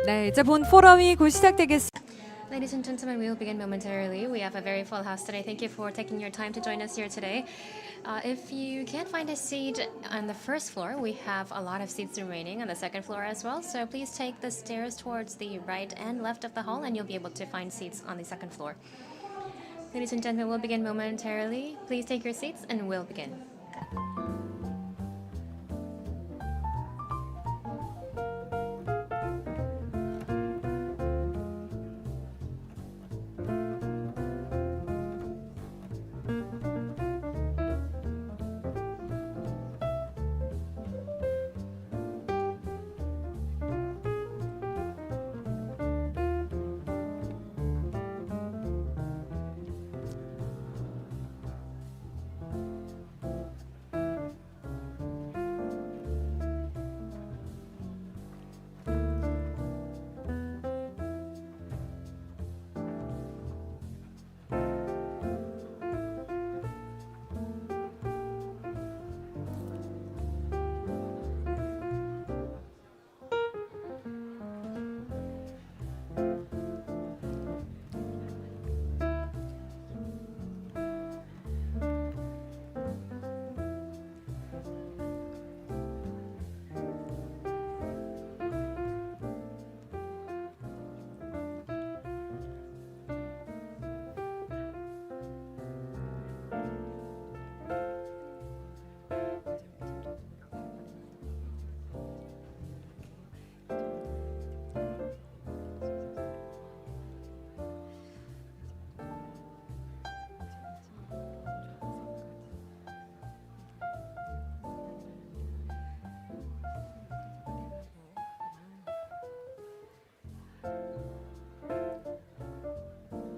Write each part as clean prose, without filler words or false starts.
네, 이제 본 포럼이 곧 시작되겠습니다. Ladies and gentlemen, we will begin momentarily. We have a very full house today. Thank you for taking your time to join us here today. If you can't find a seat on the first floor, we have a lot of seats remaining on the second floor as well. So please take the stairs towards the right and left of the hall, and you'll be able to find seats on the second floor. Ladies and gentlemen, we'll begin momentarily. Please take your seats, and we'll begin.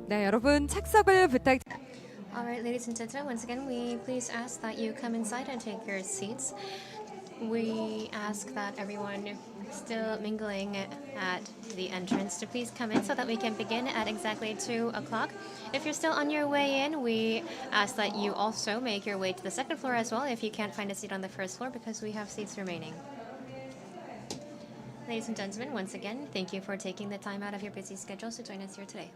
네, 여러분 착석을 부탁드립니다. Alright, ladies and gentlemen, once again, we please ask that you come inside and take your seats. We ask that everyone still mingling at the entrance to please come in so that we can begin at exactly 2 o'clock. If you're still on your way in, we ask that you also make your way to the second floor as well if you can't find a seat on the first floor because we have seats remaining. Ladies and gentlemen, once again, thank you for taking the time out of your busy schedules to join us here today.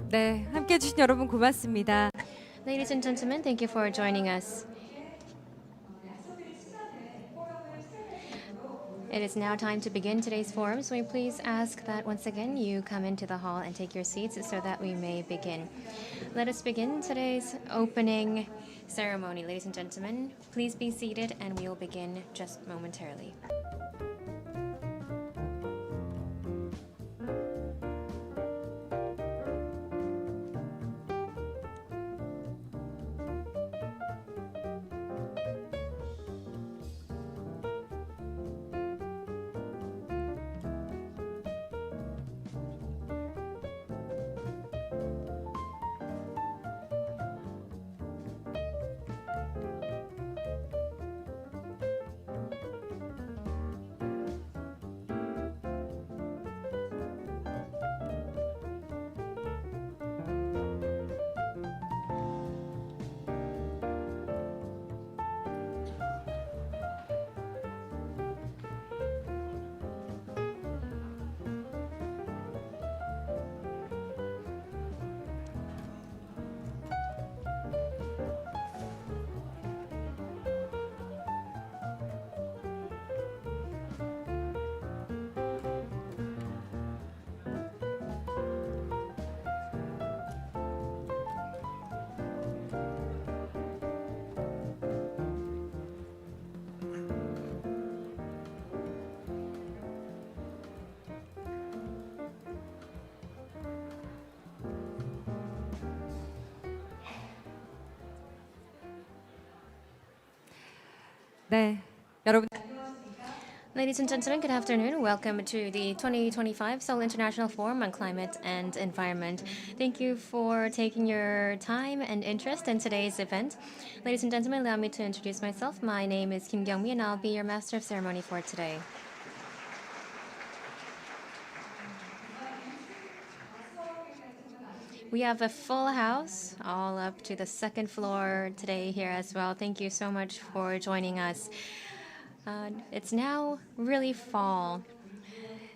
네, 함께 해주신 여러분 고맙습니다. Ladies and gentlemen, thank you for joining us. It is now time to begin today's forum, so we please ask that once again you come into the hall and take your seats so that we may begin. Let us begin today's opening ceremony. Ladies and gentlemen, please be seated and we will begin just momentarily. 네, 여러분 Ladies and gentlemen, good afternoon. Welcome to the 2025 Seoul International Forum on Climate and Environment. Thank you for taking your time and interest in today's event. Ladies and gentlemen, allow me to introduce myself. My name is Kim Kyung-mi and I'll be your Master of Ceremony for today. We have a full house all up to the second floor today here as well. Thank you so much for joining us. It's now really fall.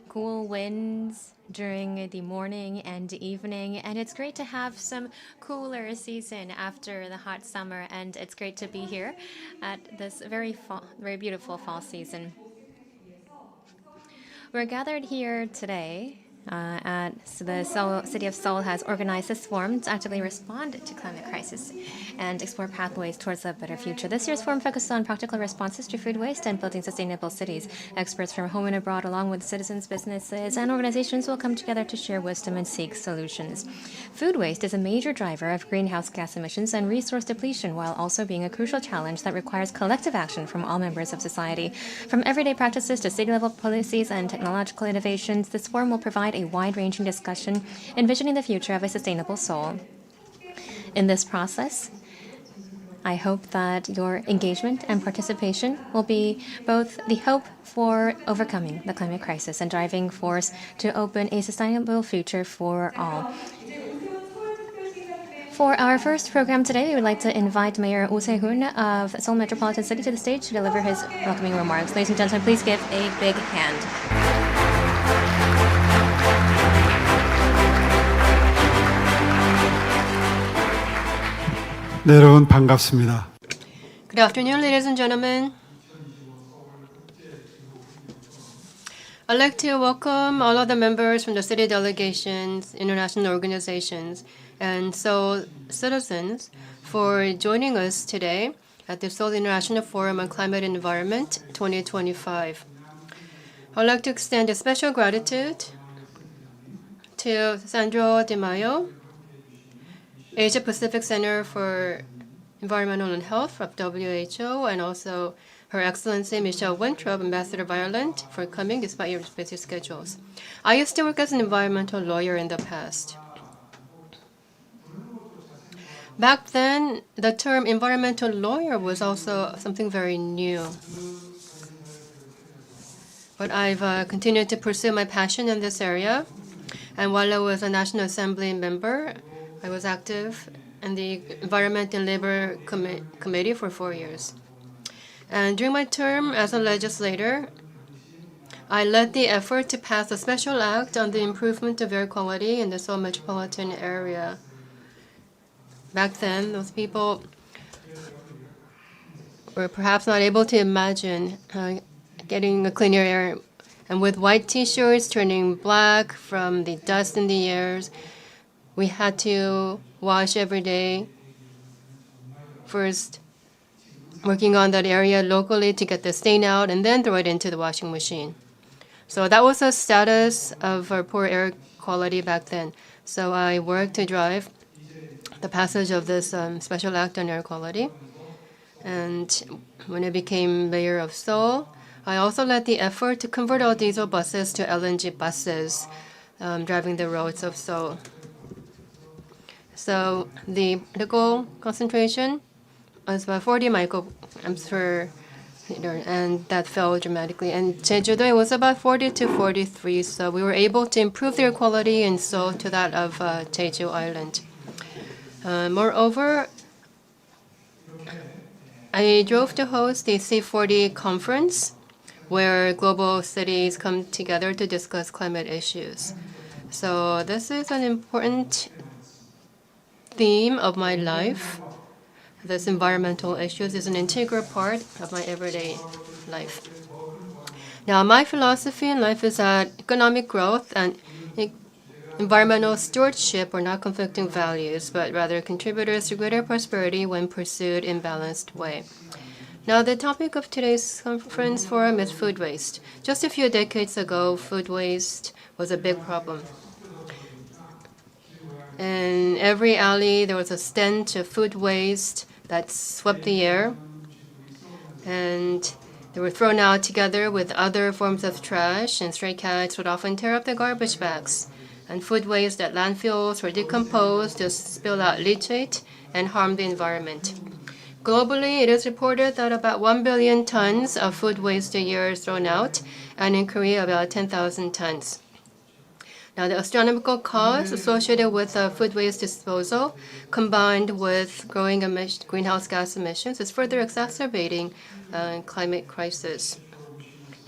Cool winds during the morning and evening, and it's great to have some cooler season after the hot summer, and it's great to be here at this very beautiful fall season. We're gathered here today at the city of Seoul has organized this forum to actively respond to climate crisis and explore pathways towards a better future. This year's forum focuses on practical responses to food waste and building sustainable cities. Experts from home and abroad, along with citizens, businesses, and organizations will come together to share wisdom and seek solutions. Food waste is a major driver of greenhouse gas emissions and resource depletion, while also being a crucial challenge that requires collective action from all members of society. From everyday practices to city-level policies and technological innovations, this forum will provide a wide-ranging discussion envisioning the future of a sustainable Seoul. In this process, I hope that your engagement and participation will be both the hope for overcoming the climate crisis and driving force to open a sustainable future for all. For our first program today, we would like to invite Mayor Oh Se-hoon of Seoul Metropolitan City to the stage to deliver his welcoming remarks. Ladies and gentlemen, please give a big hand. 네, 여러분 반갑습니다. Good afternoon, ladies and gentlemen. I'd like to welcome all of the members from the city delegations, international organizations, and Seoul citizens for joining us today at the Seoul International Forum on Climate and Environment 2025. I'd like to extend a special gratitude to Sandro Di Maio, Asia Pacific Center for Environmental and Health of WHO, and also Her Excellency Michelle Winthrop, Ambassador of Ireland, for coming despite your busy schedules. I used to work as an environmental lawyer in the past. Back then, the term environmental lawyer was also something very new. But I've continued to pursue my passion in this area. And while I was a National Assembly member, I was active in the Environment and Labor Committee for 4 years. And during my term as a legislator, I led the effort to pass a special act on the improvement of air quality in the Seoul metropolitan area. back then, those people were perhaps not able to imagine getting a cleaner air. And with white T-shirts turning black from the dust in the air, we had to wash every day. First, working on that area locally to get the stain out, and then throw it into the washing machine. So that was the status of our poor air quality back then. So I worked to drive the passage of this special act on air quality. And when I became mayor of Seoul, I also led the effort to convert all diesel buses to LNG buses driving the roads of Seoul. So the particle concentration was about 40 micrograms per liter, and that fell dramatically. And Jeju-do, it was about 40 to 43, so we were able to improve the air quality in Seoul to that of Jeju Island. Moreover, I drove to host the C40 conference, where global cities come together to discuss climate issues. So this is an important theme of my life. This environmental issues is an integral part of my everyday life. Now, my philosophy in life is that economic growth and environmental stewardship are not conflicting values, but rather contributors to greater prosperity when pursued in a balanced way. Now, the topic of today's conference forum is food waste. Just a few decades ago, food waste was a big problem. In every alley, there was a stench of food waste that swept the air, and they were thrown out together with other forms of trash, and stray cats would often tear up the garbage bags. And food waste at landfills were decomposed to spill out leachate and harm the environment. Globally, it is reported that about 1 billion tons of food waste a year is thrown out, and in Korea, about 10,000 tons. Now, the astronomical costs associated with food waste disposal, combined with growing greenhouse gas emissions, is further exacerbating climate crisis.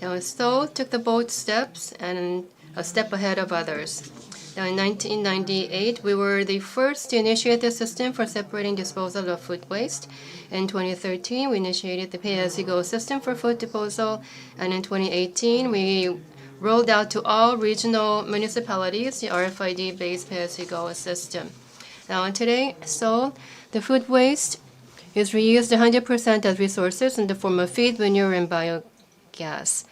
Now, Seoul took the bold steps and a step ahead of others. Now, in 1998, we were the first to initiate the system for separating disposal of food waste. In 2013, we initiated the pay-as-you-go system for food disposal, and in 2018, we rolled out to all regional municipalities the RFID-based pay-as-you-go system. Now, today, Seoul, the food waste is reused 100% as resources in the form of feed, manure, and biogas.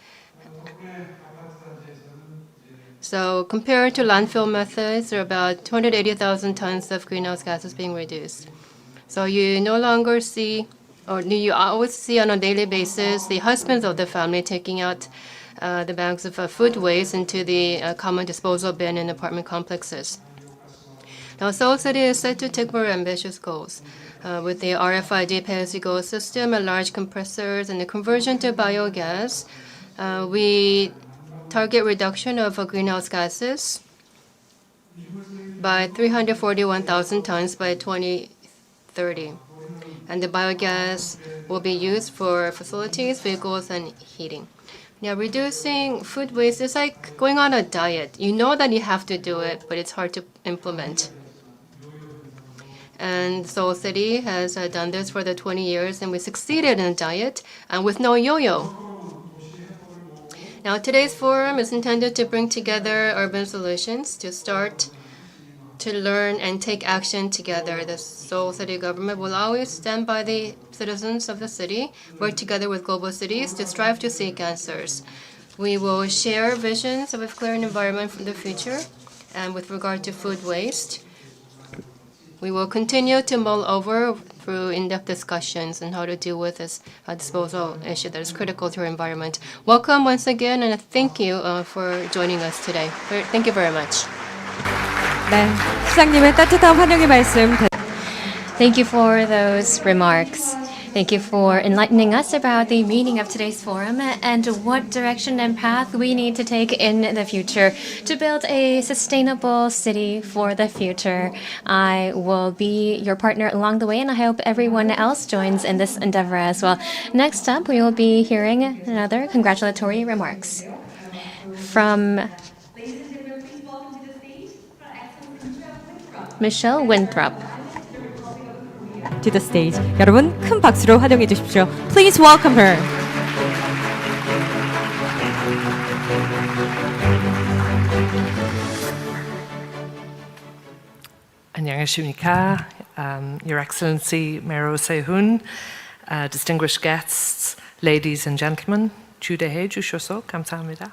So compared to landfill methods, there are about 280,000 tons of greenhouse gases being reduced. So you no longer see, or you always see on a daily basis, the husbands of the family taking out the bags of food waste into the common disposal bin in apartment complexes. Now, Seoul City is set to take more ambitious goals. With the RFID pay-as-you-go system and large compressors and the conversion to biogas, we target reduction of greenhouse gases by 341,000 tons by 2030. And the biogas will be used for facilities, vehicles, and heating. Now, reducing food waste is like going on a diet. You know that you have to do it, but it's hard to implement. And Seoul City has done this for the 20 years, and we succeeded in a diet and with no yo-yo. Now, today's forum is intended to bring together urban solutions to start to learn and take action together. The Seoul City government will always stand by the citizens of the city, work together with global cities to strive to seek answers. We will share visions of a clear environment for the future, and with regard to food waste, we will continue to mull over through in-depth discussions on how to deal with this disposal issue that is critical to our environment. Welcome once again, and thank you for joining us today. Thank you very much. 네, 시장님의 따뜻한 환영의 말씀. Thank you for those remarks. Thank you for enlightening us about the meaning of today's forum and what direction and path we need to take in the future to build a sustainable city for the future. I will be your partner along the way, and I hope everyone else joins in this endeavor as well. Next up, we will be hearing another congratulatory remarks from Michelle Winthrop. to the stage. 여러분 큰 박수로 환영해 주십시오. Please welcome her. 안녕하십니까. Your Excellency Mero Se-hoon, distinguished guests, ladies and gentlemen, 주대해 주셔서 감사합니다.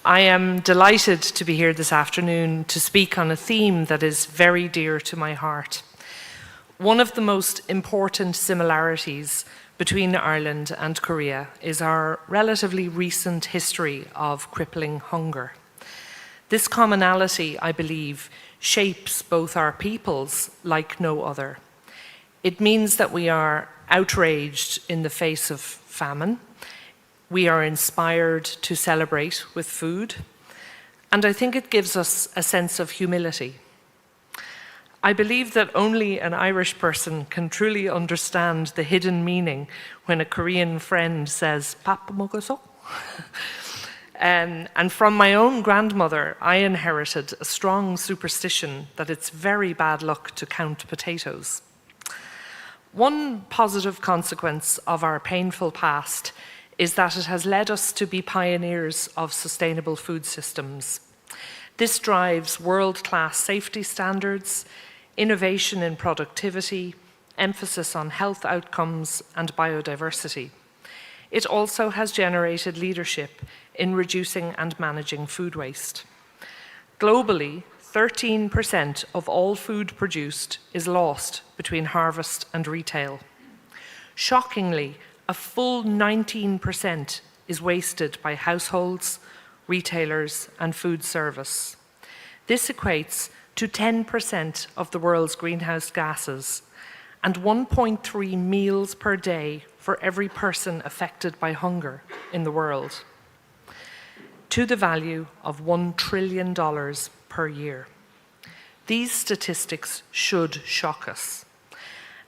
I am delighted to be here this afternoon to speak on a theme that is very dear to my heart. One of the most important similarities between Ireland and Korea is our relatively recent history of crippling hunger. This commonality, I believe, shapes both our peoples like no other. It means that we are outraged in the face of famine. We are inspired to celebrate with food. And I think it gives us a sense of humility. I believe that only an Irish person can truly understand the hidden meaning when a Korean friend says, "Papa 먹었어?" And from my own grandmother, I inherited a strong superstition that it's very bad luck to count potatoes. One positive consequence of our painful past is that it has led us to be pioneers of sustainable food systems. This drives world-class safety standards, innovation in productivity, emphasis on health outcomes and biodiversity. It also has generated leadership in reducing and managing food waste. Globally, 13% of all food produced is lost between harvest and retail. Shockingly, a full 19% is wasted by households, retailers, and food service. This equates to 10% of the world's greenhouse gases and 1.3 meals per day for every person affected by hunger in the world, to the value of $1 trillion per year. These statistics should shock us.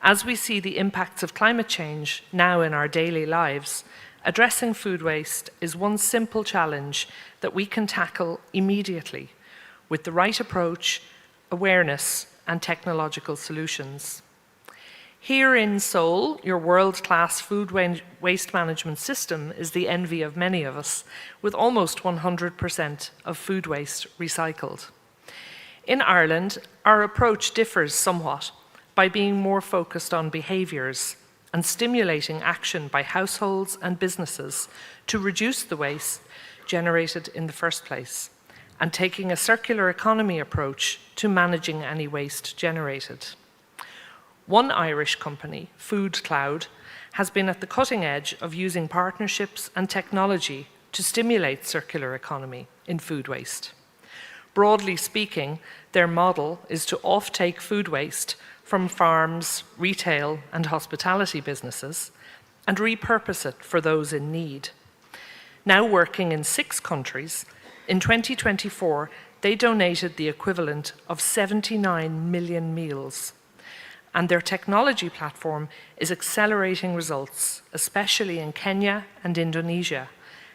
As we see the impacts of climate change now in our daily lives, addressing food waste is one simple challenge that we can tackle immediately with the right approach, awareness, and technological solutions. Here in Seoul, your world-class food waste management system is the envy of many of us, with almost 100% of food waste recycled. In Ireland, our approach differs somewhat by being more focused on behaviours and stimulating action by households and businesses to reduce the waste generated in the first place, and taking a circular economy approach to managing any waste generated. One Irish company, Food Cloud, has been at the cutting edge of using partnerships and technology to stimulate circular economy in food waste. Broadly speaking, their model is to off-take food waste from farms, retail, and hospitality businesses and repurpose it for those in need. Now working in 6 countries, in 2024, they donated the equivalent of 79 million meals. And their technology platform is accelerating results, especially in Kenya and Indonesia,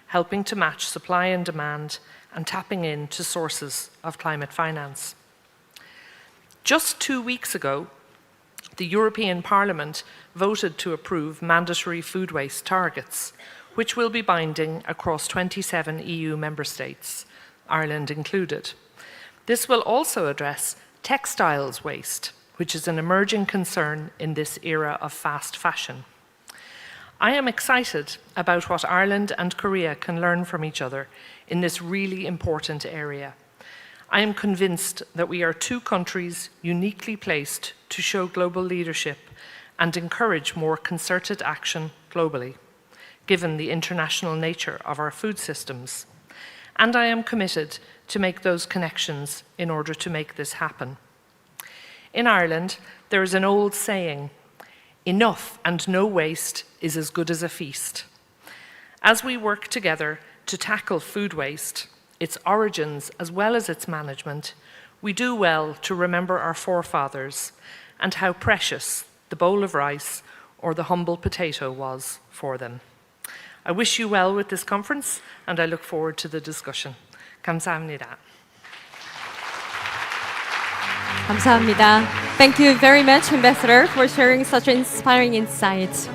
helping to match supply and demand and tapping into sources of climate finance. Just 2 weeks ago, the European Parliament voted to approve mandatory food waste targets, which will be binding across 27 EU member states, Ireland included. This will also address textiles waste, which is an emerging concern in this era of fast fashion. I am excited about what Ireland and Korea can learn from each other in this really important area. I am convinced that we are 2 countries uniquely placed to show global leadership and encourage more concerted action globally, given the international nature of our food systems. And I am committed to make those connections in order to make this happen. In Ireland, there is an old saying, "Enough and no waste is as good as a feast." As we work together to tackle food waste, its origins as well as its management, we do well to remember our forefathers and how precious the bowl of rice or the humble potato was for them. I wish you well with this conference and I look forward to the discussion. 감사합니다. 감사합니다. Thank you very much, Ambassador, for sharing such inspiring insights.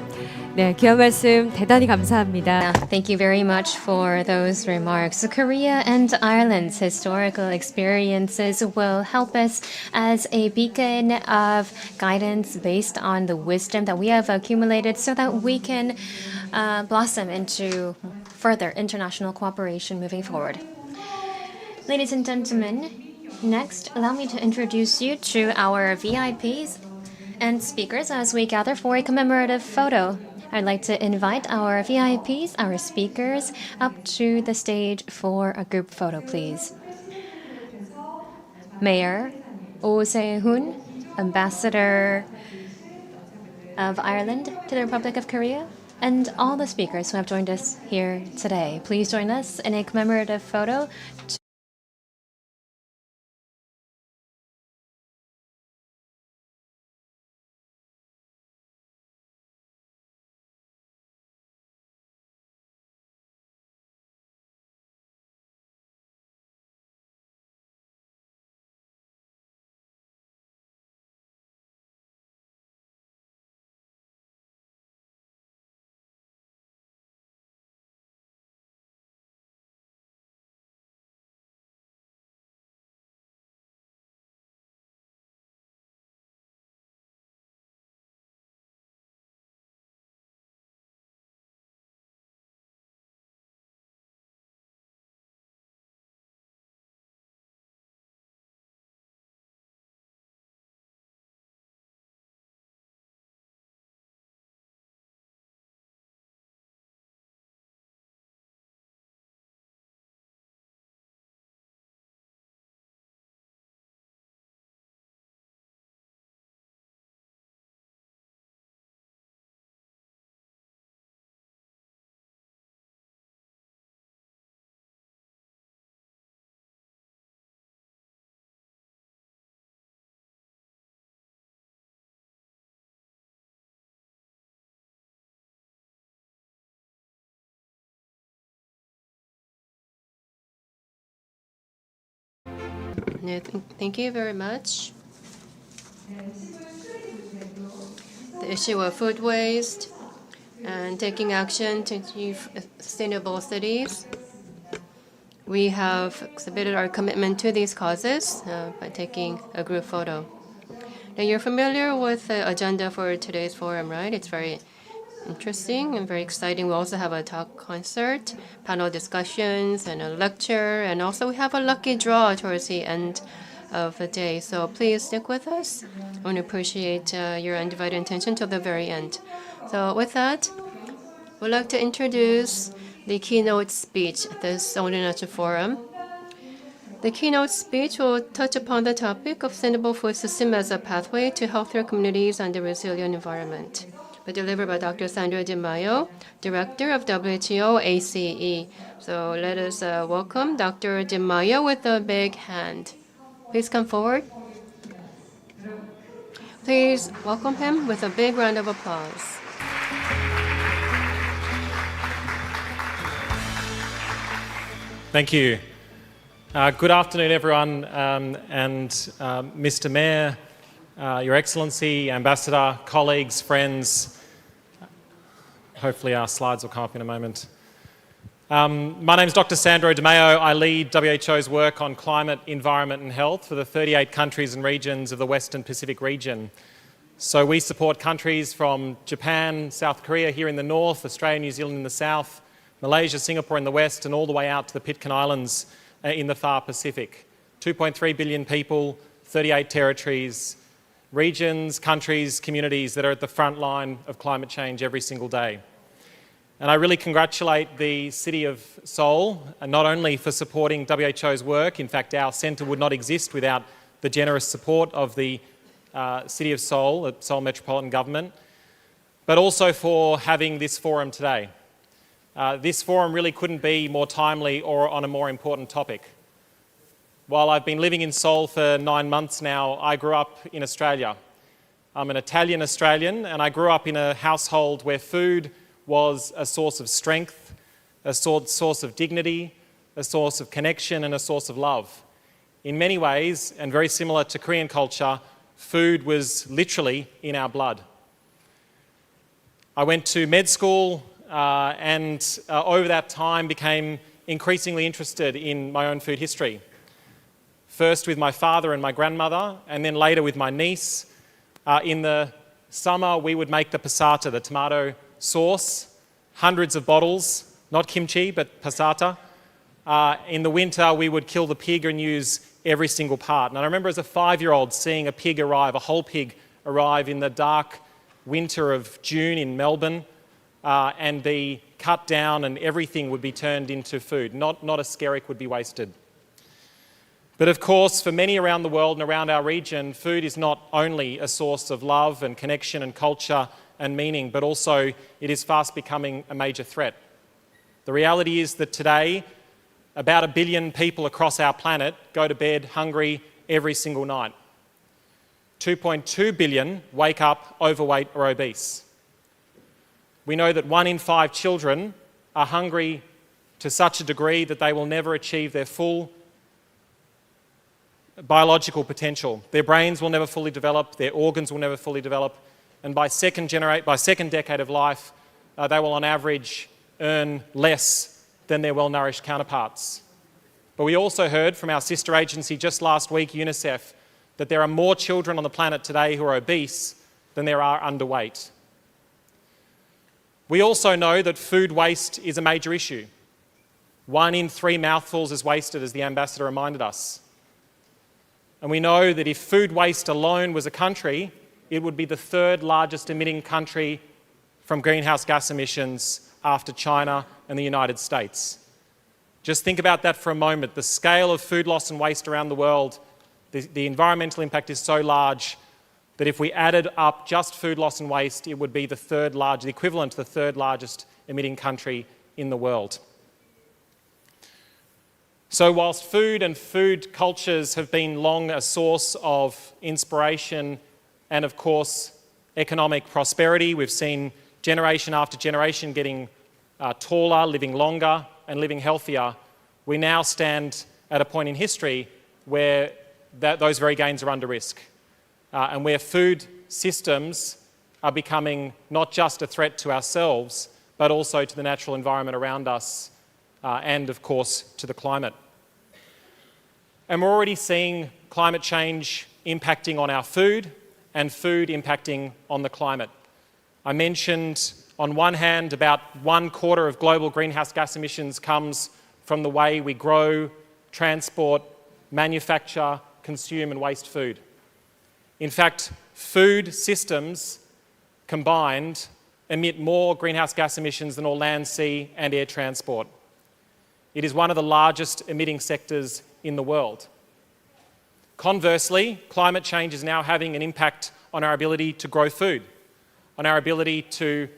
네, 귀한 말씀 대단히 감사합니다. Thank you very much for those remarks. Korea and Ireland's historical experiences will help us as a beacon of guidance based on the wisdom that we have accumulated so that we can blossom into further international cooperation moving forward. Ladies and gentlemen, next, allow me to introduce you to our VIPs and speakers as we gather for a commemorative photo. I'd like to invite our VIPs, our speakers, up to the stage for a group photo, please. Mayor Oh Se-hoon, Ambassador of Ireland to the Republic of Korea, and all the speakers who have joined us here today. Please join us in a commemorative photo. Yeah, thank you very much. The issue of food waste and taking action to achieve sustainable cities. We have exhibited our commitment to these causes by taking a group photo. Now, you're familiar with the agenda for today's forum, right? It's very interesting and very exciting. We also have a talk concert, panel discussions, and a lecture, and also we have a lucky draw towards the end of the day. So please stick with us. I want to appreciate your undivided attention till the very end. So with that, we'd like to introduce the keynote speech at this Seoul International Forum. The keynote speech will touch upon the topic of sustainable food system as a pathway to healthier communities and a resilient environment. Delivered by Dr. Sandra Di Maio, Director of WHO ACE. So let us welcome Dr. Di Maio with a big hand. Please come forward. Please welcome him with a big round of applause. Thank you. Good afternoon, everyone, and Mr. Mayor, Your Excellency, Ambassador, colleagues, friends. Hopefully our slides will come up in a moment. My name is Dr. Sandro Di Maio. I lead WHO's work on climate, environment and health for the 38 countries and regions of the Western Pacific region. So we support countries from Japan, South Korea here in the north, Australia, New Zealand in the south, Malaysia, Singapore in the west, and all the way out to the Pitcairn Islands in the far Pacific. 2.3 billion people, 38 territories, regions, countries, communities that are at the front line of climate change every single day. And I really congratulate the City of Seoul, not only for supporting WHO's work. In fact, our centre would not exist without the generous support of the City of Seoul, the Seoul Metropolitan Government, but also for having this forum today. This forum really couldn't be more timely or on a more important topic. While I've been living in Seoul for 9 months now, I grew up in Australia. I'm an Italian Australian, and I grew up in a household where food was a source of strength, a source of dignity, a source of connection, and a source of love. In many ways, and very similar to Korean culture, food was literally in our blood. I went to med school and over that time became increasingly interested in my own food history. First with my father and my grandmother, and then later with my niece. In the summer, we would make the passata, the tomato sauce, hundreds of bottles, not kimchi, but passata. In the winter, we would kill the pig and use every single part. And I remember as a 5-year-old seeing a pig arrive, a whole pig arrive in the dark winter of June in Melbourne and be cut down and everything would be turned into food. Not a skerrick would be wasted. But of course, for many around the world and around our region, food is not only a source of love and connection and culture and meaning, but also it is fast becoming a major threat. The reality is that today, about 1 billion people across our planet go to bed hungry every single night. 2.2 billion wake up overweight or obese. We know that 1 in 5 children are hungry to such a degree that they will never achieve their full biological potential. Their brains will never fully develop, their organs will never fully develop, and by second decade of life, they will on average earn less than their well-nourished counterparts. But we also heard from our sister agency just last week, UNICEF, that there are more children on the planet today who are obese than there are underweight. We also know that food waste is a major issue. 1 in 3 mouthfuls is wasted, as the ambassador reminded us. And we know that if food waste alone was a country, it would be the 3rd largest emitting country from greenhouse gas emissions after China and the United States. Just think about that for a moment. The scale of food loss and waste around the world, the environmental impact is so large that if we added up just food loss and waste, it would be the equivalent to the 3rd largest emitting country in the world. So whilst food and food cultures have been long a source of inspiration and, of course, economic prosperity, we've seen generation after generation getting taller, living longer and living healthier, we now stand at a point in history where those very gains are under risk and where food systems are becoming not just a threat to ourselves, but also to the natural environment around us and, of course, to the climate. And we're already seeing climate change impacting on our food and food impacting on the climate. I mentioned, on one hand, about 1/4 of global greenhouse gas emissions comes from the way we grow, transport, manufacture, consume and waste food. In fact, food systems combined emit more greenhouse gas emissions than all land, sea and air transport. It is one of the largest emitting sectors in the world. Conversely, climate change is now having an impact on our ability to grow food, on our ability to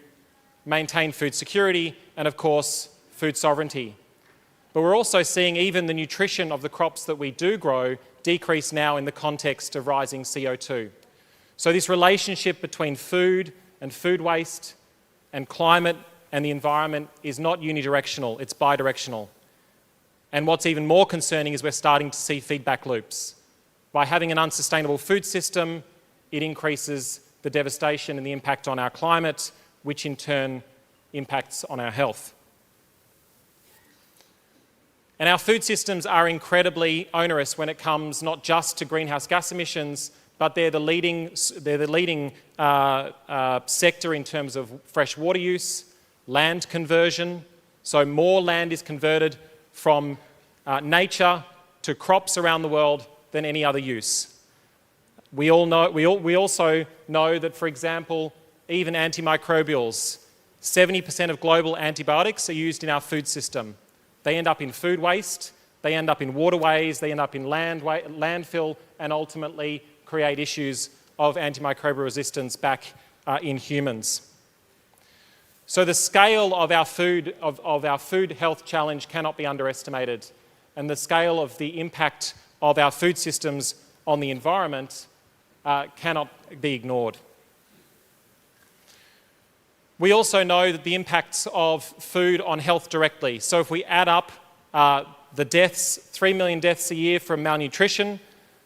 maintain food security and, of course, food sovereignty. But we're also seeing even the nutrition of the crops that we do grow decrease now in the context of rising CO2. So this relationship between food and food waste and climate and the environment is not unidirectional, it's bidirectional. And what's even more concerning is we're starting to see feedback loops. By having an unsustainable food system, it increases the devastation and the impact on our climate, which in turn impacts on our health. And our food systems are incredibly onerous when it comes not just to greenhouse gas emissions, but they're the leading sector in terms of fresh water use, land conversion. So more land is converted from nature to crops around the world than any other use. We also know that, for example, even antimicrobials, 70% of global antibiotics are used in our food system. They end up in food waste, they end up in waterways, they end up in landfill, and ultimately create issues of antimicrobial resistance back in humans. So the scale of our food health challenge cannot be underestimated, and the scale of the impact of our food systems on the environment cannot be ignored. We also know that the impacts of food on health directly. So if we add up the deaths, 3 million deaths a year from malnutrition,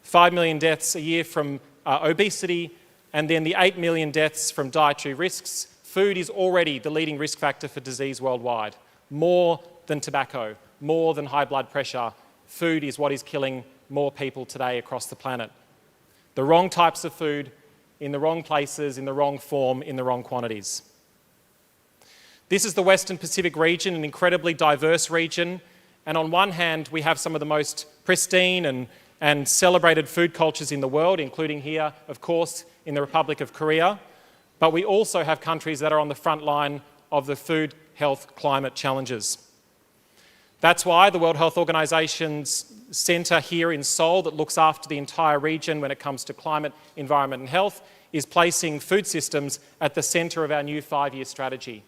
5 million deaths a year from obesity, and then the 8 million deaths from dietary risks. Food is already the leading risk factor for disease worldwide. More than tobacco, more than high blood pressure, food is what is killing more people today across the planet. The wrong types of food, in the wrong places, in the wrong form, in the wrong quantities. This is the Western Pacific region, an incredibly diverse region. And on one hand, we have some of the most pristine and celebrated food cultures in the world, including here, of course, in the Republic of Korea. But we also have countries that are on the front line of the food, health, climate challenges. That's why the World Health Organization's centre here in Seoul, that looks after the entire region when it comes to climate, environment and health, is placing food systems at the centre of our new 5-year strategy.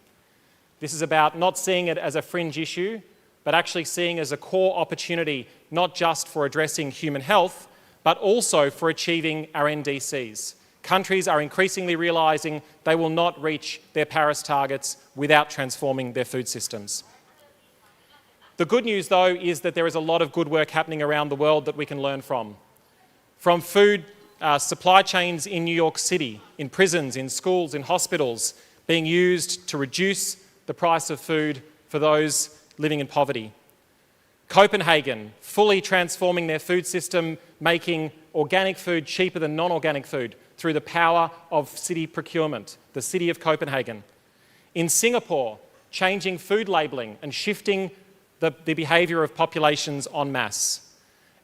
This is about not seeing it as a fringe issue, but actually seeing it as a core opportunity, not just for addressing human health, but also for achieving our NDCs. Countries are increasingly realising they will not reach their Paris targets without transforming their food systems. The good news, though, is that there is a lot of good work happening around the world that we can learn from. From food supply chains in New York City, in prisons, in schools, in hospitals, being used to reduce the price of food for those living in poverty. Copenhagen, fully transforming their food system, making organic food cheaper than non-organic food through the power of city procurement, the city of Copenhagen. In Singapore, changing food labelling and shifting the behaviour of populations en masse.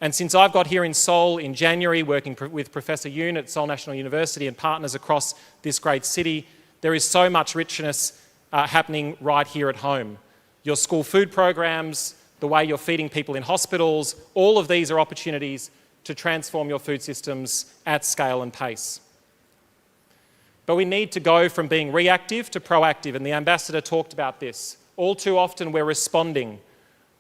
And since I've got here in Seoul in January, working with Professor Yoon at Seoul National University and partners across this great city, there is so much richness happening right here at home. Your school food programs, the way you're feeding people in hospitals, all of these are opportunities to transform your food systems at scale and pace. But we need to go from being reactive to proactive, and the Ambassador talked about this. All too often we're responding.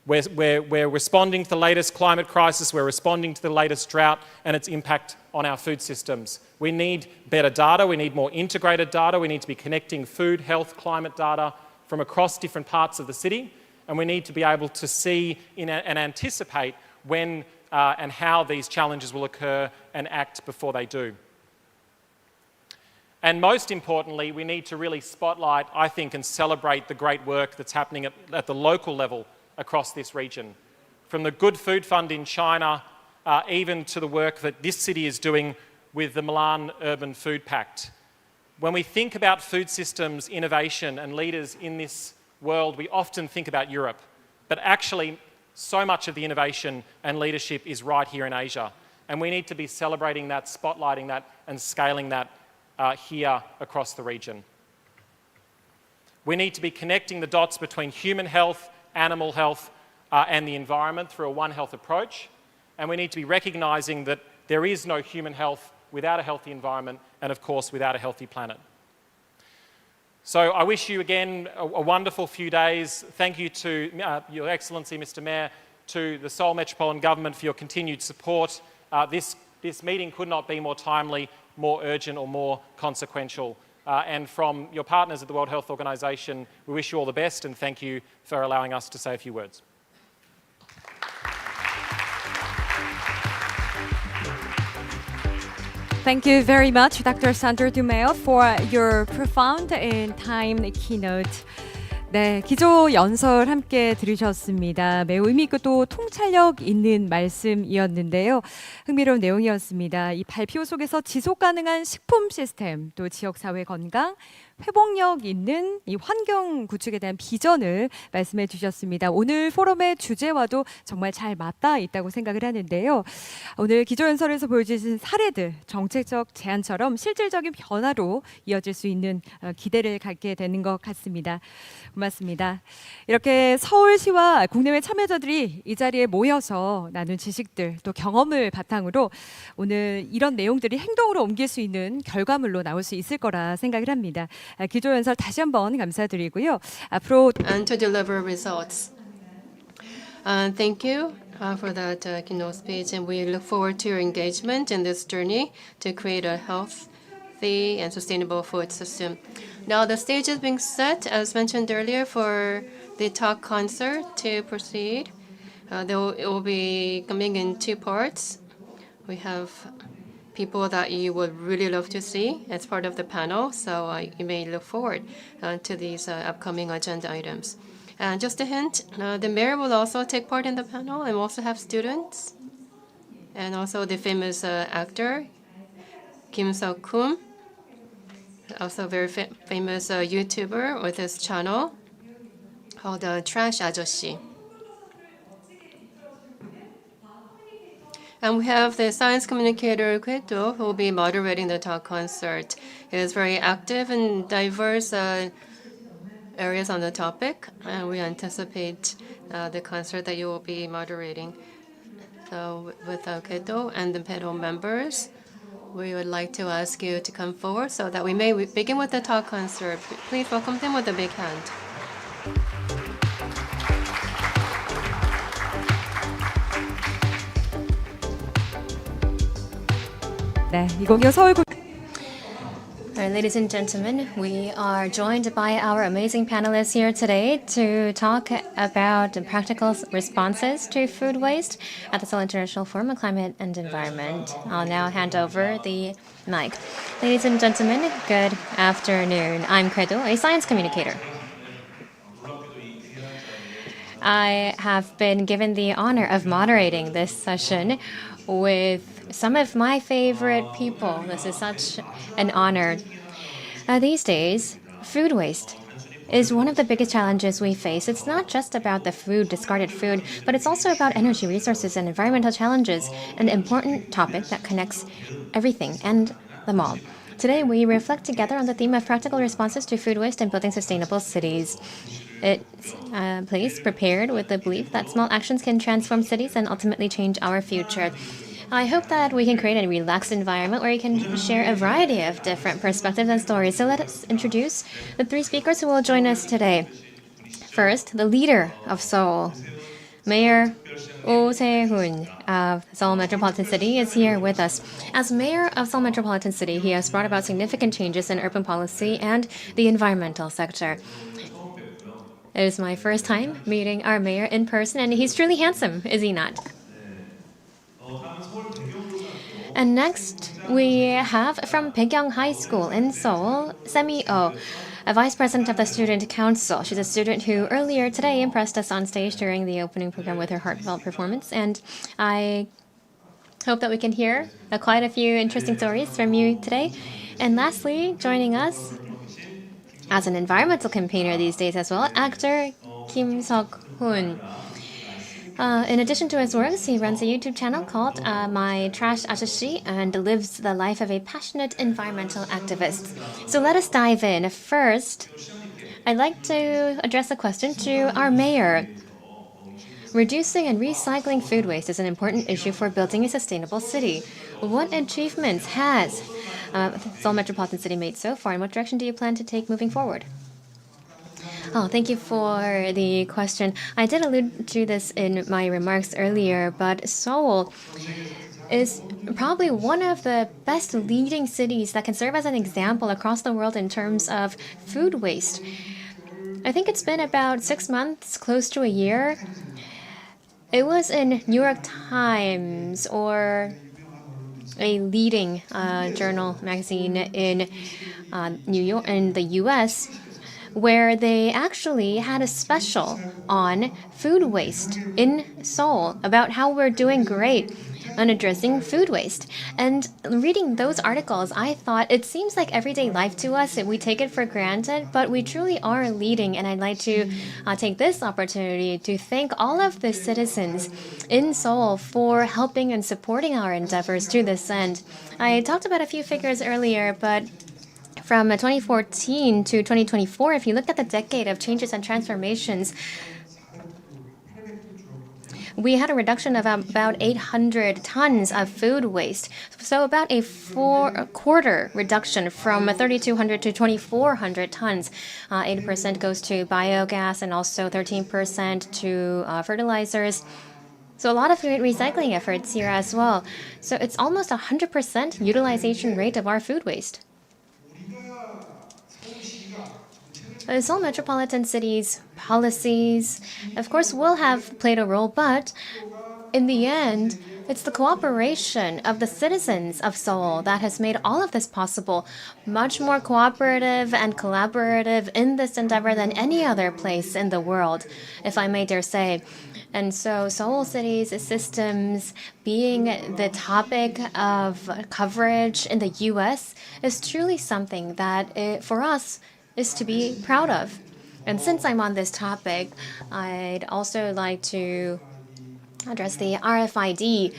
We're responding to the latest climate crisis, we're responding to the latest drought and its impact on our food systems. We need better data, we need more integrated data, we need to be connecting food, health, climate data from across different parts of the city, and we need to be able to see and anticipate when and how these challenges will occur and act before they do. And most importantly, we need to really spotlight, I think, and celebrate the great work that's happening at the local level across this region. From the Good Food Fund in China, even to the work that this city is doing with the Milan Urban Food Pact. When we think about food systems, innovation and leaders in this world, we often think about Europe. But actually, so much of the innovation and leadership is right here in Asia. And we need to be celebrating that, spotlighting that and scaling that here across the region. We need to be connecting the dots between human health, animal health and the environment through a One Health approach. And we need to be recognising that there is no human health without a healthy environment and, of course, without a healthy planet. So I wish you again a wonderful few days. Thank you to Your Excellency, Mr. Mayor, to the Seoul Metropolitan Government for your continued support. This meeting could not be more timely, more urgent or more consequential. And from your partners at the World Health Organization, we wish you all the best and thank you for allowing us to say a few words. Thank you very much, Dr. Sandro Dumeo, for your profound and timed keynote. 네, 기조 연설 함께 들으셨습니다. 매우 의미 있고 또 통찰력 있는 말씀이었는데요. 흥미로운 내용이었습니다. 이 발표 속에서 지속 가능한 식품 시스템, 또 지역 사회 건강, 회복력 있는 이 환경 구축에 대한 비전을 말씀해 주셨습니다. 오늘 포럼의 주제와도 정말 잘 맞닿아 있다고 생각을 하는데요. 오늘 기조연설에서 보여주신 사례들, 정책적 제안처럼 실질적인 변화로 이어질 수 있는 기대를 갖게 되는 것 같습니다. 고맙습니다. 이렇게 서울시와 국내외 참여자들이 이 자리에 모여서 나눈 지식들, 또 경험을 바탕으로 오늘 이런 내용들이 행동으로 옮길 수 있는 결과물로 나올 수 있을 거라 생각을 합니다. 기조연설 다시 한번 감사드리고요. 앞으로 and to deliver results. Thank you for that keynote speech, and we look forward to your engagement in this journey to create a healthy and sustainable food system. Now the stage is being set, as mentioned earlier, for the talk concert to proceed. It will be coming in two parts. We have people that you would really love to see as part of the panel, so you may look forward to these upcoming agenda items. And just a hint, the mayor will also take part in the panel, and we'll also have students, and also the famous actor, Kim Seok-hoon, also a very famous YouTuber with his channel called Trash 아저씨. And we have the science communicator Kwedo, who will be moderating the talk concert. He is very active in diverse areas on the topic, and we anticipate the concert that you will be moderating. So with Kwedo and the panel members, we would like to ask you to come forward so that we may begin with the talk concert. Please welcome them with a big hand. 네, 이곡이요 서울구. All right, ladies and gentlemen, we are joined by our amazing panelists here today to talk about the practical responses to food waste at the Seoul International Forum on Climate and Environment. I'll now hand over the mic. Ladies and gentlemen, good afternoon. I'm Kwedo, a science communicator. I have been given the honor of moderating this session with some of my favorite people. This is such an honor. These days, food waste is one of the biggest challenges we face. It's not just about the food, discarded food, but it's also about energy, resources, and environmental challenges, an important topic that connects everything and them all. Today, we reflect together on the theme of practical responses to food waste and building sustainable cities. It's a place prepared with the belief that small actions can transform cities and ultimately change our future. I hope that we can create a relaxed environment where you can share a variety of different perspectives and stories. So let us introduce the three speakers who will join us today. First, the leader of Seoul, Mayor Oh Se-hoon of Seoul Metropolitan City is here with us. As mayor of Seoul Metropolitan City, he has brought about significant changes in urban policy and the environmental sector. It is my first time meeting our mayor in person, and he's truly handsome, is he not? And next, we have from Baekhyung High School in Seoul, Semi Oh, a vice president of the student council. She's a student who earlier today impressed us on stage during the opening program with her heartfelt performance, and I hope that we can hear quite a few interesting stories from you today. And lastly, joining us as an environmental campaigner these days as well, actor Kim Seok-hoon. In addition to his works, he runs a YouTube channel called My Trash 아저씨 and lives the life of a passionate environmental activist. So let us dive in. First, I'd like to address a question to our mayor. Reducing and recycling food waste is an important issue for building a sustainable city. What achievements has Seoul Metropolitan City made so far, and what direction do you plan to take moving forward? Oh, thank you for the question. I did allude to this in my remarks earlier, but Seoul is probably one of the best leading cities that can serve as an example across the world in terms of food waste. I think it's been about 6 months, close to a year. It was in New York Times or a leading journal magazine in New York, in the U.S., where they actually had a special on food waste in Seoul about how we're doing great on addressing food waste. And reading those articles, I thought it seems like everyday life to us, we take it for granted, but we truly are leading. And I'd like to take this opportunity to thank all of the citizens in Seoul for helping and supporting our endeavors to this end. I talked about a few figures earlier, but from 2014 to 2024, if you look at the decade of changes and transformations, we had a reduction of about 800 tons of food waste. So about a quarter reduction from 3,200 to 2,400 tons. 80% goes to biogas and also 13% to fertilizers. So a lot of great recycling efforts here as well. So it's almost 100% utilization rate of our food waste. The Seoul Metropolitan City's policies, of course, will have played a role, but in the end, it's the cooperation of the citizens of Seoul that has made all of this possible. Much more cooperative and collaborative in this endeavor than any other place in the world, if I may dare say. And so Seoul City's systems being the topic of coverage in the US is truly something that for us is to be proud of. And since I'm on this topic, I'd also like to address the RFID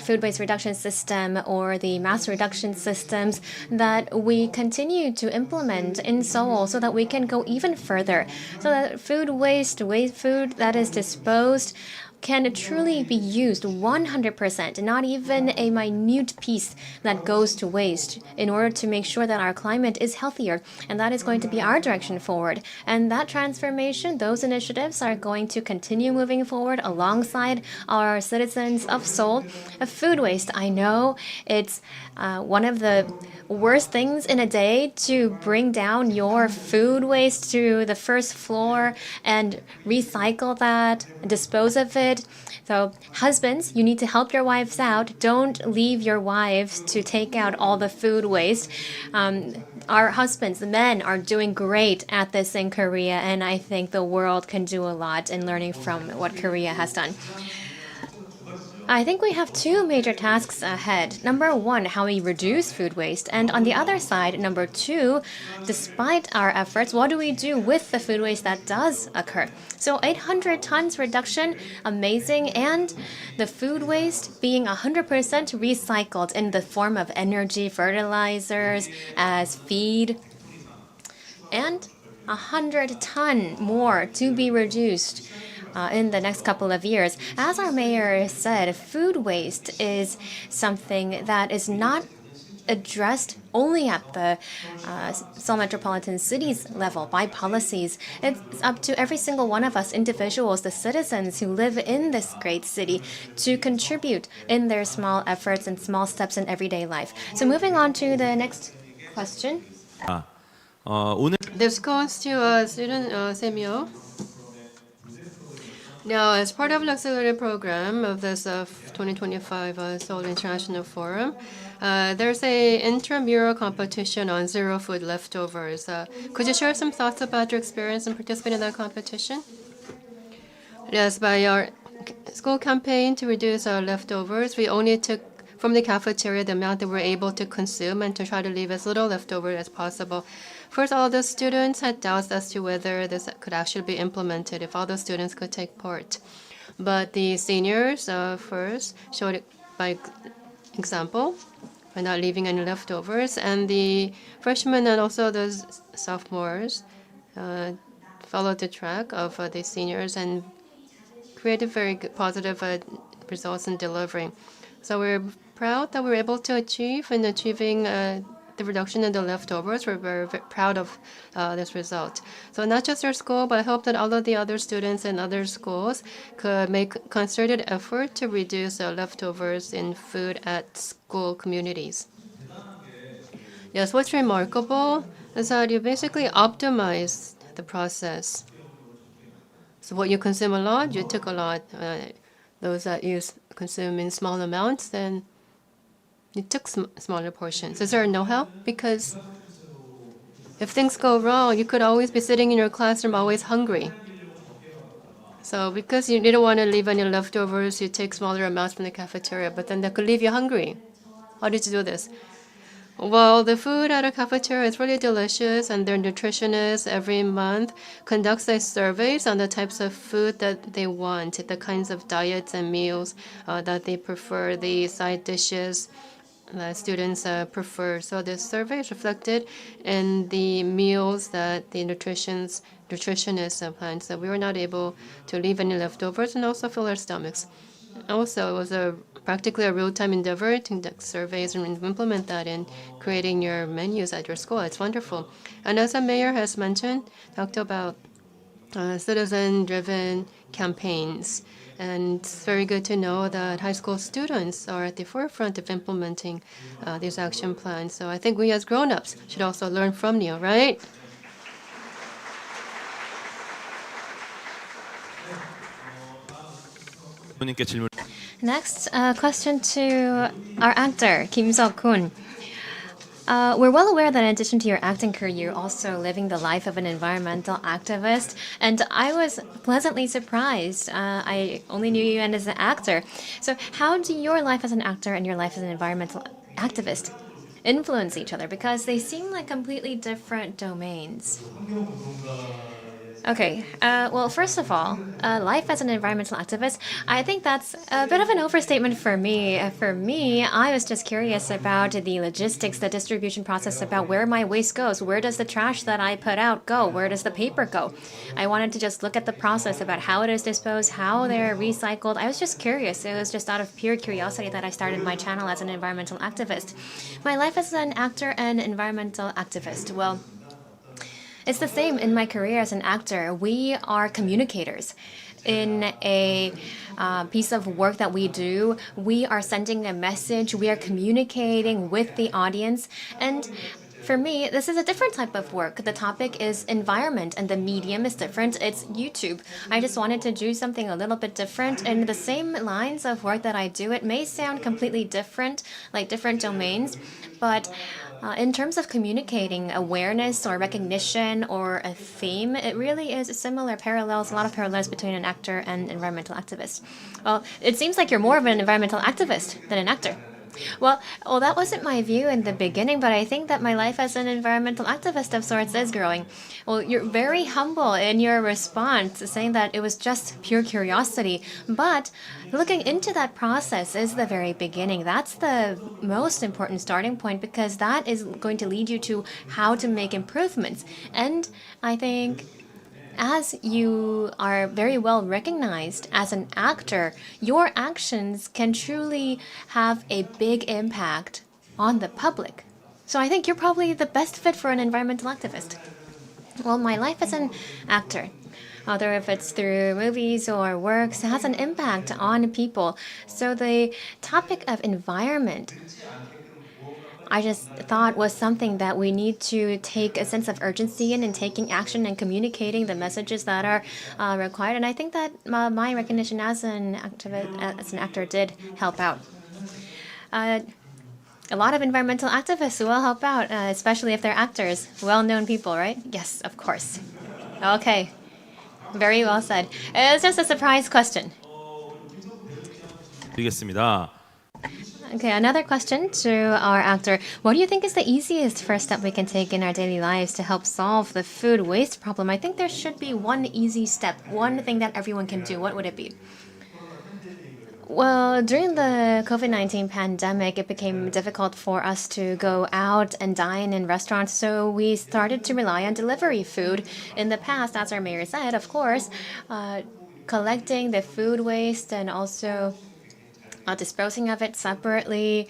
food waste reduction system or the mass reduction systems that we continue to implement in Seoul so that we can go even further, so that waste food that is disposed can truly be used 100%, not even a minute piece that goes to waste, in order to make sure that our climate is healthier. And that is going to be our direction forward. And that transformation, those initiatives are going to continue moving forward alongside our citizens of Seoul. Food waste, I know it's one of the worst things in a day to bring down your food waste to the first floor and recycle that, dispose of it. So husbands, you need to help your wives out. Don't leave your wives to take out all the food waste. Our husbands, the men, are doing great at this in Korea, and I think the world can do a lot in learning from what Korea has done. I think we have two major tasks ahead. Number one, how we reduce food waste. And on the other side, number two, despite our efforts, what do we do with the food waste that does occur? So 800 tons reduction, amazing. And the food waste being 100% recycled in the form of energy, fertilizers, as feed. And 100 ton more to be reduced in the next couple of years. As our mayor said, food waste is something that is not addressed only at the Seoul Metropolitan City's level by policies. It's up to every single one of us individuals, the citizens who live in this great city, to contribute in their small efforts and small steps in everyday life. So moving on to the next question. 오늘 This goes to student Samuel. Now, as part of the accelerated program of this 2025 Seoul International Forum, there's a intramural competition on zero food leftovers. Could you share some thoughts about your experience in participating in that competition? Yes, by our school campaign to reduce our leftovers, we only took from the cafeteria the amount that we're able to consume and to try to leave as little leftover as possible. First, all the students had doubts as to whether this could actually be implemented, if all the students could take part. But the seniors first showed it by example, by not leaving any leftovers, and the freshmen and also the sophomores followed the track of the seniors and created very good, positive results in delivering. So we're proud that we're able to achieving the reduction in the leftovers. We're very, very proud of this result. So not just our school, but I hope that all of the other students in other schools could make concerted effort to reduce leftovers in food at school communities. Yes, what's remarkable is that you basically optimize the process. So what you consume a lot, you took a lot. Those that you consume in small amounts, then you took smaller portions. Is there no help? Because if things go wrong, you could always be sitting in your classroom always hungry. So because you didn't want to leave any leftovers, you take smaller amounts from the cafeteria, but then that could leave you hungry. How did you do this? Well, the food at a cafeteria is really delicious, and their nutritionist every month conducts their surveys on the types of food that they want, the kinds of diets and meals that they prefer, the side dishes that students prefer. So the survey is reflected in the meals that the nutritionists plan. So we were not able to leave any leftovers and also fill our stomachs. Also, it was practically a real-time endeavor to conduct surveys and implement that in creating your menus at your school. It's wonderful. And as the mayor has mentioned, talked about citizen-driven campaigns. And it's very good to know that high school students are at the forefront of implementing these action plans. So I think we as grown-ups should also learn from you, right? 분님께 질문. Next, question to our actor, Kim Seok-kun. We're well aware that in addition to your acting career, you're also living the life of an environmental activist. And I was pleasantly surprised. I only knew you as an actor. So how do your life as an actor and your life as an environmental activist influence each other? Because they seem like completely different domains. Okay, well, first of all, life as an environmental activist, I think that's a bit of an overstatement for me. For me, I was just curious about the logistics, the distribution process, about where my waste goes. Where does the trash that I put out go? Where does the paper go? I wanted to just look at the process about how it is disposed, how they're recycled. I was just curious. It was just out of pure curiosity that I started my channel as an environmental activist. My life as an actor and environmental activist, well, it's the same in my career as an actor. We are communicators. In a piece of work that we do, we are sending a message, we are communicating with the audience. And for me, this is a different type of work. The topic is environment and the medium is different. It's YouTube. I just wanted to do something a little bit different. In the same lines of work that I do, it may sound completely different, like different domains, but in terms of communicating awareness or recognition or a theme, it really is similar parallels, a lot of parallels between an actor and environmental activist. Well, it seems like you're more of an environmental activist than an actor. Well, that wasn't my view in the beginning, but I think that my life as an environmental activist of sorts is growing. Well, you're very humble in your response, saying that it was just pure curiosity. But looking into that process is the very beginning. That's the most important starting point because that is going to lead you to how to make improvements. And I think as you are very well recognized as an actor, your actions can truly have a big impact on the public. So I think you're probably the best fit for an environmental activist. Well, my life as an actor, whether if it's through movies or works, has an impact on people. So the topic of environment, I just thought was something that we need to take a sense of urgency in taking action and communicating the messages that are required. And I think that my recognition as an actor did help out. A lot of environmental activists will help out, especially if they're actors, well-known people, right? Yes, of course. Okay, very well said. It's just a surprise question. 드리겠습니다. Okay, another question to our actor. What do you think is the easiest first step we can take in our daily lives to help solve the food waste problem? I think there should be one easy step, one thing that everyone can do. What would it be? Well, during the COVID-19 pandemic, it became difficult for us to go out and dine in restaurants, so we started to rely on delivery food. In the past, as our mayor said, of course, collecting the food waste and also disposing of it separately.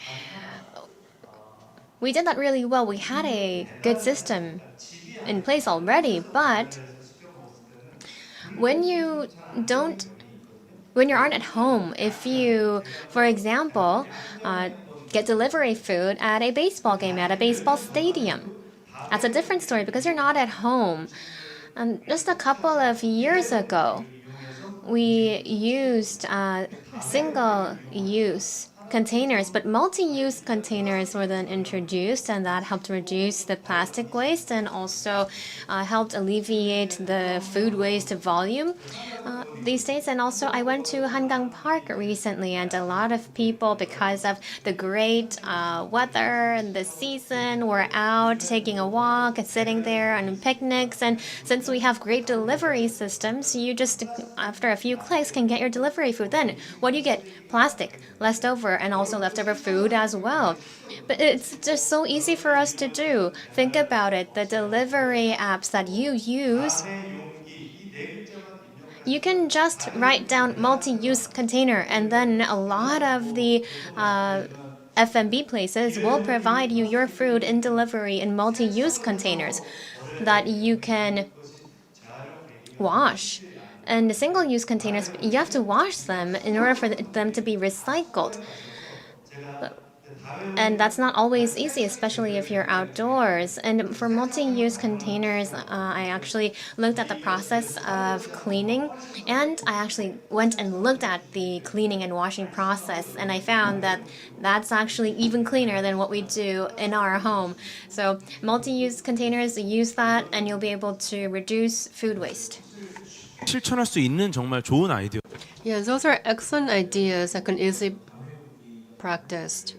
We did that really well. We had a good system in place already, but when you aren't at home, if you, for example, get delivery food at a baseball game, at a baseball stadium, that's a different story because you're not at home. Just a couple of years ago, we used single-use containers, but multi-use containers were then introduced, and that helped reduce the plastic waste and also helped alleviate the food waste volume these days. And also, I went to Hangang Park recently, and a lot of people, because of the great weather and the season, were out taking a walk and sitting there on picnics. And since we have great delivery systems, you just, after a few clicks, can get your delivery food. Then, what do you get? Plastic left over, and also leftover food as well. But it's just so easy for us to do. Think about it. The delivery apps that you use, you can just write down multi-use container, and then a lot of the F&B places will provide you your food in delivery in multi-use containers that you can wash. And the single-use containers, you have to wash them in order for them to be recycled. And that's not always easy, especially if you're outdoors. And for multi-use containers, I actually looked at the process of cleaning, and I actually went and looked at the cleaning and washing process, and I found that that's actually even cleaner than what we do in our home. So multi-use containers, use that, and you'll be able to reduce food waste. 실천할 수 있는 정말 좋은 아이디어. Yeah, those are excellent ideas that can easily practiced.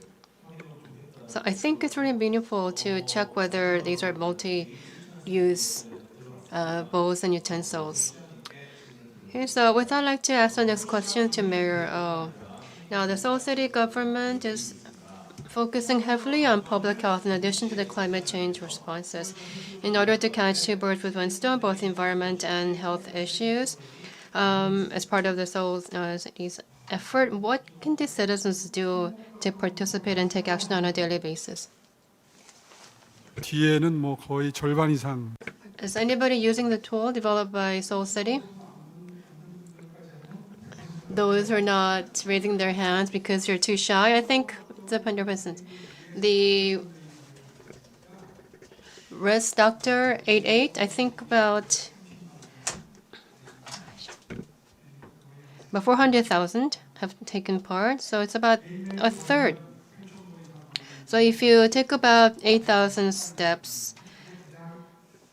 So I think it's really meaningful to check whether these are multi-use bowls and utensils. Okay, so with that, I'd like to ask the next question to Mayor Oh. Now, the Seoul City government is focusing heavily on public health in addition to the climate change responses in order to catch two birds with one stone, both environment and health issues. As part of the Seoul City's effort, what can the citizens do to participate and take action on a daily basis? 뒤에는 뭐 거의 절반 이상 Is anybody using the tool developed by Seoul City? Those who are not raising their hands because you're too shy, I think it's 100%. The Risk Doctor 88, I think about 400,000 have taken part, so it's about a third. So if you take about 8,000 steps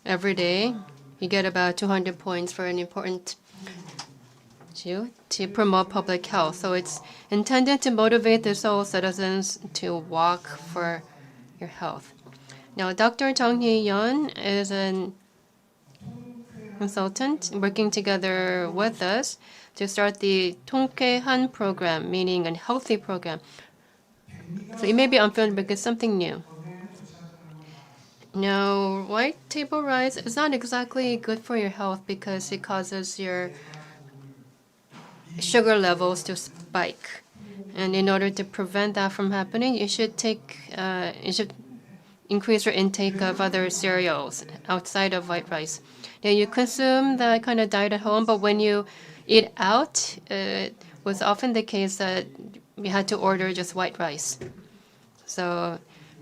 every day, you get about 200 points for an important to promote public health. So it's intended to motivate the Seoul citizens to walk for your health. Now, Dr. Jung Hee-yeon is a consultant working together with us to start the 통쾌한 program, meaning a healthy program. So it may be unfamiliar because it's something new. Now, white table rice is not exactly good for your health because it causes your sugar levels to spike. And in order to prevent that from happening, you should increase your intake of other cereals outside of white rice. Now, you consume that kind of diet at home, but when you eat out, it was often the case that we had to order just white rice. So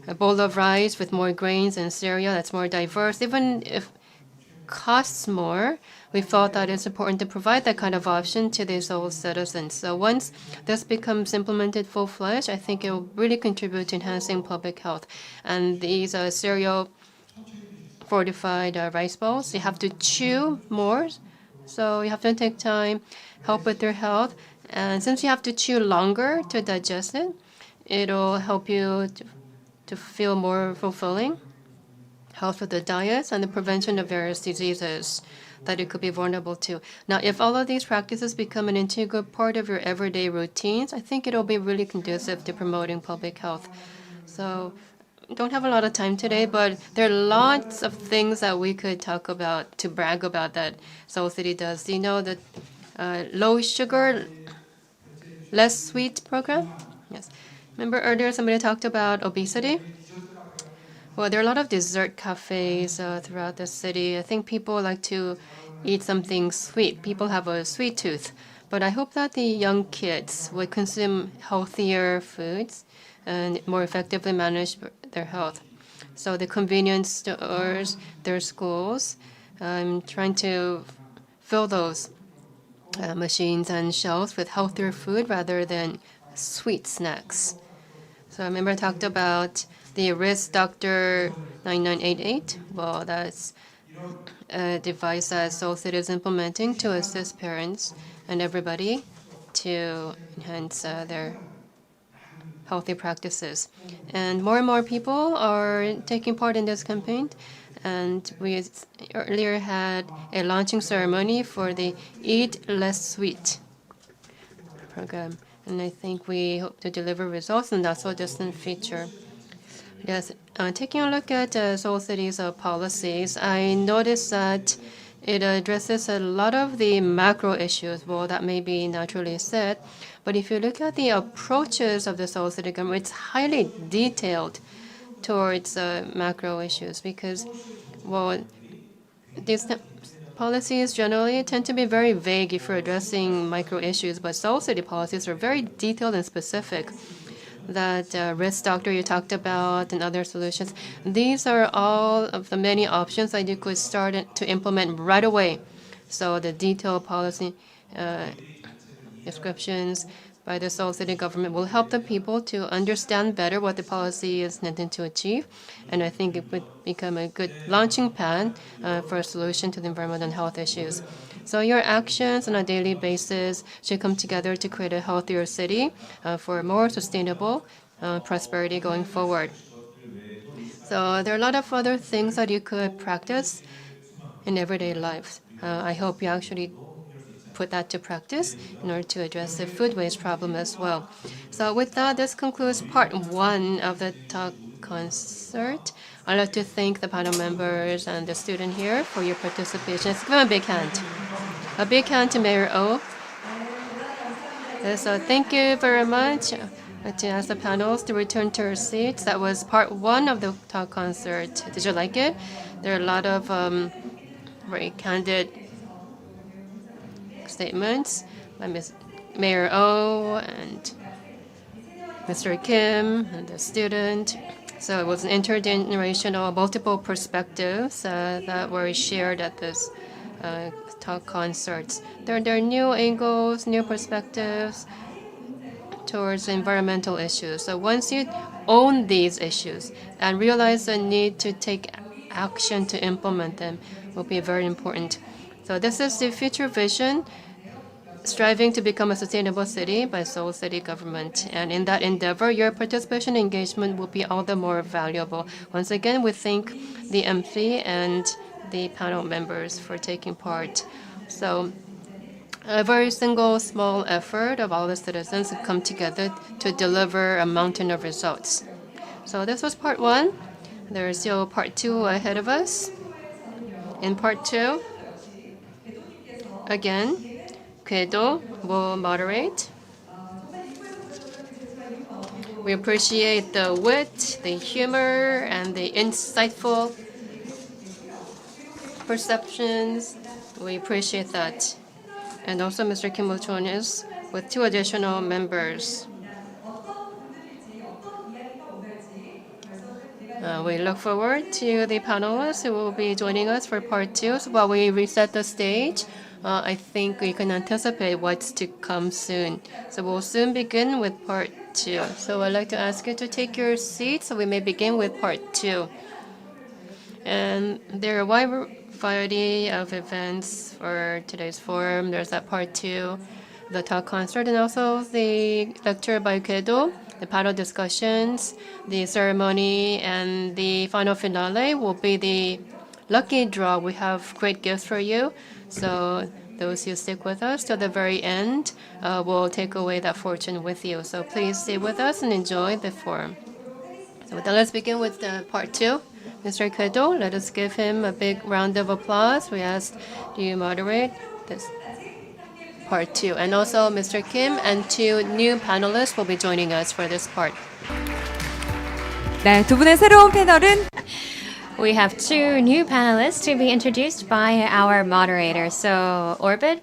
a bowl of rice with more grains and cereal that's more diverse, even if it costs more, we felt that it's important to provide that kind of option to the Seoul citizens. So once this becomes implemented full-fledged, I think it will really contribute to enhancing public health. And these cereal fortified rice bowls, you have to chew more, so you have to take time, help with your health. And since you have to chew longer to digest it, it'll help you to feel more fulfilling, health with the diets, and the prevention of various diseases that it could be vulnerable to. Now, if all of these practices become an integral part of your everyday routines, I think it'll be really conducive to promoting public health. So, don't have a lot of time today, but there are lots of things that we could talk about to brag about that Seoul City does. Do you know the low sugar, less sweet program? Yes. Remember earlier somebody talked about obesity? Well, there are a lot of dessert cafes throughout the city. I think people like to eat something sweet. People have a sweet tooth. But I hope that the young kids would consume healthier foods and more effectively manage their health. So the convenience stores, their schools, I'm trying to fill those machines and shelves with healthier food rather than sweet snacks. So I remember I talked about the Risk Doctor 9988. Well, that's a device that Seoul City is implementing to assist parents and everybody to enhance their healthy practices. And more people are taking part in this campaign. And we earlier had a launching ceremony for the Eat Less Sweet program. And I think we hope to deliver results in that so distant future. Yes, taking a look at Seoul City's policies, I noticed that it addresses a lot of the macro issues. Well, that may be naturally said, but if you look at the approaches of the Seoul City government, it's highly detailed towards macro issues because, well, these policies generally tend to be very vague if you're addressing micro issues, but Seoul City policies are very detailed and specific. that risk doctor you talked about and other solutions. These are all of the many options that you could start to implement right away. So the detailed policy descriptions by the Seoul City government will help the people to understand better what the policy is intended to achieve. And I think it would become a good launching pad for a solution to the environmental and health issues. So your actions on a daily basis should come together to create a healthier city for more sustainable prosperity going forward. So there are a lot of other things that you could practice in everyday life. I hope you actually put that to practice in order to address the food waste problem as well. So with that, this concludes part 1 of the talk concert. I'd like to thank the panel members and the student here for your participation. Let's give them a big hand. A big hand to Mayor O. So thank you very much. I'd like to ask the panels to return to our seats. That was part 1 of the talk concert. Did you like it? There are a lot of very candid statements by Mayor O and Mr. Kim and the student. So it was an intergenerational, multiple perspectives that were shared at this talk concerts. There are new angles, new perspectives towards environmental issues. So once you own these issues and realize the need to take action to implement them will be very important. So this is the future vision, striving to become a sustainable city by Seoul City government. And in that endeavor, your participation and engagement will be all the more valuable. Once again, we thank the MC and the panel members for taking part. So a very single small effort of all the citizens have come together to deliver a mountain of results. So this was part 1. There is still part 2 ahead of us. In part 2, again, Keynote will moderate. We appreciate the wit, the humor, and the insightful perceptions. We appreciate that. And also Mr. Kim Mo-chon is with 2 additional members. We look forward to the panelists who will be joining us for part 2. So while we reset the stage, I think we can anticipate what's to come soon. So we'll soon begin with part 2. So I'd like to ask you to take your seats so we may begin with part 2. And there are a wide variety of events for today's forum. There's that part 2, the talk concert, and also the lecture by Keynote, the panel discussions, the ceremony, and the final finale will be the lucky draw. We have great gifts for you. So those who stick with us till the very end will take away that fortune with you. So please stay with us and enjoy the forum. So with that, let's begin with the part 2. Mr. Keynote, let us give him a big round of applause. We ask you moderate this part 2. And also Mr. Kim and 2 new panelists will be joining us for this part. 네, 두 분의 새로운 패널은 We have 2 new panelists to be introduced by our moderator. So, Orbit,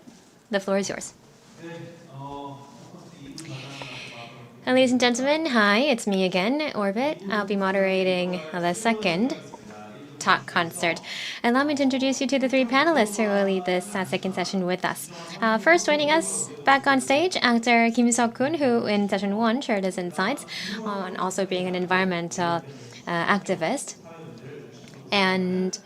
the floor is yours. Ladies and gentlemen, hi, it's me again, Orbit. I'll be moderating the second talk concert. Allow me to introduce you to the 3 panelists who will lead this second session with us. First, joining us back on stage, actor Kim Seok-kun, who in session 1 shared his insights on also being an environmental activist. And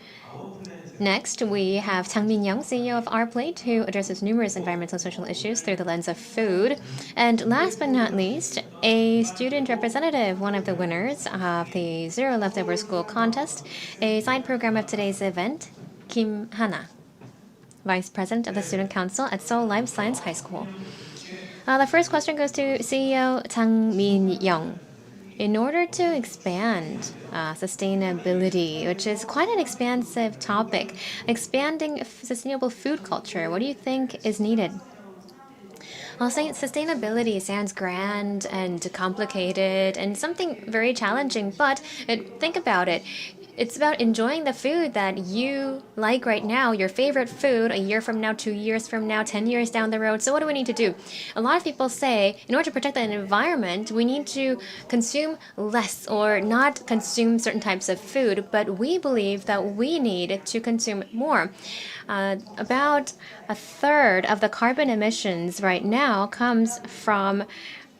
next, we have Chang Min-young, CEO of Our Plate, who addresses numerous environmental and social issues through the lens of food. And last but not least, a student representative, one of the winners of the Zero Leftover School contest, a side program of today's event, Kim Hana, Vice President of the Student Council at Seoul Life Science High School. The first question goes to CEO Chang Min-young. In order to expand sustainability, which is quite an expansive topic, expanding sustainable food culture, what do you think is needed? I'll say sustainability sounds grand and complicated and something very challenging, but think about it. It's about enjoying the food that you like right now, your favorite food, a year from now, 2 years from now, 10 years down the road. So, what do we need to do? A lot of people say in order to protect the environment, we need to consume less or not consume certain types of food, but we believe that we need to consume more. About a third of the carbon emissions right now comes from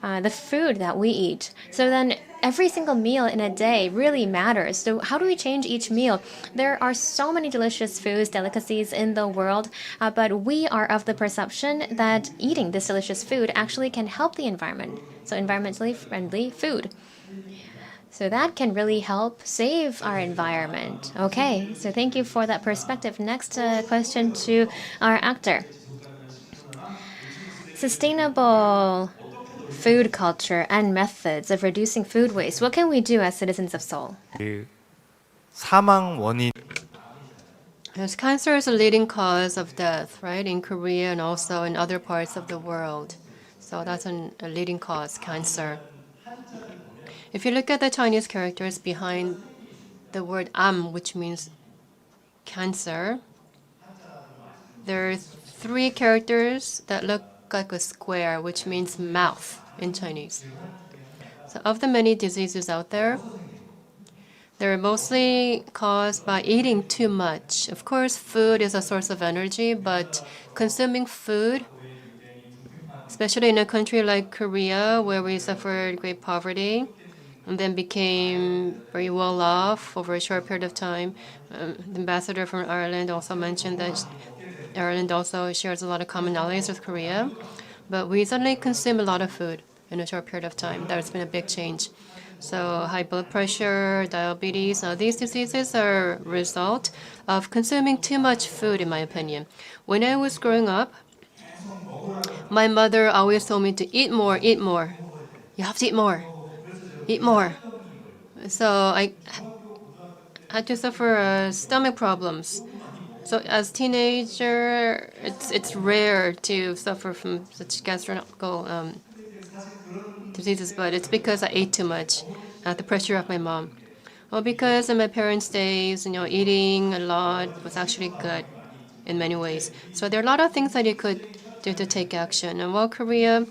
the food that we eat. So then every single meal in a day really matters. So how do we change each meal? There are so many delicious foods, delicacies in the world, but we are of the perception that eating this delicious food actually can help the environment. So environmentally friendly food. So that can really help save our environment. Okay, so thank you for that perspective. Next question to our actor. Sustainable food culture and methods of reducing food waste. What can we do as citizens of Seoul? 사망 원인 Yes, cancer is a leading cause of death, right, in Korea and also in other parts of the world. So that's a leading cause, cancer. If you look at the Chinese characters behind the word am, which means cancer, there are three characters that look like a square, which means mouth in Chinese. So of the many diseases out there, they're mostly caused by eating too much. Of course, food is a source of energy, but consuming food, especially in a country like Korea, where we suffered great poverty and then became very well off over a short period of time. The ambassador from Ireland also mentioned that Ireland also shares a lot of commonalities with Korea, but we suddenly consume a lot of food in a short period of time. There's been a big change. So high blood pressure, diabetes, now these diseases are a result of consuming too much food, in my opinion. When I was growing up, my mother always told me to eat more, eat more. You have to eat more, eat more. So I had to suffer stomach problems. So as teenager, it's rare to suffer from such gastrointestinal diseases, but it's because I ate too much at the pressure of my mom. Well, because in my parents' days, eating a lot was actually good in many ways. So there are a lot of things that you could do to take action. And while Korea,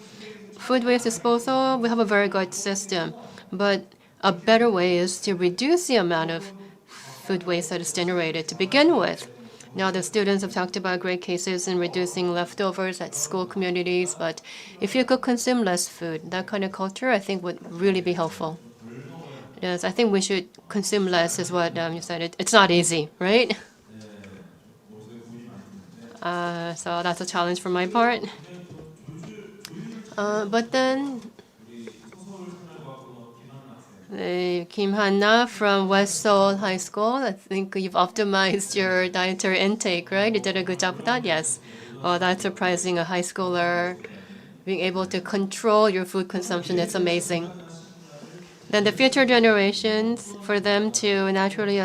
food waste disposal, we have a very good system, but a better way is to reduce the amount of food waste that is generated to begin with. Now, the students have talked about great cases in reducing leftovers at school communities, but if you could consume less food, that kind of culture, I think, would really be helpful. Yes, I think we should consume less, is what you said. It's not easy, right? So that's a challenge for my part. But then, Kim Hanna from West Seoul High School. I think you've optimized your dietary intake, right? You did a good job with that, yes. Well, that's surprising. A high schooler being able to control your food consumption, it's amazing. Then the future generations, for them to naturally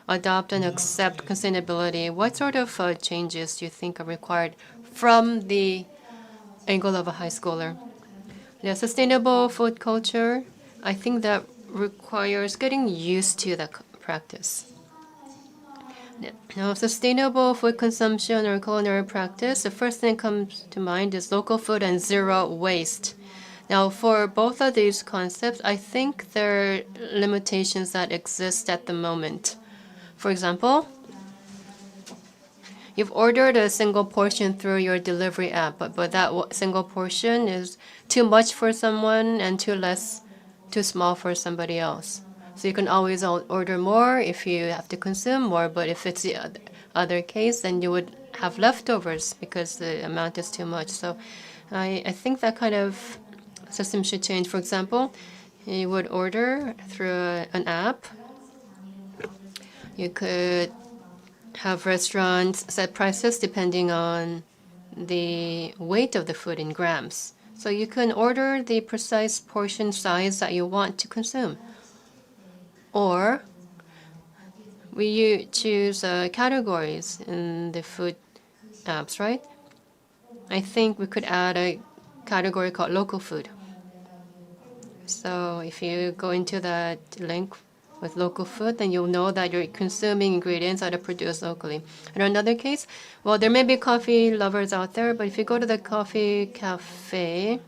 adopt and accept sustainability, what sort of changes do you think are required from the angle of a high schooler? Yeah, sustainable food culture, I think that requires getting used to the practice. Now, sustainable food consumption or culinary practice, the first thing that comes to mind is local food and zero waste. Now, for both of these concepts, I think there are limitations that exist at the moment. For example, you've ordered a single portion through your delivery app, but that single portion is too much for someone and too small for somebody else. So you can always order more if you have to consume more, but if it's the other case, then you would have leftovers because the amount is too much. So I think that kind of system should change. For example, you would order through an app. You could have restaurants set prices depending on the weight of the food in grams. So you can order the precise portion size that you want to consume. Or we choose categories in the food apps, right? I think we could add a category called local food. So if you go into that link with local food, then you'll know that you're consuming ingredients that are produced locally. In another case, well, there may be coffee lovers out there, but if you go to the coffee cafe,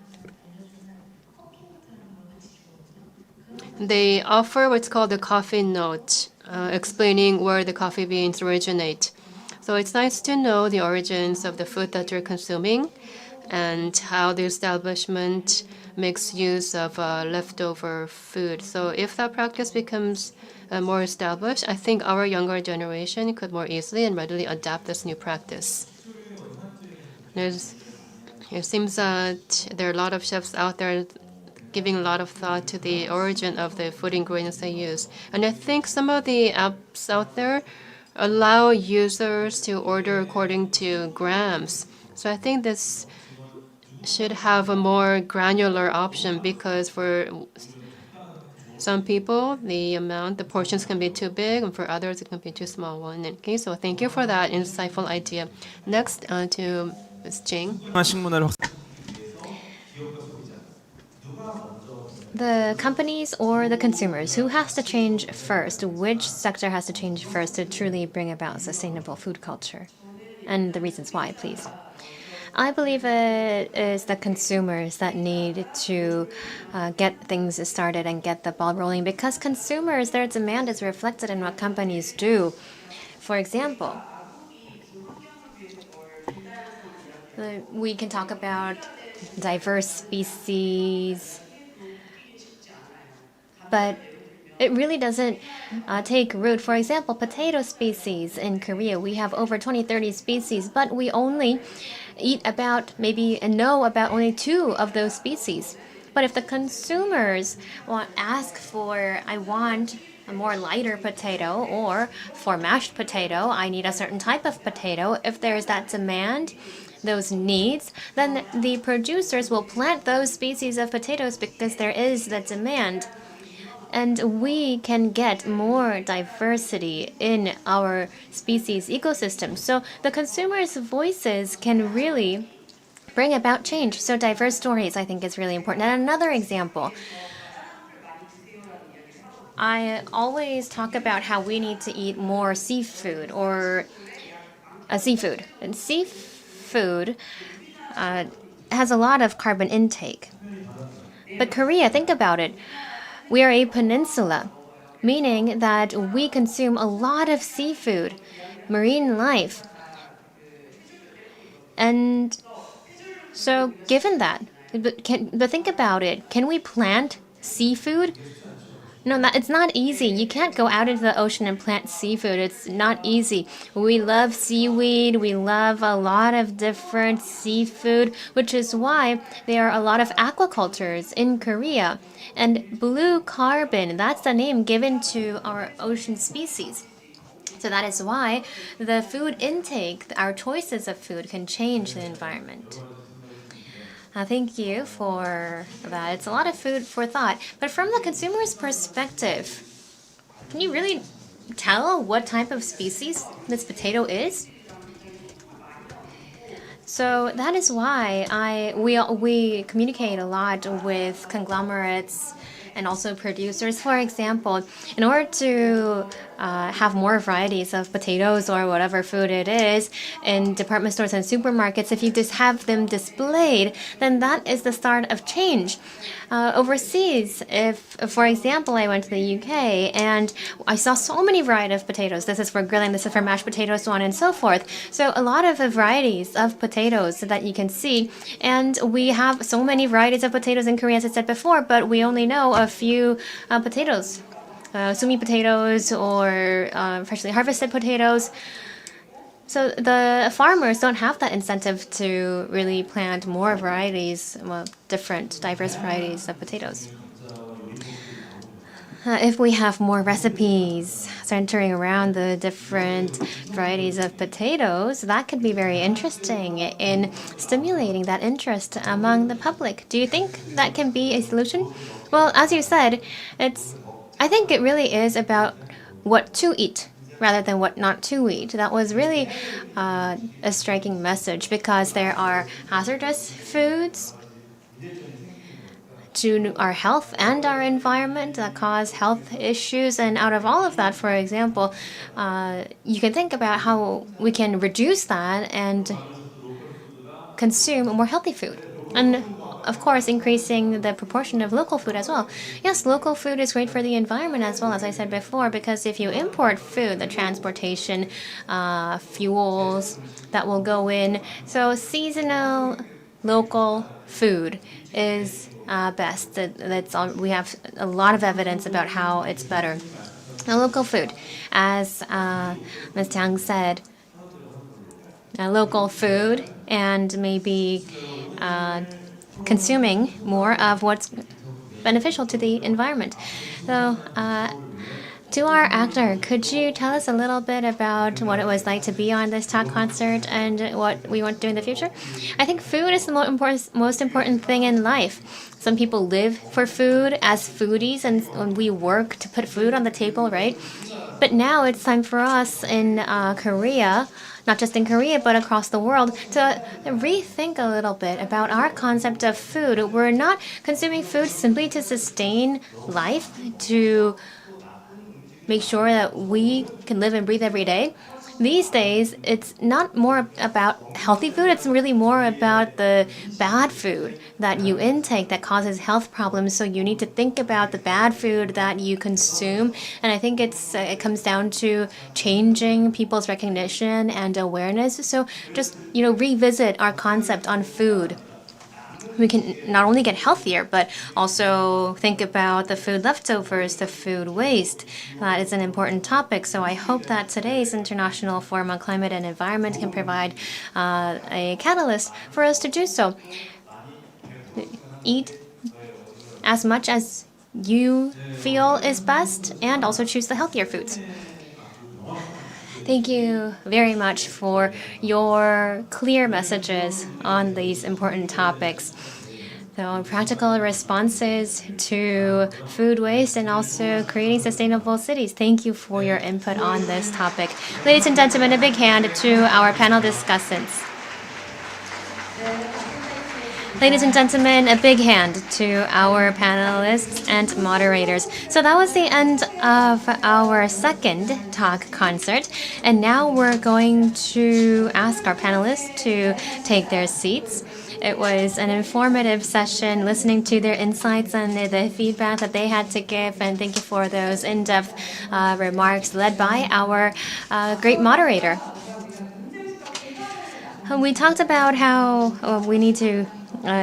they offer what's called a coffee note, explaining where the coffee beans originate. So it's nice to know the origins of the food that you're consuming and how the establishment makes use of leftover food. So if that practice becomes more established, I think our younger generation could more easily and readily adapt this new practice. It seems that there are a lot of chefs out there giving a lot of thought to the origin of the food ingredients they use. And I think some of the apps out there allow users to order according to grams. So I think this should have a more granular option, because for some people, the portions can be too big, and for others, it can be too small. Okay, so thank you for that insightful idea. Next, to Ms. Jing. 식문화를 The companies or the consumers, who has to change first? Which sector has to change first to truly bring about sustainable food culture? And the reasons why, please. I believe it is the consumers that need to get things started and get the ball rolling, because consumers, their demand is reflected in what companies do. For example, we can talk about diverse species, but it really doesn't take root. For example, potato species in Korea, we have over 20-30 species, but we only eat about maybe and know about only 2 of those species. But if the consumers ask for, I want a more lighter potato, or for mashed potato, I need a certain type of potato, if there's that demand, those needs, then the producers will plant those species of potatoes because there is the demand. And we can get more diversity in our species ecosystem. So the consumers' voices can really bring about change. So diverse stories, I think, is really important. And another example, I always talk about how we need to eat more seafood, or seafood. And seafood has a lot of carbon intake. But Korea, think about it. We are a peninsula, meaning that we consume a lot of seafood, marine life. And so given that, but think about it, can we plant seafood? No, it's not easy. You can't go out into the ocean and plant seafood. It's not easy. We love seaweed. We love a lot of different seafood, which is why there are a lot of aquacultures in Korea. And blue carbon, that's the name given to our ocean species. So that is why the food intake, our choices of food, can change the environment. Thank you for that. It's a lot of food for thought. But from the consumer's perspective, can you really tell what type of species this potato is? So that is why we communicate a lot with conglomerates and also producers. For example, in order to have more varieties of potatoes or whatever food it is in department stores and supermarkets, if you just have them displayed, then that is the start of change. Overseas, if, for example, I went to the UK and I saw so many varieties of potatoes. This is for grilling, this is for mashed potatoes, so on and so forth. So a lot of varieties of potatoes that you can see. And we have so many varieties of potatoes in Korea, as I said before, but we only know a few potatoes. Sumi potatoes or freshly harvested potatoes. So the farmers don't have that incentive to really plant more varieties, well, different, diverse varieties of potatoes. If we have more recipes centering around the different varieties of potatoes, that could be very interesting in stimulating that interest among the public. Do you think that can be a solution? Well, as you said, I think it really is about what to eat rather than what not to eat. That was really a striking message, because there are hazardous foods to our health and our environment, that cause health issues. And out of all of that, for example, you can think about how we can reduce that and consume more healthy food. And of course, increasing the proportion of local food as well. Yes, local food is great for the environment as well, as I said before, because if you import food, the transportation, fuels that will go in. So seasonal, local food is best. We have a lot of evidence about how it's better. Now, local food, as Ms. Tang said, local food and maybe consuming more of what's beneficial to the environment. So, to our actor, could you tell us a little bit about what it was like to be on this talk concert and what we want to do in the future? I think food is the most important thing in life. Some people live for food as foodies, and we work to put food on the table, right? But now it's time for us in Korea, not just in Korea, but across the world, to rethink a little bit about our concept of food. We're not consuming food simply to sustain life, to make sure that we can live and breathe every day. These days, it's not more about healthy food, it's really more about the bad food that you intake that causes health problems. So you need to think about the bad food that you consume. And I think it comes down to changing people's recognition and awareness. So just, revisit our concept on food. We can not only get healthier, but also think about the food leftovers, the food waste. That is an important topic. So I hope that today's International Forum on Climate and Environment can provide a catalyst for us to do so. Eat as much as you feel is best and also choose the healthier foods. Thank you very much for your clear messages on these important topics. So, practical responses to food waste and also creating sustainable cities. Thank you for your input on this topic. Ladies and gentlemen, a big hand to our panel discussants. Ladies and gentlemen, a big hand to our panelists and moderators. So that was the end of our second talk concert. And now we're going to ask our panelists to take their seats. It was an informative session, listening to their insights and the feedback that they had to give. And thank you for those in-depth remarks led by our great moderator. We talked about how we need to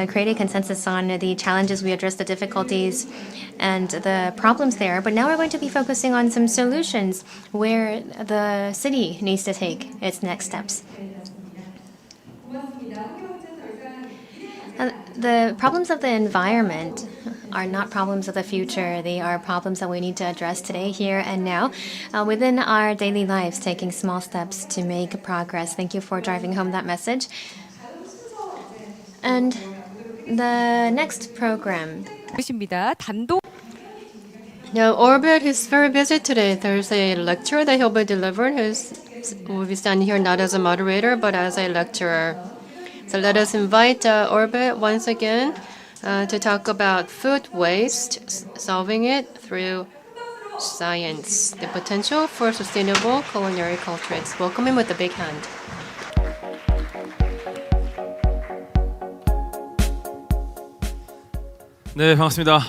create a consensus on the challenges we address, the difficulties and the problems there. But now we're going to be focusing on some solutions where the city needs to take its next steps. The problems of the environment are not problems of the future. They are problems that we need to address today, here and now, within our daily lives, taking small steps to make progress. Thank you for driving home that message. And the next program. 단독 Now, Orbit is very busy today. There's a lecture that he'll be delivering. Will be standing here not as a moderator, but as a lecturer. So let us invite Orbit once again to talk about food waste, solving it through science, the potential for sustainable culinary cultures. Welcome him with a big hand. 네, 반갑습니다.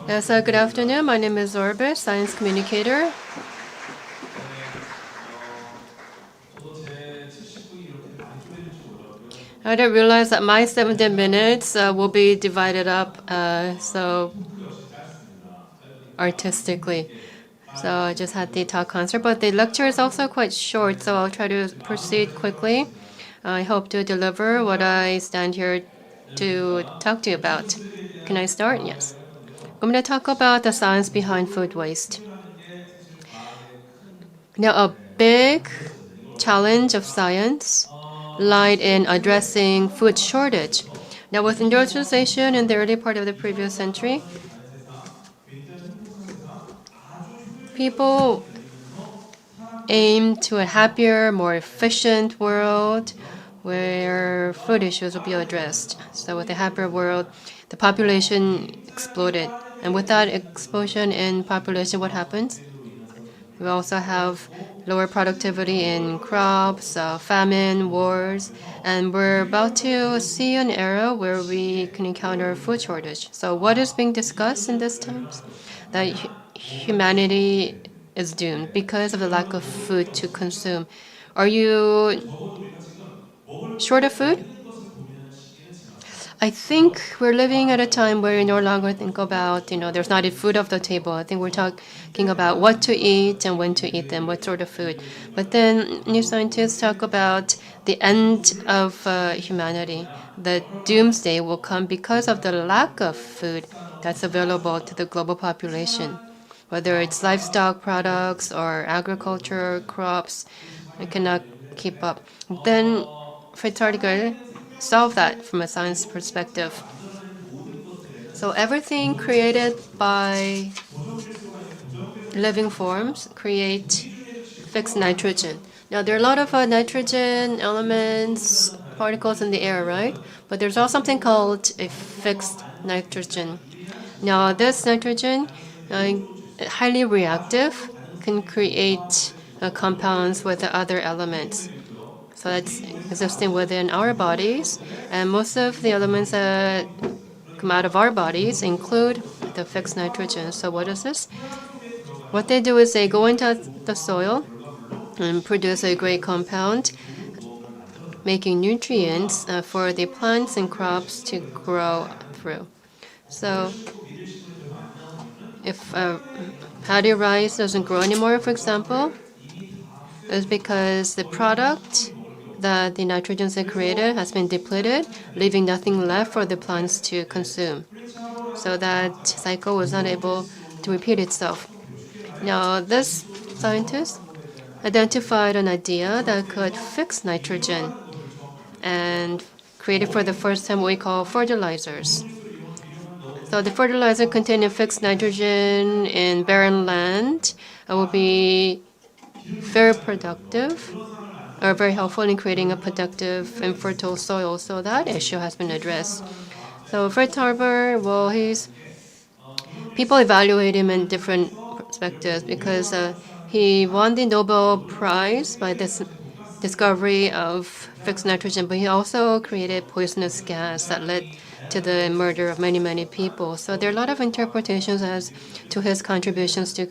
Yes, good afternoon. My name is Orbit, science communicator. I didn't realize that my 70 minutes will be divided up so artistically. So I just had the talk concert, but the lecture is also quite short, so I'll try to proceed quickly. I hope to deliver what I stand here to talk to you about. Can I start? Yes. I'm going to talk about the science behind food waste. Now, a big challenge of science lied in addressing food shortage. Now, with industrialization in the early part of the previous century, people aimed to a happier, more efficient world where food issues will be addressed. So with the hyper world, the population exploded. And with that explosion in population, what happens? We also have lower productivity in crops, famine, wars, and we're about to see an era where we can encounter food shortage. So what is being discussed in these times? That humanity is doomed because of the lack of food to consume. Are you short of food? I think we're living at a time where we no longer think about, there's not a food off the table. I think we're talking about what to eat and when to eat them, what sort of food. But then new scientists talk about the end of humanity. The doomsday will come because of the lack of food that's available to the global population. Whether it's livestock products or agriculture, crops, we cannot keep up. Then Fritz article solve that from a science perspective. So everything created by living forms create fixed nitrogen. Now there are a lot of nitrogen elements, particles in the air, right? But there's also something called a fixed nitrogen. Now this nitrogen, highly reactive, can create compounds with the other elements. So that's existing within our bodies, and most of the elements that come out of our bodies include the fixed nitrogen. So what is this? What they do is they go into the soil and produce a great compound, making nutrients for the plants and crops to grow through. So if paddy rice doesn't grow anymore, for example, it's because the product that the nitrogens they created has been depleted, leaving nothing left for the plants to consume. So that cycle was not able to repeat itself. Now, this scientist identified an idea that could fix nitrogen and created for the first time what we call fertilizers. So the fertilizer containing fixed nitrogen in barren land will be very productive are very helpful in creating a productive and fertile soil. So that issue has been addressed. So Fred Tarver, well, people evaluate him in different perspectives because he won the Nobel Prize by this discovery of fixed nitrogen, but he also created poisonous gas that led to the murder of many, many people. So there are a lot of interpretations as to his contributions to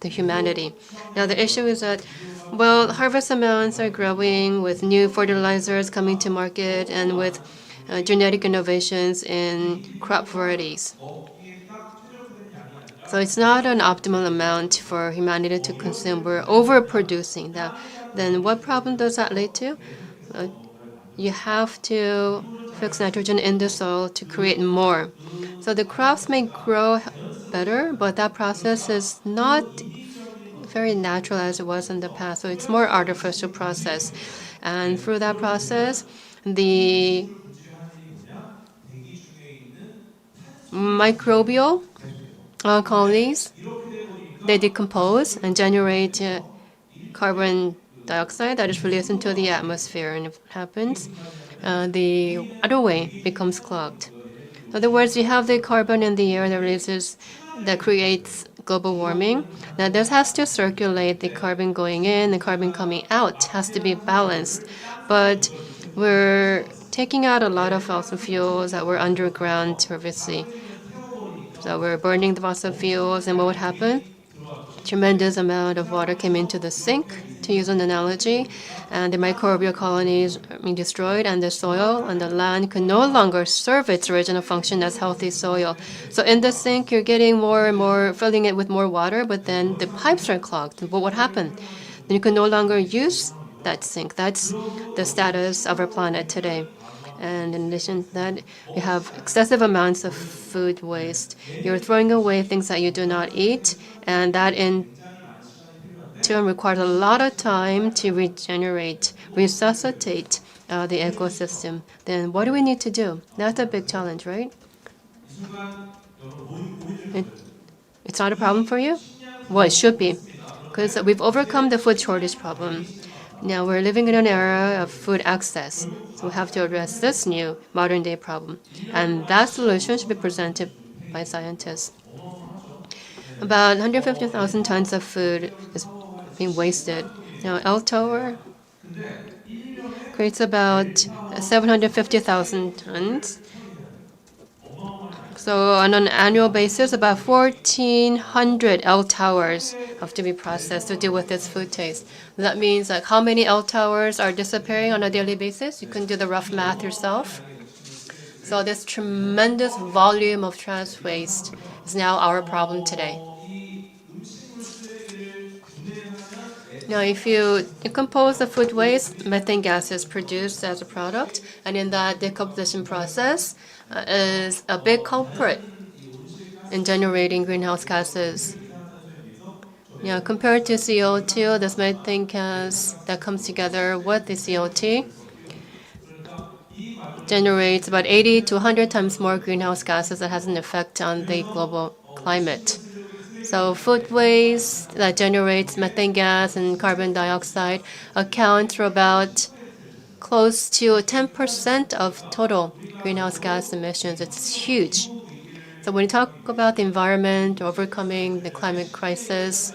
humanity. Now the issue is that, well, harvest amounts are growing with new fertilizers coming to market and with genetic innovations in crop varieties. So it's not an optimal amount for humanity to consume. We're overproducing. Then what problem does that lead to? You have to fix nitrogen in the soil to create more. So the crops may grow better, but that process is not very natural as it was in the past. So it's more artificial process. And through that process, the microbial colonies, they decompose and generate carbon dioxide that is released into the atmosphere. And if it happens, the waterway becomes clogged. In other words, you have the carbon in the air that creates global warming. Now this has to circulate. The carbon going in, the carbon coming out has to be balanced. But we're taking out a lot of fossil fuels that were underground previously. So we're burning the fossil fuels, and what would happen? Tremendous amount of water came into the sink, to use an analogy, and the microbial colonies are being destroyed, and the soil and the land can no longer serve its original function as healthy soil. So in the sink, you're getting more and more, filling it with more water, but then the pipes are clogged. What would happen? Then you can no longer use that sink. That's the status of our planet today. And in addition to that, we have excessive amounts of food waste. You're throwing away things that you do not eat, and that in turn requires a lot of time to regenerate, resuscitate the ecosystem. Then what do we need to do? That's a big challenge, right? It's not a problem for you? Well, it should be, because we've overcome the food shortage problem. Now we're living in an era of food access, so we have to address this new modern day problem. And that solution should be presented by scientists. About 150,000 tons of food is being wasted. Now, L Tower creates about 750,000 tons. So, on an annual basis, about 1,400 L towers have to be processed to deal with this food waste. That means, like, how many L towers are disappearing on a daily basis? You can do the rough math yourself. So, this tremendous volume of trash waste is now our problem today. Now, if you decompose the food waste, methane gas is produced as a product, and in that decomposition process is a big culprit in generating greenhouse gases. Now, compared to CO2, this methane gas that comes together with the CO2 generates about 80 to 100 times more greenhouse gases that has an effect on the global climate. So food waste that generates methane gas and carbon dioxide account for about close to 10% of total greenhouse gas emissions. It's huge. So when you talk about the environment, overcoming the climate crisis,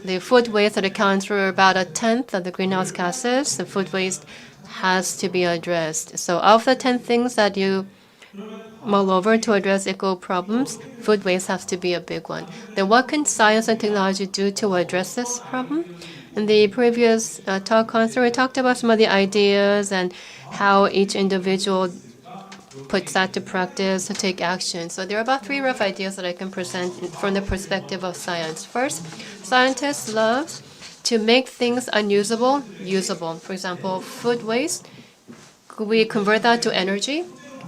the food waste that accounts for about a tenth of the greenhouse gases, the food waste has to be addressed. So of the 10 things that you mull over to address eco problems, food waste has to be a big one. Then what can science and technology do to address this problem? In the previous talk concert, we talked about some of the ideas and how each individual puts that to practice to take action. So there are about 3 rough ideas that I can present from the perspective of science. First, scientists love to make things unusable usable. For example, food waste, could we convert that to energy?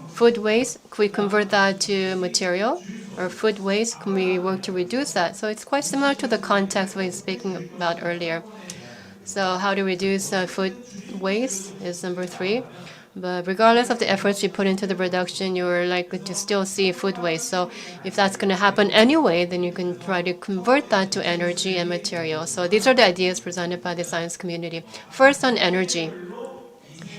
Food waste, could we convert that to material? Or food waste, can we work to reduce that? So it's quite similar to the context we were speaking about earlier. So how to reduce food waste is number 3. But regardless of the efforts you put into the reduction, you're likely to still see food waste. So if that's going to happen anyway, then you can try to convert that to energy and material. So these are the ideas presented by the science community. First, on energy.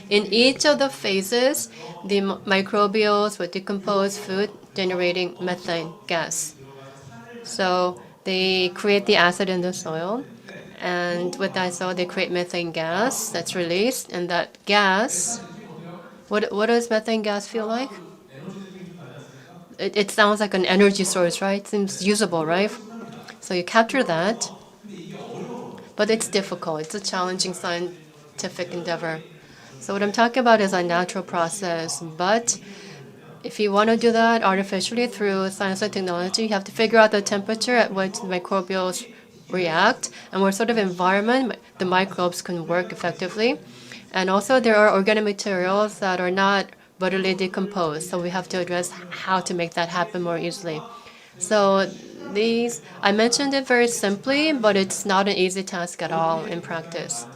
In each of the phases, the microbials would decompose food, generating methane gas. So they create the acid in the soil, and with that soil, they create methane gas that's released, and that gas, what does methane gas feel like? It sounds like an energy source, right? It seems usable, right? So you capture that, but it's difficult. It's a challenging scientific endeavor. So what I'm talking about is a natural process, but if you want to do that artificially through science and technology, you have to figure out the temperature at which the microbials react and what sort of environment the microbes can work effectively. And also there are organic materials that are not readily decomposed, so we have to address how to make that happen more easily. So these, I mentioned it very simply, but it's not an easy task at all in practice.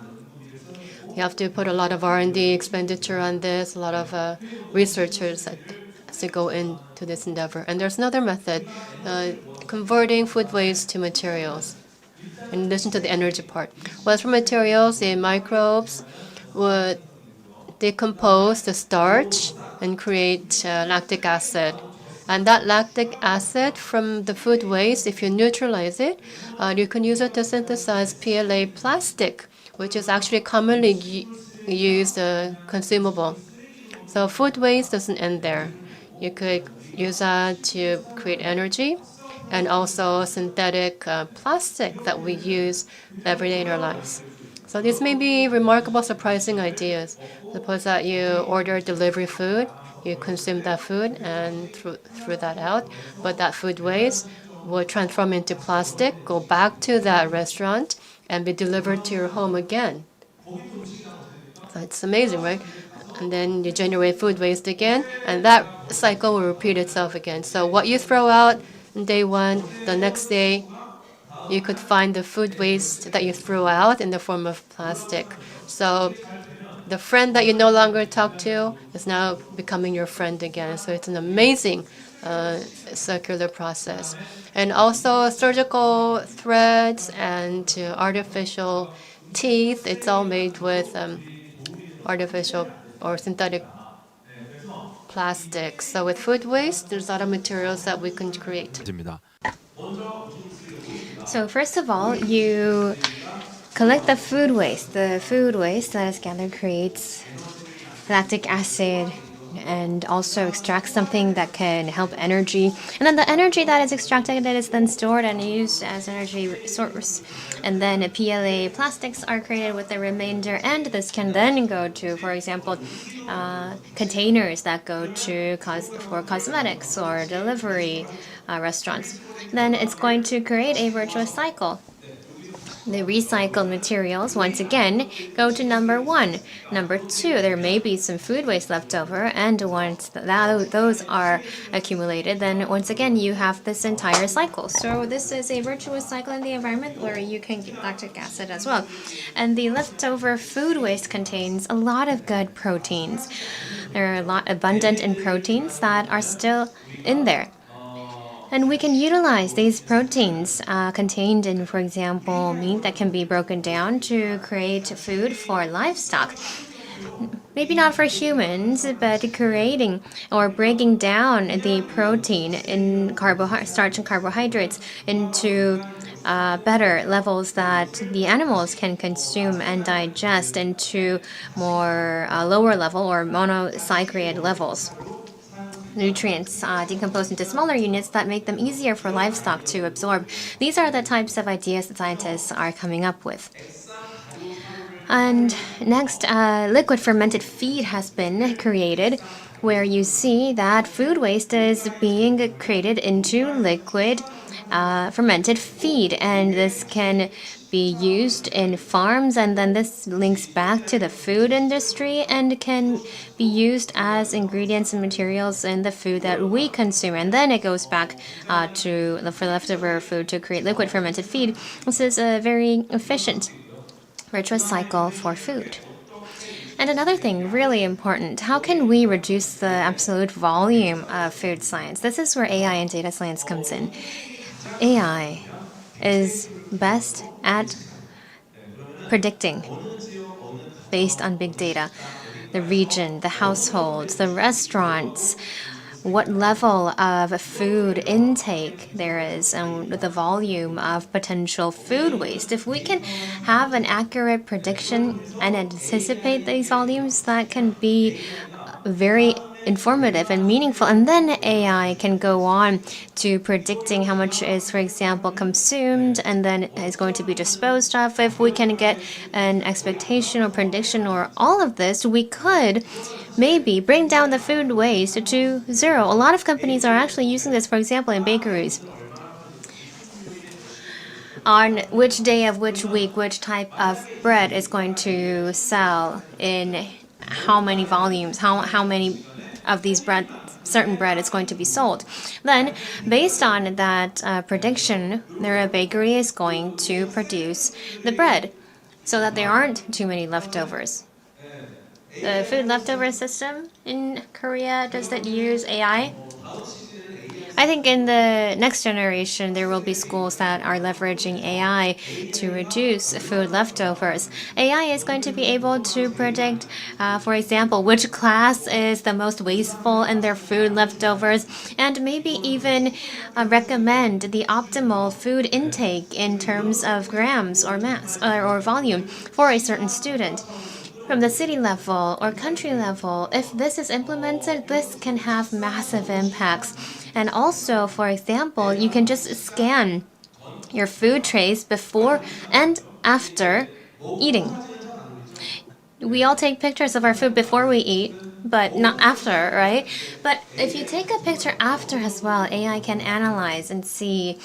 You have to put a lot of R&D expenditure on this, a lot of researchers that has to go into this endeavor. And there's another method, converting food waste to materials, in addition to the energy part. Well, as for materials, the microbes would decompose the starch and create lactic acid. And that lactic acid from the food waste, if you neutralize it, you can use it to synthesize PLA plastic, which is actually commonly used consumable. So food waste doesn't end there. You could use that to create energy and also synthetic plastic that we use every day in our lives. So these may be remarkable, surprising ideas. Suppose that you order delivery food, you consume that food and throw that out, but that food waste will transform into plastic, go back to that restaurant, and be delivered to your home again. So it's amazing, right? And then you generate food waste again, and that cycle will repeat itself again. So what you throw out on day 1, the next day, you could find the food waste that you threw out in the form of plastic. So the friend that you no longer talk to is now becoming your friend again. So it's an amazing circular process. And also surgical threads and artificial teeth, it's all made with artificial or synthetic plastics. So with food waste, there's a lot of materials that we can create. 입니다. So first of all, you collect the food waste. The food waste that is gathered creates lactic acid and also extracts something that can help energy. And then the energy that is extracted that is then stored and used as energy source. And then PLA plastics are created with the remainder, and this can then go to, for example, containers that go to for cosmetics or delivery restaurants. Then it's going to create a virtuous cycle. The recycled materials, once again, go to number one. Number two, there may be some food waste left over, and once those are accumulated, then once again, you have this entire cycle. So this is a virtuous cycle in the environment where you can get lactic acid as well. And the leftover food waste contains a lot of good proteins. There are a lot abundant in proteins that are still in there. And we can utilize these proteins contained in, for example, meat that can be broken down to create food for livestock. Maybe not for humans, but creating or breaking down the protein in starch and carbohydrates into better levels that the animals can consume and digest into more lower level or monosaccharide levels. Nutrients decompose into smaller units that make them easier for livestock to absorb. These are the types of ideas that scientists are coming up with. And next, liquid fermented feed has been created, where you see that food waste is being created into liquid fermented feed, and this can be used in farms, and then this links back to the food industry and can be used as ingredients and materials in the food that we consume, and then it goes back for leftover food to create liquid fermented feed. This is a very efficient virtuous cycle for food. And another thing, really important, how can we reduce the absolute volume of food science? This is where AI and data science comes in. AI is best at predicting based on big data, the region, the households, the restaurants, what level of food intake there is, and the volume of potential food waste. If we can have an accurate prediction and anticipate these volumes, that can be very informative and meaningful. And then AI can go on to predicting how much is, for example, consumed and then is going to be disposed of. If we can get an expectation or prediction or all of this, we could maybe bring down the food waste to zero. A lot of companies are actually using this, for example, in bakeries. On which day of which week, which type of bread is going to sell in how many volumes, how many of these certain bread is going to be sold. Then, based on that prediction, their bakery is going to produce the bread so that there aren't too many leftovers. The food leftover system in Korea, does that use AI? I think in the next generation, there will be schools that are leveraging AI to reduce food leftovers. AI is going to be able to predict, for example, which class is the most wasteful in their food leftovers, and maybe even recommend the optimal food intake in terms of grams or mass or volume for a certain student. From the city level or country level, if this is implemented, this can have massive impacts. And also, for example, you can just scan your food trays before and after eating. We all take pictures of our food before we eat, but not after, right? But if you take a picture after as well, AI can analyze and see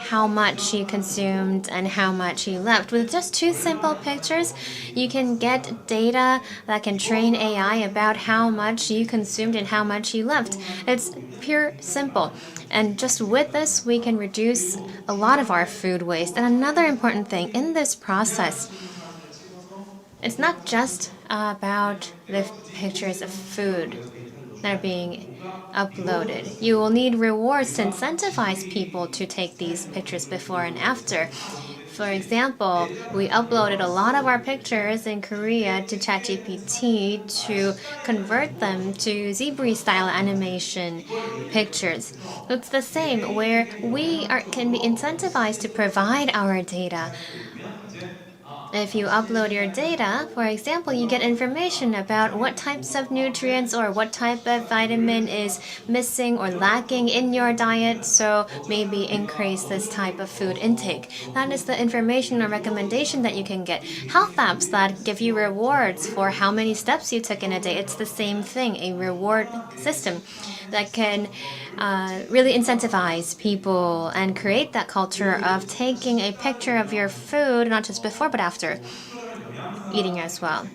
how much you consumed and how much you left. With just two simple pictures, you can get data that can train AI about how much you consumed and how much you left. It's pure simple. And just with this, we can reduce a lot of our food waste. And another important thing in this process, it's not just about the pictures of food that are being uploaded. You will need rewards to incentivize people to take these pictures before and after. For example, we uploaded a lot of our pictures in Korea to ChatGPT to convert them to zebra style animation pictures. So it's the same where can be incentivized to provide our data. If you upload your data, for example, you get information about what types of nutrients or what type of vitamin is missing or lacking in your diet, so maybe increase this type of food intake. That is the information or recommendation that you can get. Health apps that give you rewards for how many steps you took in a day, it's the same thing, a reward system that can really incentivize people and create that culture of taking a picture of your food, not just before but after eating as well.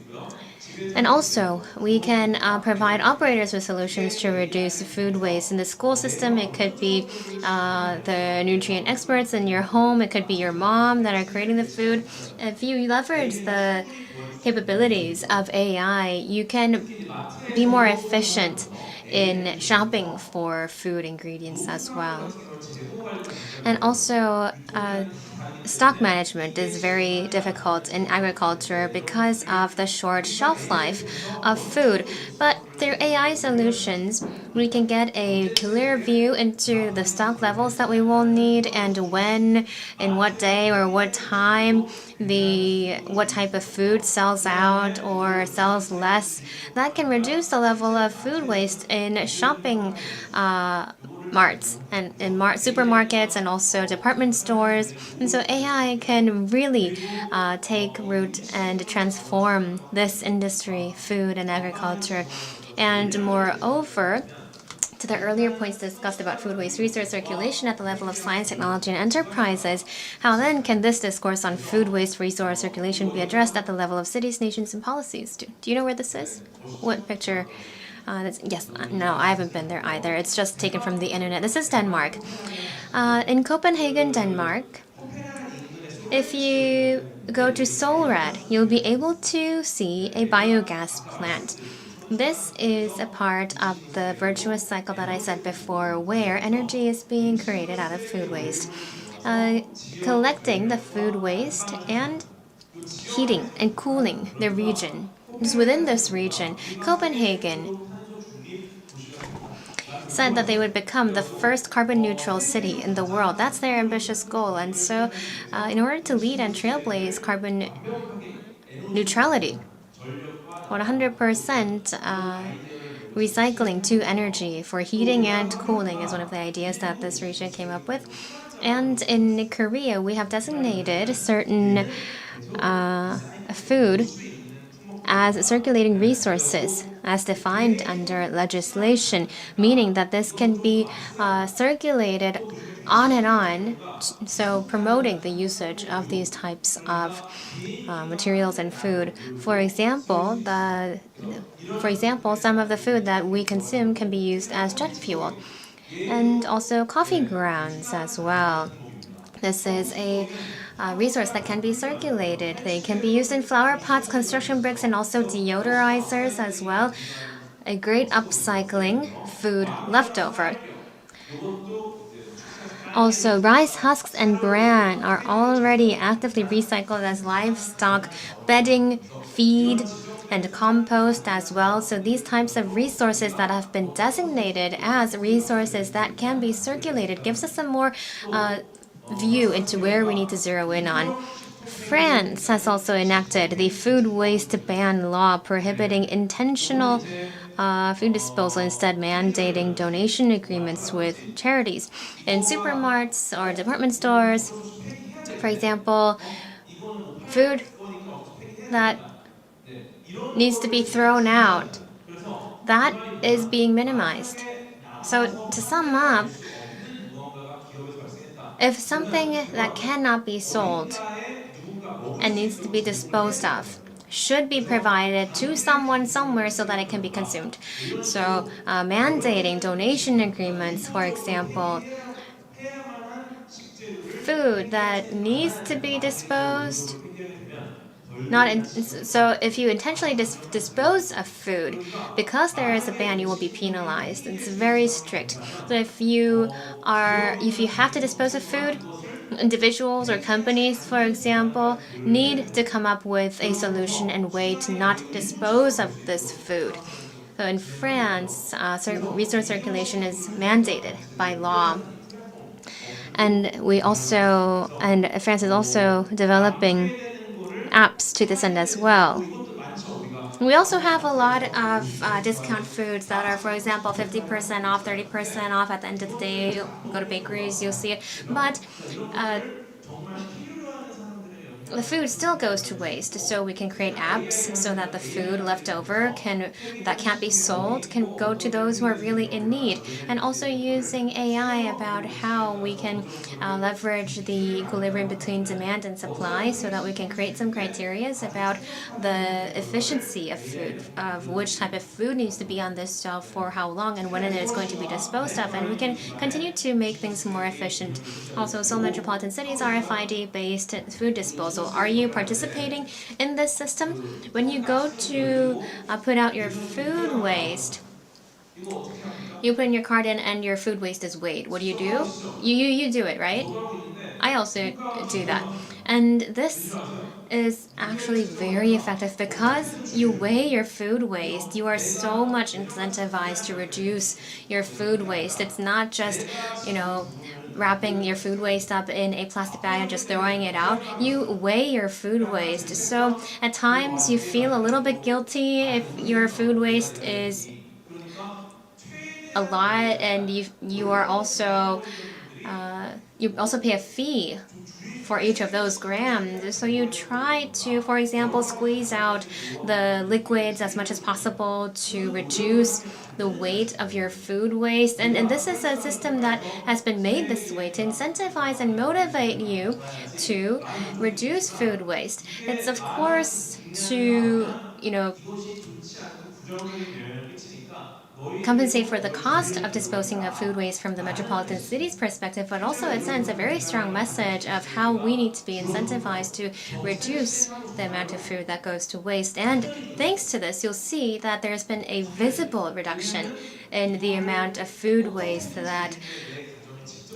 And also, we can provide operators with solutions to reduce food waste. In the school system, it could be the nutrient experts in your home, it could be your mom that are creating the food. If you leverage the capabilities of AI, you can be more efficient in shopping for food ingredients as well. And also, stock management is very difficult in agriculture because of the short shelf life of food. But through AI solutions, we can get a clear view into the stock levels that we will need and when, in what day or what time, what type of food sells out or sells less. That can reduce the level of food waste in shopping marts and in supermarkets and also department stores. And so AI can really take root and transform this industry, food and agriculture. And moreover, to the earlier points discussed about food waste resource circulation at the level of science, technology, and enterprises, how then can this discourse on food waste resource circulation be addressed at the level of cities, nations, and policies? Do you know where this is? What picture? Yes, no, I haven't been there either. It's just taken from the internet. This is Denmark. In Copenhagen, Denmark, if you go to Seoul, you'll be able to see a biogas plant. This is a part of the virtuous cycle that I said before, where energy is being created out of food waste. Collecting the food waste and heating and cooling the region. Just within this region, Copenhagen said that they would become the first carbon neutral city in the world. That's their ambitious goal. And so, in order to lead and trailblaze carbon neutrality, 100% recycling to energy for heating and cooling is one of the ideas that this region came up with. And in Korea, we have designated certain food as circulating resources as defined under legislation, meaning that this can be circulated on and on, so promoting the usage of these types of materials and food. For example, some of the food that we consume can be used as jet fuel, and also coffee grounds as well. This is a resource that can be circulated. They can be used in flower pots, construction bricks, and also deodorizers as well. A great upcycling food leftover. Also, rice husks and bran are already actively recycled as livestock bedding, feed, and compost as well. So these types of resources that have been designated as resources that can be circulated gives us a more view into where we need to zero in on. France has also enacted the food waste ban law prohibiting intentional food disposal, instead mandating donation agreements with charities. In supermarkets or department stores, for example, food that needs to be thrown out, that is being minimized. So to sum up, if something that cannot be sold and needs to be disposed of should be provided to someone somewhere so that it can be consumed. So mandating donation agreements, for example, food that needs to be disposed. So if you intentionally dispose of food, because there is a ban, you will be penalized. It's very strict. So if you have to dispose of food, individuals or companies, for example, need to come up with a solution and way to not dispose of this food. So in France, resource circulation is mandated by law. And France is also developing apps to this end as well. We also have a lot of discount foods that are, for example, 50% off, 30% off at the end of the day. You go to bakeries, you'll see it. But the food still goes to waste, so we can create apps so that the food left over that can't be sold can go to those who are really in need, and also using AI about how we can leverage the equilibrium between demand and supply so that we can create some criteria about the efficiency of food, of which type of food needs to be on this shelf for how long and when it is going to be disposed of, and we can continue to make things more efficient. Also, Seoul Metropolitan City's RFID-based food disposal. Are you participating in this system? When you go to put out your food waste, you put in your card in and your food waste is weighed. What do? You do it, right? I also do that. And this is actually very effective because you weigh your food waste. You are so much incentivized to reduce your food waste. It's not just, wrapping your food waste up in a plastic bag and just throwing it out. You weigh your food waste. So at times you feel a little bit guilty if your food waste is a lot, and you also pay a fee for each of those grams. So you try to, for example, squeeze out the liquids as much as possible to reduce the weight of your food waste. And this is a system that has been made this way to incentivize and motivate you to reduce food waste. It's of course to, compensate for the cost of disposing of food waste from the metropolitan city's perspective, but also it sends a very strong message of how we need to be incentivized to reduce the amount of food that goes to waste. And thanks to this, you'll see that there's been a visible reduction in the amount of food waste that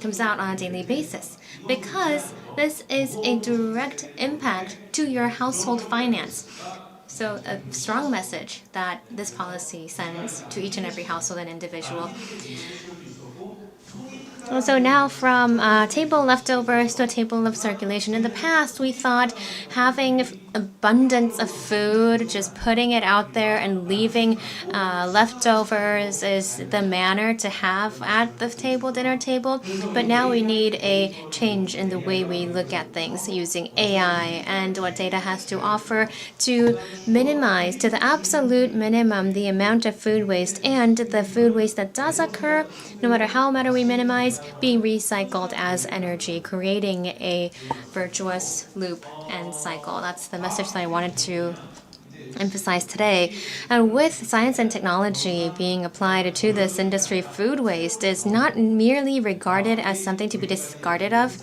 comes out on a daily basis, because this is a direct impact to your household finance. So a strong message that this policy sends to each and every household and individual. So now from table leftovers to a table of circulation. In the past, we thought having abundance of food, just putting it out there and leaving leftovers is the manner to have at the dinner table. But now we need a change in the way we look at things using AI and what data has to offer to minimize to the absolute minimum the amount of food waste, and the food waste that does occur, no matter how much we minimize, being recycled as energy, creating a virtuous loop and cycle. That's the message that I wanted to emphasize today. And with science and technology being applied to this industry, food waste is not merely regarded as something to be discarded of.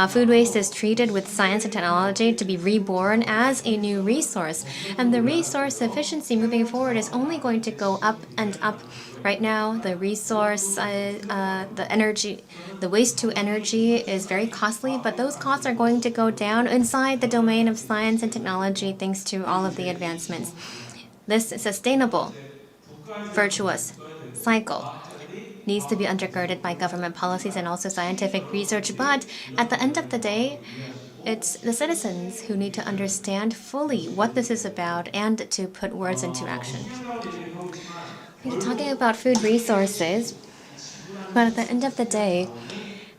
Food waste is treated with science and technology to be reborn as a new resource. And the resource efficiency moving forward is only going to go up and up. Right now, the resource, the waste to energy is very costly, but those costs are going to go down inside the domain of science and technology thanks to all of the advancements. This sustainable, virtuous cycle needs to be undergirded by government policies and also scientific research, but at the end of the day, it's the citizens who need to understand fully what this is about and to put words into action. We're talking about food resources, but at the end of the day,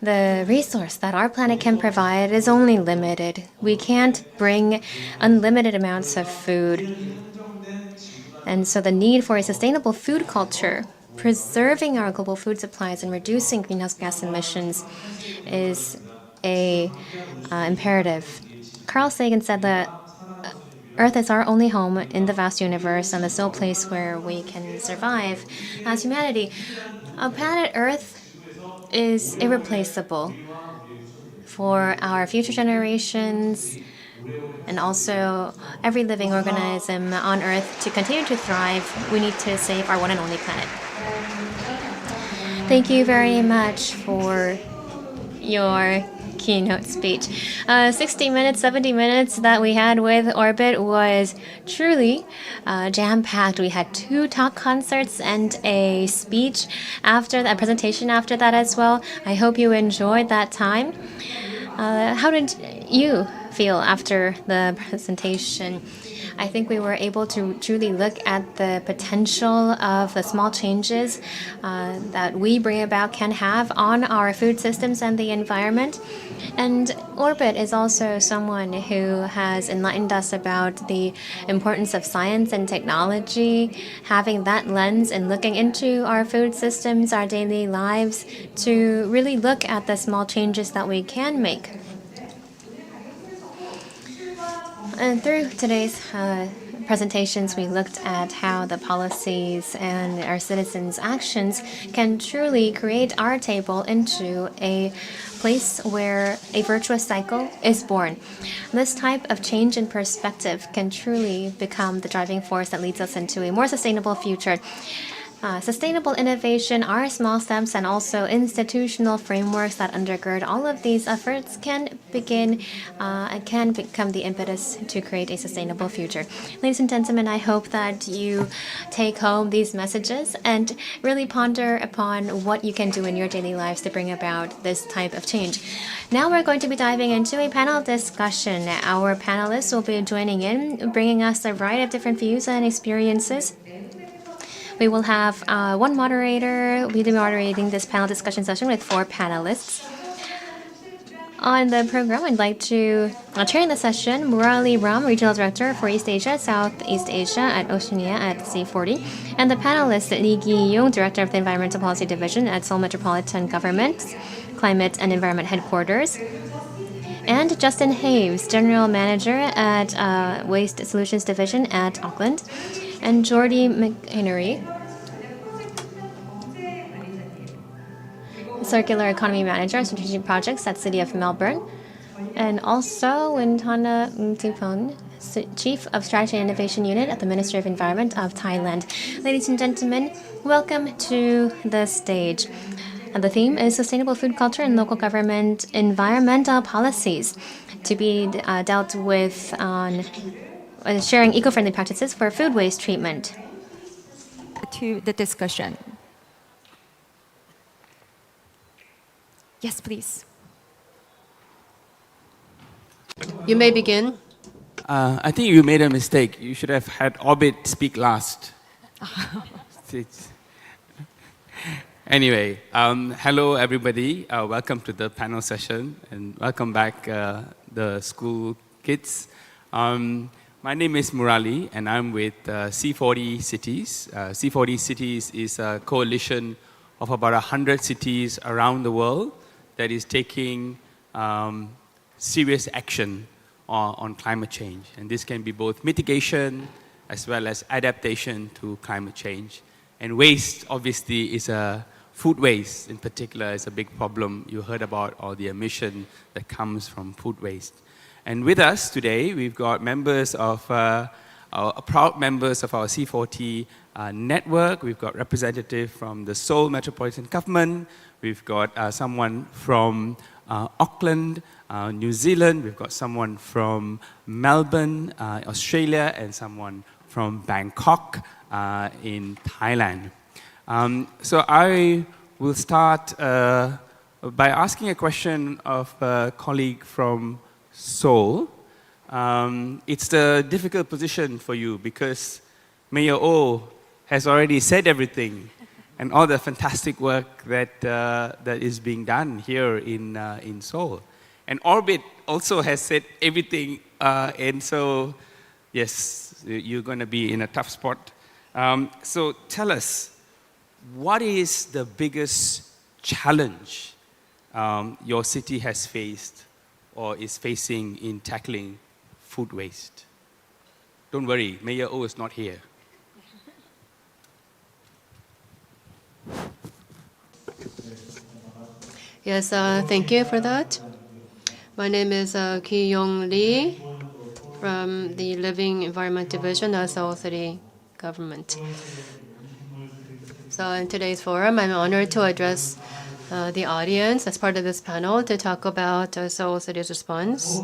the resource that our planet can provide is only limited. We can't bring unlimited amounts of food. And so the need for a sustainable food culture, preserving our global food supplies and reducing greenhouse gas emissions is a imperative. Carl Sagan said that Earth is our only home in the vast universe and the sole place where we can survive as humanity. Our planet Earth is irreplaceable for our future generations and also every living organism on Earth. To continue to thrive, we need to save our one and only planet. Thank you very much for your keynote speech. 60 minutes, 70 minutes that we had with Orbit was truly jam-packed. We had 2 talk concerts and a speech after that, presentation after that as well. I hope you enjoyed that time. How did you feel after the presentation? I think we were able to truly look at the potential of the small changes that we bring about can have on our food systems and the environment. And Orbit is also someone who has enlightened us about the importance of science and technology, having that lens and looking into our food systems, our daily lives, to really look at the small changes that we can make. And through today's presentations, we looked at how the policies and our citizens' actions can truly create our table into a place where a virtuous cycle is born. This type of change in perspective can truly become the driving force that leads us into a more sustainable future. Sustainable innovation, our small steps, and also institutional frameworks that undergird all of these efforts can become the impetus to create a sustainable future. Ladies and gentlemen, I hope that you take home these messages and really ponder upon what you can do in your daily lives to bring about this type of change. Now we're going to be diving into a panel discussion. Our panelists will be joining in, bringing us a variety of different views and experiences. We will have one moderator. We'll be moderating this panel discussion session with 4 panelists. On the program, I'd like to chair the session Murali Ram, Regional Director for East Asia, Southeast Asia at Oceania at C40, and the panelist Lee Gi-young, Director of the Environmental Policy Division at Seoul Metropolitan Government, Climate and Environment Headquarters, and Justin Haves, General Manager at Waste Solutions Division at Auckland, and Jordy McHenry, Circular Economy Manager at Strategic Projects at City of Melbourne, and also Wintana Ngtipon, Chief of Strategy and Innovation Unit at the Ministry of Environment of Thailand. Ladies and gentlemen, welcome to the stage. And the theme is Sustainable Food Culture and Local Government Environmental Policies, to be dealt with on sharing eco-friendly practices for food waste treatment. To the discussion. Yes, please. You may begin. I think you made a mistake. You should have had Orbit speak last. Anyway, hello everybody. Welcome to the panel session and welcome back the school kids. My name is Murali and I'm with C40 Cities. C40 Cities is a coalition of about 100 cities around the world that is taking serious action on climate change. And this can be both mitigation as well as adaptation to climate change. And waste, obviously, is food waste in particular is a big problem. You heard about all the emission that comes from food waste. And with us today, we've got members of, proud members of our C40 network. We've got representative from the Seoul Metropolitan Government. We've got someone from Auckland, New Zealand. We've got someone from Melbourne, Australia, and someone from Bangkok in Thailand. So I will start by asking a question of a colleague from Seoul. It's a difficult position for you because Mayor O has already said everything and all the fantastic work that is being done here in Seoul. And Orbit also has said everything, and so yes, you're going to be in a tough spot. So tell us, what is the biggest challenge your city has faced or is facing in tackling food waste? Don't worry, Mayor O is not here. Yes, thank you for that. My name is Ki-young Lee from the Living Environment Division of Seoul City Government. So in today's forum, I'm honored to address the audience as part of this panel to talk about Seoul City's response,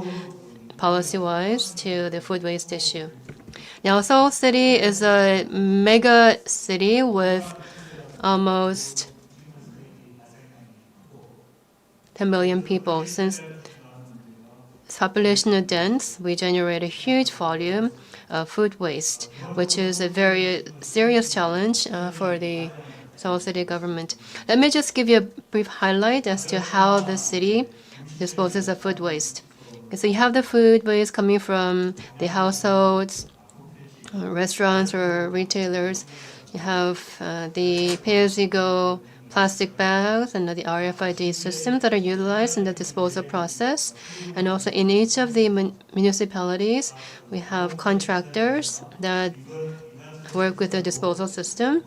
policy-wise, to the food waste issue. Now, Seoul City is a mega city with almost 10 million people. Since its population is dense, we generate a huge volume of food waste, which is a very serious challenge for the Seoul City government. Let me just give you a brief highlight as to how the city disposes of food waste. So you have the food waste coming from the households, restaurants or retailers. You have the pay-as-you-go plastic bags and the RFID systems that are utilized in the disposal process. And also in each of the municipalities, we have contractors that work with the disposal system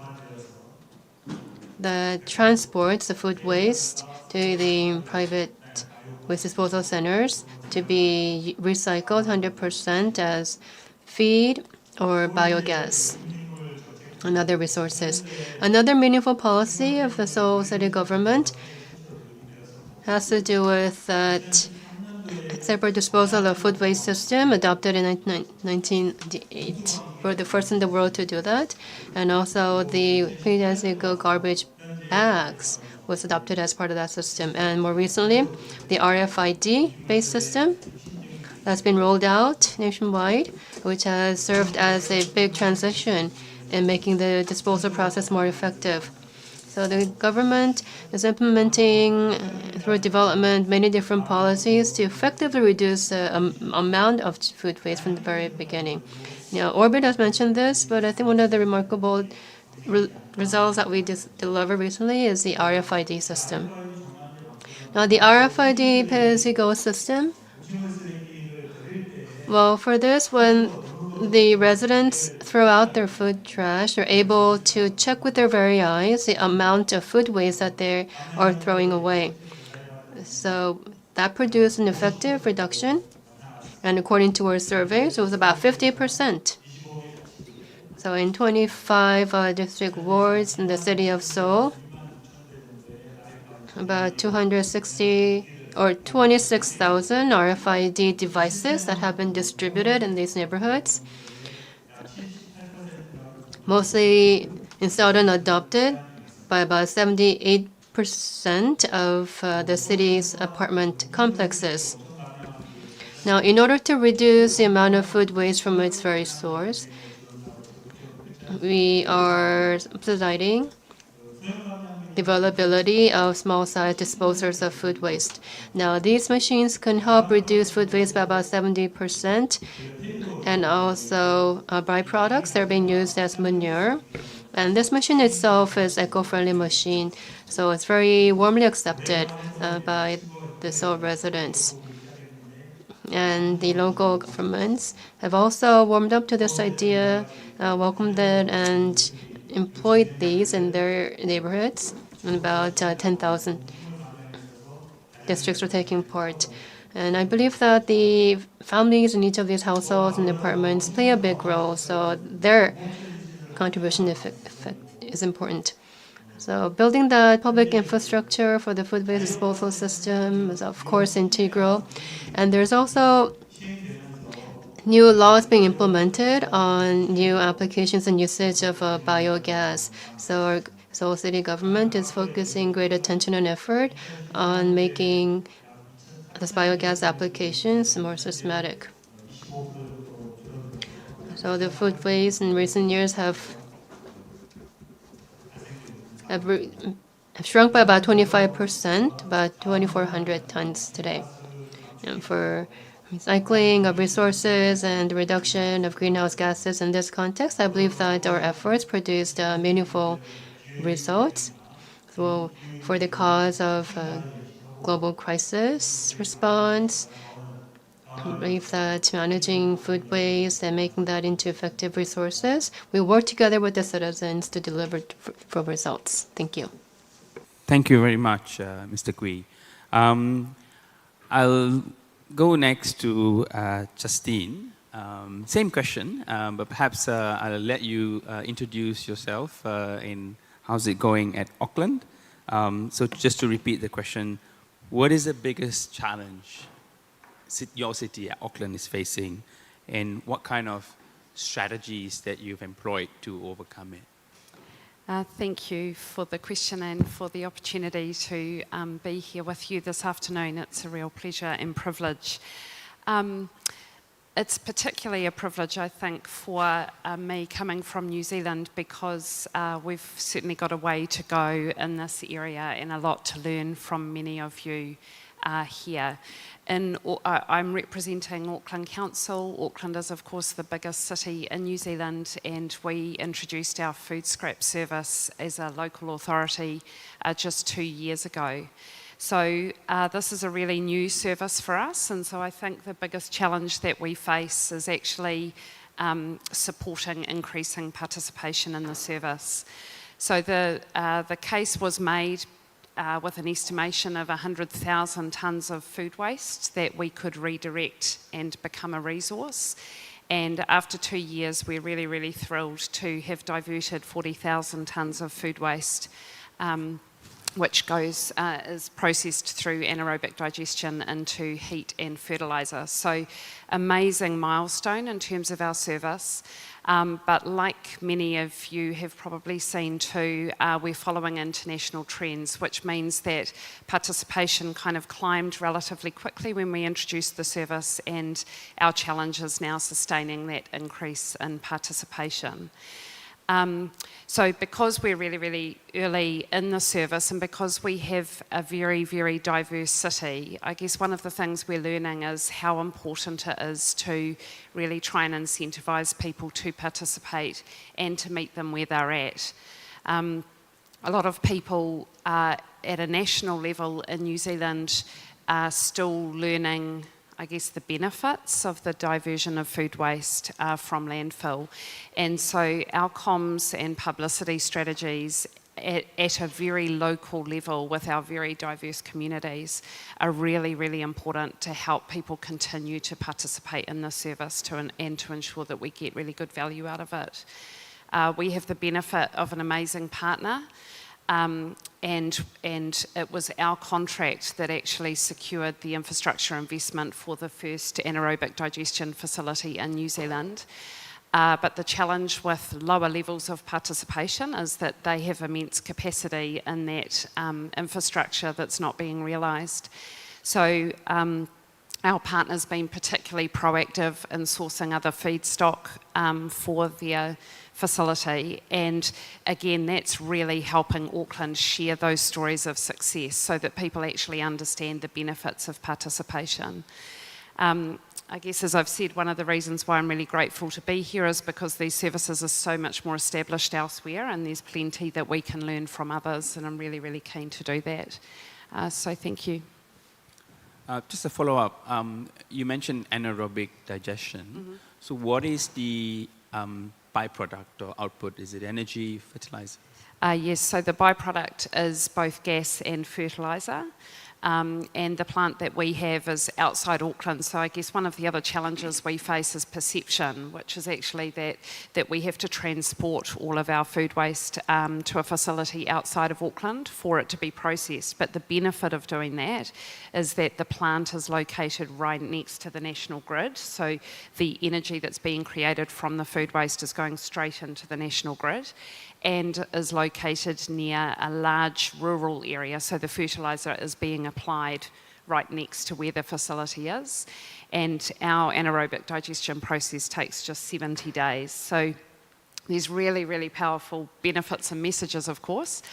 that transports the food waste to the private waste disposal centers to be recycled 100% as feed or biogas and other resources. Another meaningful policy of the Seoul City government has to do with that separate disposal of food waste system adopted in 1998. We're the first in the world to do that. And also the pay-as-you-go garbage bags was adopted as part of that system. And more recently, the RFID-based system that's been rolled out nationwide, which has served as a big transition in making the disposal process more effective. So the government is implementing, through development, many different policies to effectively reduce the amount of food waste from the very beginning. Now, Orbit has mentioned this, but I think one of the remarkable results that we delivered recently is the RFID system. Now, the RFID pay-as-you-go system, well, for this, when the residents throw out their food trash, they're able to check with their very eyes the amount of food waste that they are throwing away. So that produced an effective reduction. And according to our surveys, it was about 50%. So in 25 district wards in the city of Seoul, about 260 or 26,000 RFID devices that have been distributed in these neighborhoods, mostly installed and adopted by about 78% of the city's apartment complexes. Now, in order to reduce the amount of food waste from its very source, we are subsidizing the availability of small-sized disposers of food waste. Now, these machines can help reduce food waste by about 70%, and also byproducts. They're being used as manure. And this machine itself is eco-friendly machine, so it's very warmly accepted by the Seoul residents. And the local governments have also warmed up to this idea, welcomed it, and employed these in their neighborhoods. And about 10,000 districts are taking part. And I believe that the families in each of these households and departments play a big role, so their contribution is important. So building the public infrastructure for the food waste disposal system is, of course, integral. And there's also new laws being implemented on new applications and usage of biogas. So our Seoul City government is focusing great attention and effort on making these biogas applications more systematic. So the food waste in recent years have shrunk by about 25%, about 2,400 tons today. And for recycling of resources and the reduction of greenhouse gases in this context, I believe that our efforts produced meaningful results. So for the cause of global crisis response, I believe that managing food waste and making that into effective resources, we work together with the citizens to deliver for results. Thank you. Thank you very much, Mr. Gui. I'll go next to Justine. Same question, but perhaps I'll let you introduce yourself in how's it going at Auckland. So just to repeat the question, what is the biggest challenge your city, Auckland, is facing, and what kind of strategies that you've employed to overcome it? Thank you for the question and for the opportunity to be here with you this afternoon. It's a real pleasure and privilege. It's particularly a privilege, I think, for me coming from New Zealand because we've certainly got a way to go in this area and a lot to learn from many of you here. I'm representing Auckland Council. Auckland is, of course, the biggest city in New Zealand, and we introduced our food scrap service as a local authority just 2 years ago. So this is a really new service for us, and so I think the biggest challenge that we face is actually supporting increasing participation in the service. So the case was made with an estimation of 100,000 tonnes of food waste that we could redirect and become a resource. And after 2 years, we're really, really thrilled to have diverted 40,000 tonnes of food waste, which is processed through anaerobic digestion into heat and fertiliser. So amazing milestone in terms of our service. But like many of you have probably seen too, we're following international trends, which means that participation kind of climbed relatively quickly when we introduced the service, and our challenge is now sustaining that increase in participation. So because we're really, really early in the service and because we have a very, very diverse city, I guess one of the things we're learning is how important it is to really try and incentivise people to participate and to meet them where they're at. A lot of people at a national level in New Zealand are still learning, I guess, the benefits of the diversion of food waste from landfill. And so our comms and publicity strategies at a very local level with our very diverse communities are really, really important to help people continue to participate in the service and to ensure that we get really good value out of it. We have the benefit of an amazing partner. And it was our contract that actually secured the infrastructure investment for the first anaerobic digestion facility in New Zealand. But the challenge with lower levels of participation is that they have immense capacity in that infrastructure that's not being realised. So our partner's been particularly proactive in sourcing other feedstock for their facility, and again that's really helping Auckland share those stories of success so that people actually understand the benefits of participation. I guess, as I've said, one of the reasons why I'm really grateful to be here is because these services are so much more established elsewhere, and there's plenty that we can learn from others, and I'm really, really keen to do that. So thank you. Just a follow-up, you mentioned anaerobic digestion. Mm-hmm. So what is the byproduct or output? Is it energy, fertiliser? Yes, so the byproduct is both gas and fertiliser. And the plant that we have is outside Auckland. So I guess one of the other challenges we face is perception, which is actually that we have to transport all of our food waste to a facility outside of Auckland for it to be processed. But the benefit of doing that is that the plant is located right next to the national grid. So the energy that's being created from the food waste is going straight into the national grid and is located near a large rural area, so the fertiliser is being applied right next to where the facility is, and our anaerobic digestion process takes just 70 days. So there's really, really powerful benefits and messages, of course.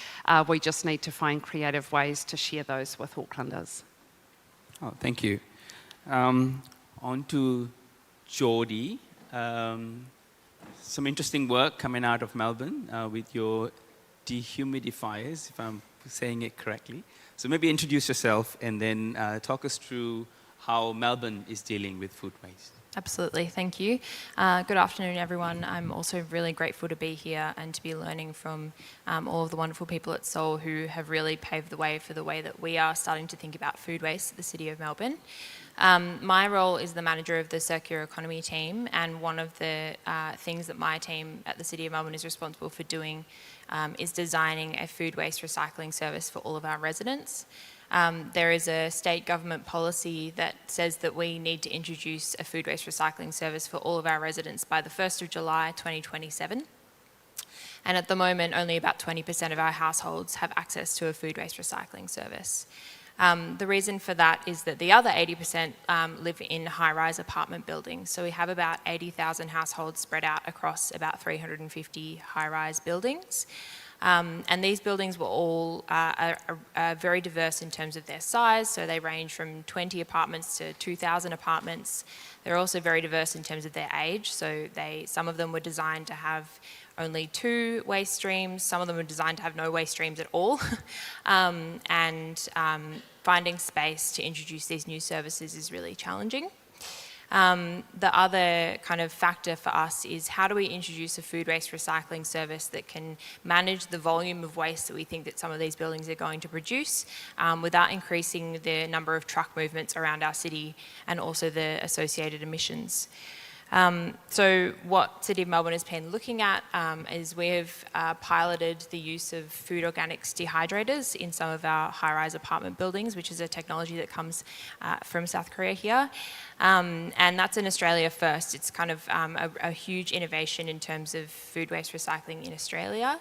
We just need to find creative ways to share those with Aucklanders. Oh, thank you. On to Geordie. Some interesting work coming out of Melbourne with your dehumidifiers, if I'm saying it correctly. So maybe introduce yourself and then talk us through how Melbourne is dealing with food waste. Absolutely, thank you. Good afternoon, everyone. I'm also really grateful to be here and to be learning from all of the wonderful people at Seoul who have really paved the way for the way that we are starting to think about food waste at the City of Melbourne. My role is the manager of the circular economy team, and one of the things that my team at the City of Melbourne is responsible for doing is designing a food waste recycling service for all of our residents. There is a state government policy that says that we need to introduce a food waste recycling service for all of our residents by the 1st of July 2027. And at the moment, only about 20% of our households have access to a food waste recycling service. The reason for that is that the other 80% live in high-rise apartment buildings. So we have about 80,000 households spread out across about 350 high-rise buildings. And these buildings were all are very diverse in terms of their size. So they range from 20 apartments to 2,000 apartments. They're also very diverse in terms of their age. So some of them were designed to have only 2 waste streams. Some of them were designed to have no waste streams at all. Finding space to introduce these new services is really challenging. The other kind of factor for us is how do we introduce a food waste recycling service that can manage the volume of waste that we think that some of these buildings are going to produce without increasing the number of truck movements around our city and also the associated emissions. So what City of Melbourne has been looking at is we have piloted the use of food organics dehydrators in some of our high-rise apartment buildings, which is a technology that comes from South Korea here. And that's in Australia first. It's kind of a huge innovation in terms of food waste recycling in Australia.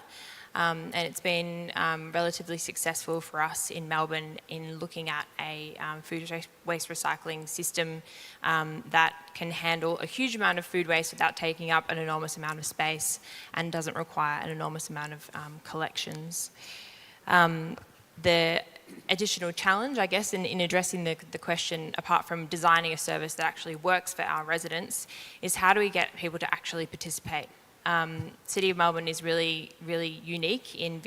And it's been relatively successful for us in Melbourne in looking at a food waste recycling system that can handle a huge amount of food waste without taking up an enormous amount of space and doesn't require an enormous amount of collections. The additional challenge, I guess, in addressing the question, apart from designing a service that actually works for our residents, is how do we get people to actually participate? City of Melbourne is really, really unique in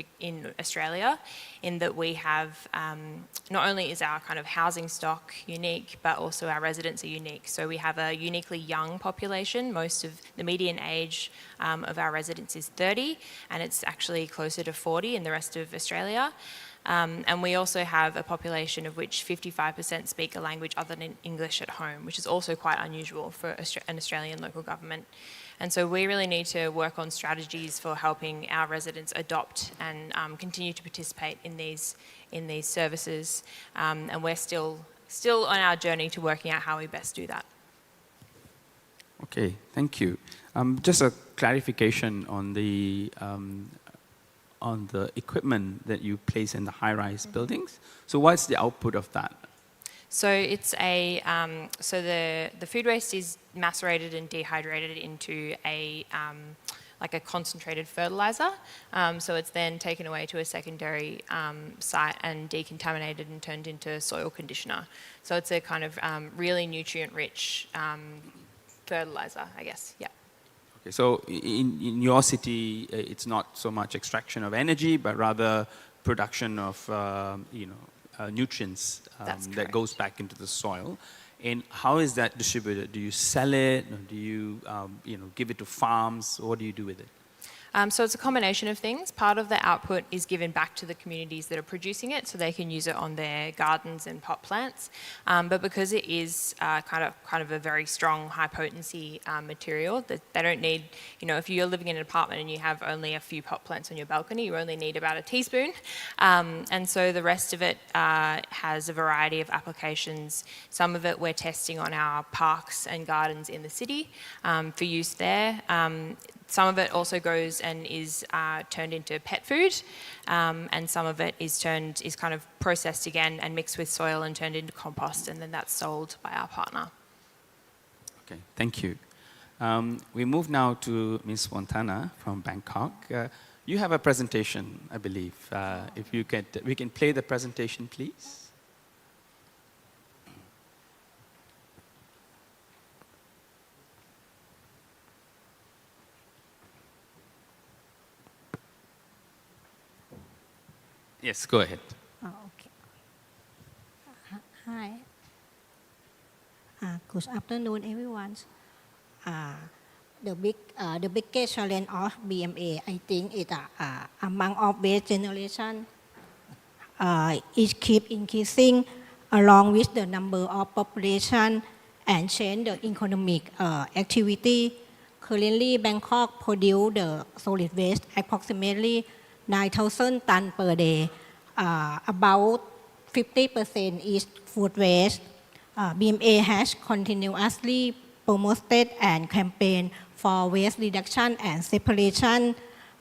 Australia in that we have, not only is our kind of housing stock unique, but also our residents are unique. So we have a uniquely young population. Most of the median age of our residents is 30, and it's actually closer to 40 in the rest of Australia. And we also have a population of which 55% speak a language other than English at home, which is also quite unusual for an Australian local government. And so we really need to work on strategies for helping our residents adopt and continue to participate in these services. And we're still on our journey to working out how we best do that. Okay, thank you. Just a clarification on the equipment that you place in the high-rise buildings. So what's the output of that? So it's the food waste is macerated and dehydrated into like a concentrated fertilizer. So it's then taken away to a secondary site and decontaminated and turned into soil conditioner. So it's a kind of really nutrient-rich fertilizer, I guess. Yeah. Okay, so in your city, it's not so much extraction of energy, but rather production of nutrients that goes back into the soil. And how is that distributed? Do you sell it, or do you give it to farms? What do you do with it? So it's a combination of things. Part of the output is given back to the communities that are producing it, so they can use it on their gardens and pot plants. But because it is kind of a very strong, high potency material, that they don't need. If you're living in an apartment and you have only a few pot plants on your balcony, you only need about a teaspoon. And so the rest of it has a variety of applications. Some of it we're testing on our parks and gardens in the city for use there. Some of it also goes and is turned into pet food, and some of it is kind of processed again and mixed with soil and turned into compost, and then that's sold by our partner. Okay, thank you. We move now to Ms. Montana from Bangkok. You have a presentation, I believe. If we can play the presentation, please. Yes, go ahead. Oh, okay. Hi. Good afternoon, everyone. The biggest challenge of BMA, I think, is among of waste generation is keep increasing along with the number of population and change the economic activity. Currently, Bangkok produce the solid waste approximately 9,000 tons per day. About 50% is food waste. BMA has continuously promoted and campaigned for waste reduction and separation,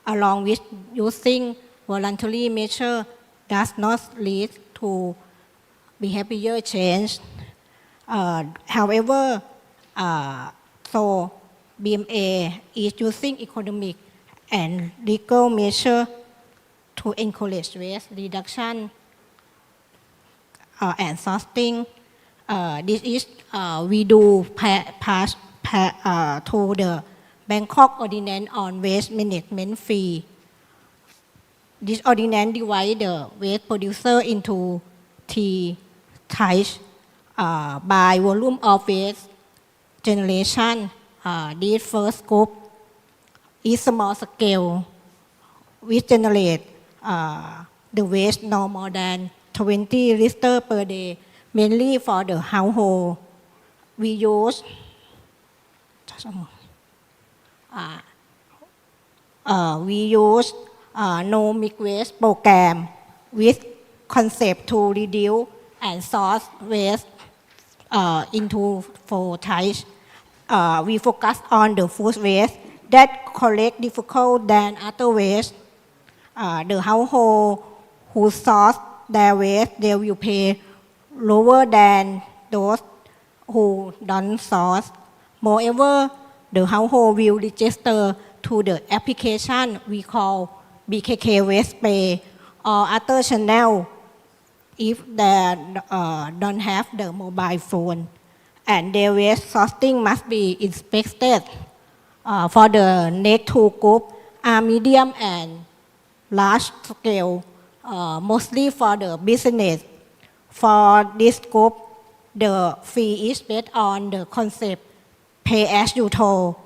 along with using voluntary measures does not lead to behavior change. However, so BMA is using economic and legal measures to encourage waste reduction and sorting. This is we do pass to the Bangkok Ordinance on Waste Management Fee. This ordinance divides the waste producer into three types by volume of waste generation. This first group is small scale, which generate the waste no more than 20 liters per day, mainly for the household. We use no mixed waste program with concept to reduce and sort waste into 4 types. We focus on the food waste that collect difficult than other waste. The household who sort their waste, they will pay lower than those who don't sort. Moreover, the household will register to the application we call BKK Waste Pay or other channel if they don't have the mobile phone. And their waste sorting must be inspected. For the next 2 groups are medium and large scale, mostly for the business. For this group, the fee is based on the concept pay as you throw,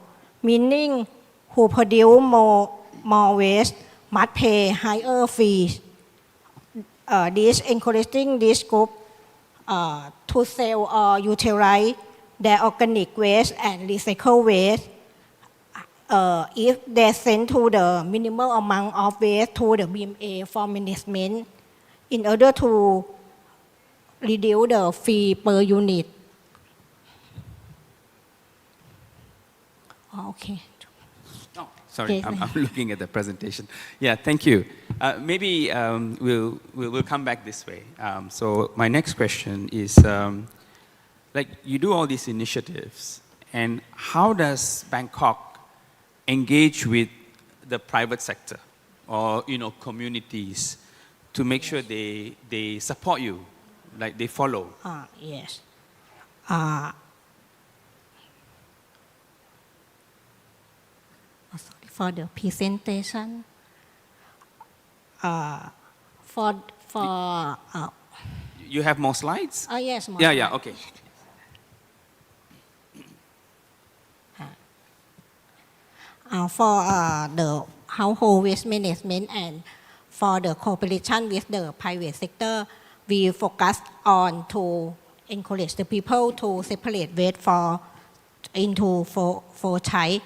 meaning who produce more waste must pay higher fees. This encouraging this group to sell or utilize their organic waste and recycle waste. If they send to the minimal amount of waste to the BMA for management in order to reduce the fee per unit. Okay. Oh, sorry, Yes, I'm looking at the presentation. Yeah, thank you. Maybe we'll come back this way. So my next question is, like you do all these initiatives, and how does Bangkok engage with the private sector or communities to make sure they support you, like they follow? Yes. Sorry for the presentation. You have more slides? Yes, more. Yeah, okay. For the household waste management and for the cooperation with the private sector, we focus on to encourage the people to separate waste into four types.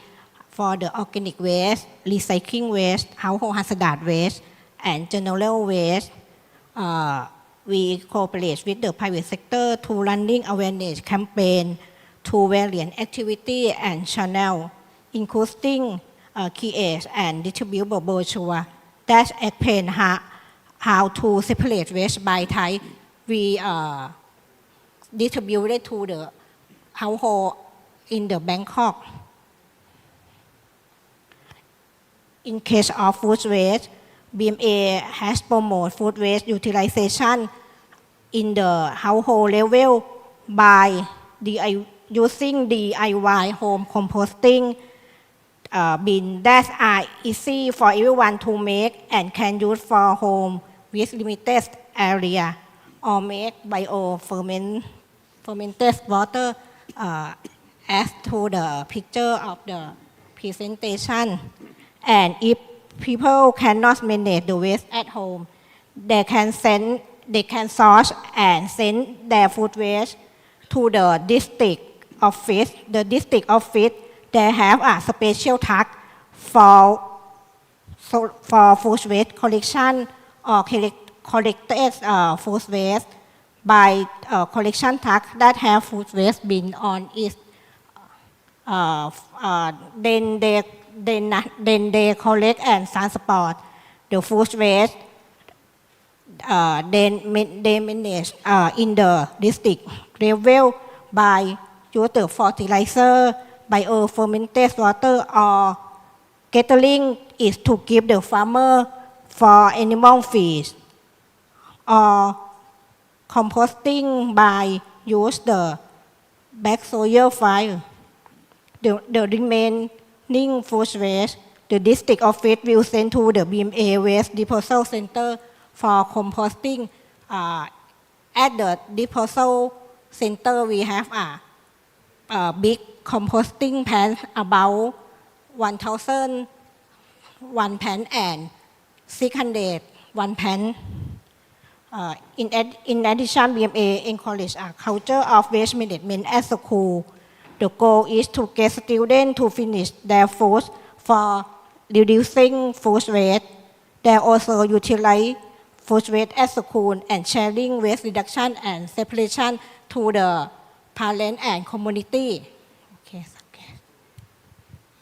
For the organic waste, recycling waste, household hazardous waste, and general waste. We cooperate with the private sector to running awareness campaign to various activity and channel, including create and distribute brochure that explain how to separate waste by type. We distribute it to the household in the Bangkok. In case of food waste, BMA has promoted food waste utilization in the household level by using DIY home composting bin that are easy for everyone to make and can use for home with limited area, or make fermented water as to the picture of the presentation. And if people cannot manage the waste at home, they can source and send their food waste to the district office. The district office, they have a special truck for so for food waste collection or collected food waste by collection truck that have food waste bin on it. Then they collect and transport the food waste. Then they manage in the district level by use the fertilizer, bio-fermented water, or catering is to give the farmer for animal feed, or composting by use the back soil fire. The remaining food waste, the district office will send to the BMA Waste Disposal Center for composting. At the disposal center, we have a big composting pan, about 1,001 pan and 600 one pan. In addition, BMA encourage a culture of waste management at school. The goal is to get students to finish their food for reducing food waste. They also utilize food waste at school and sharing waste reduction and separation to the parents and community. Okay.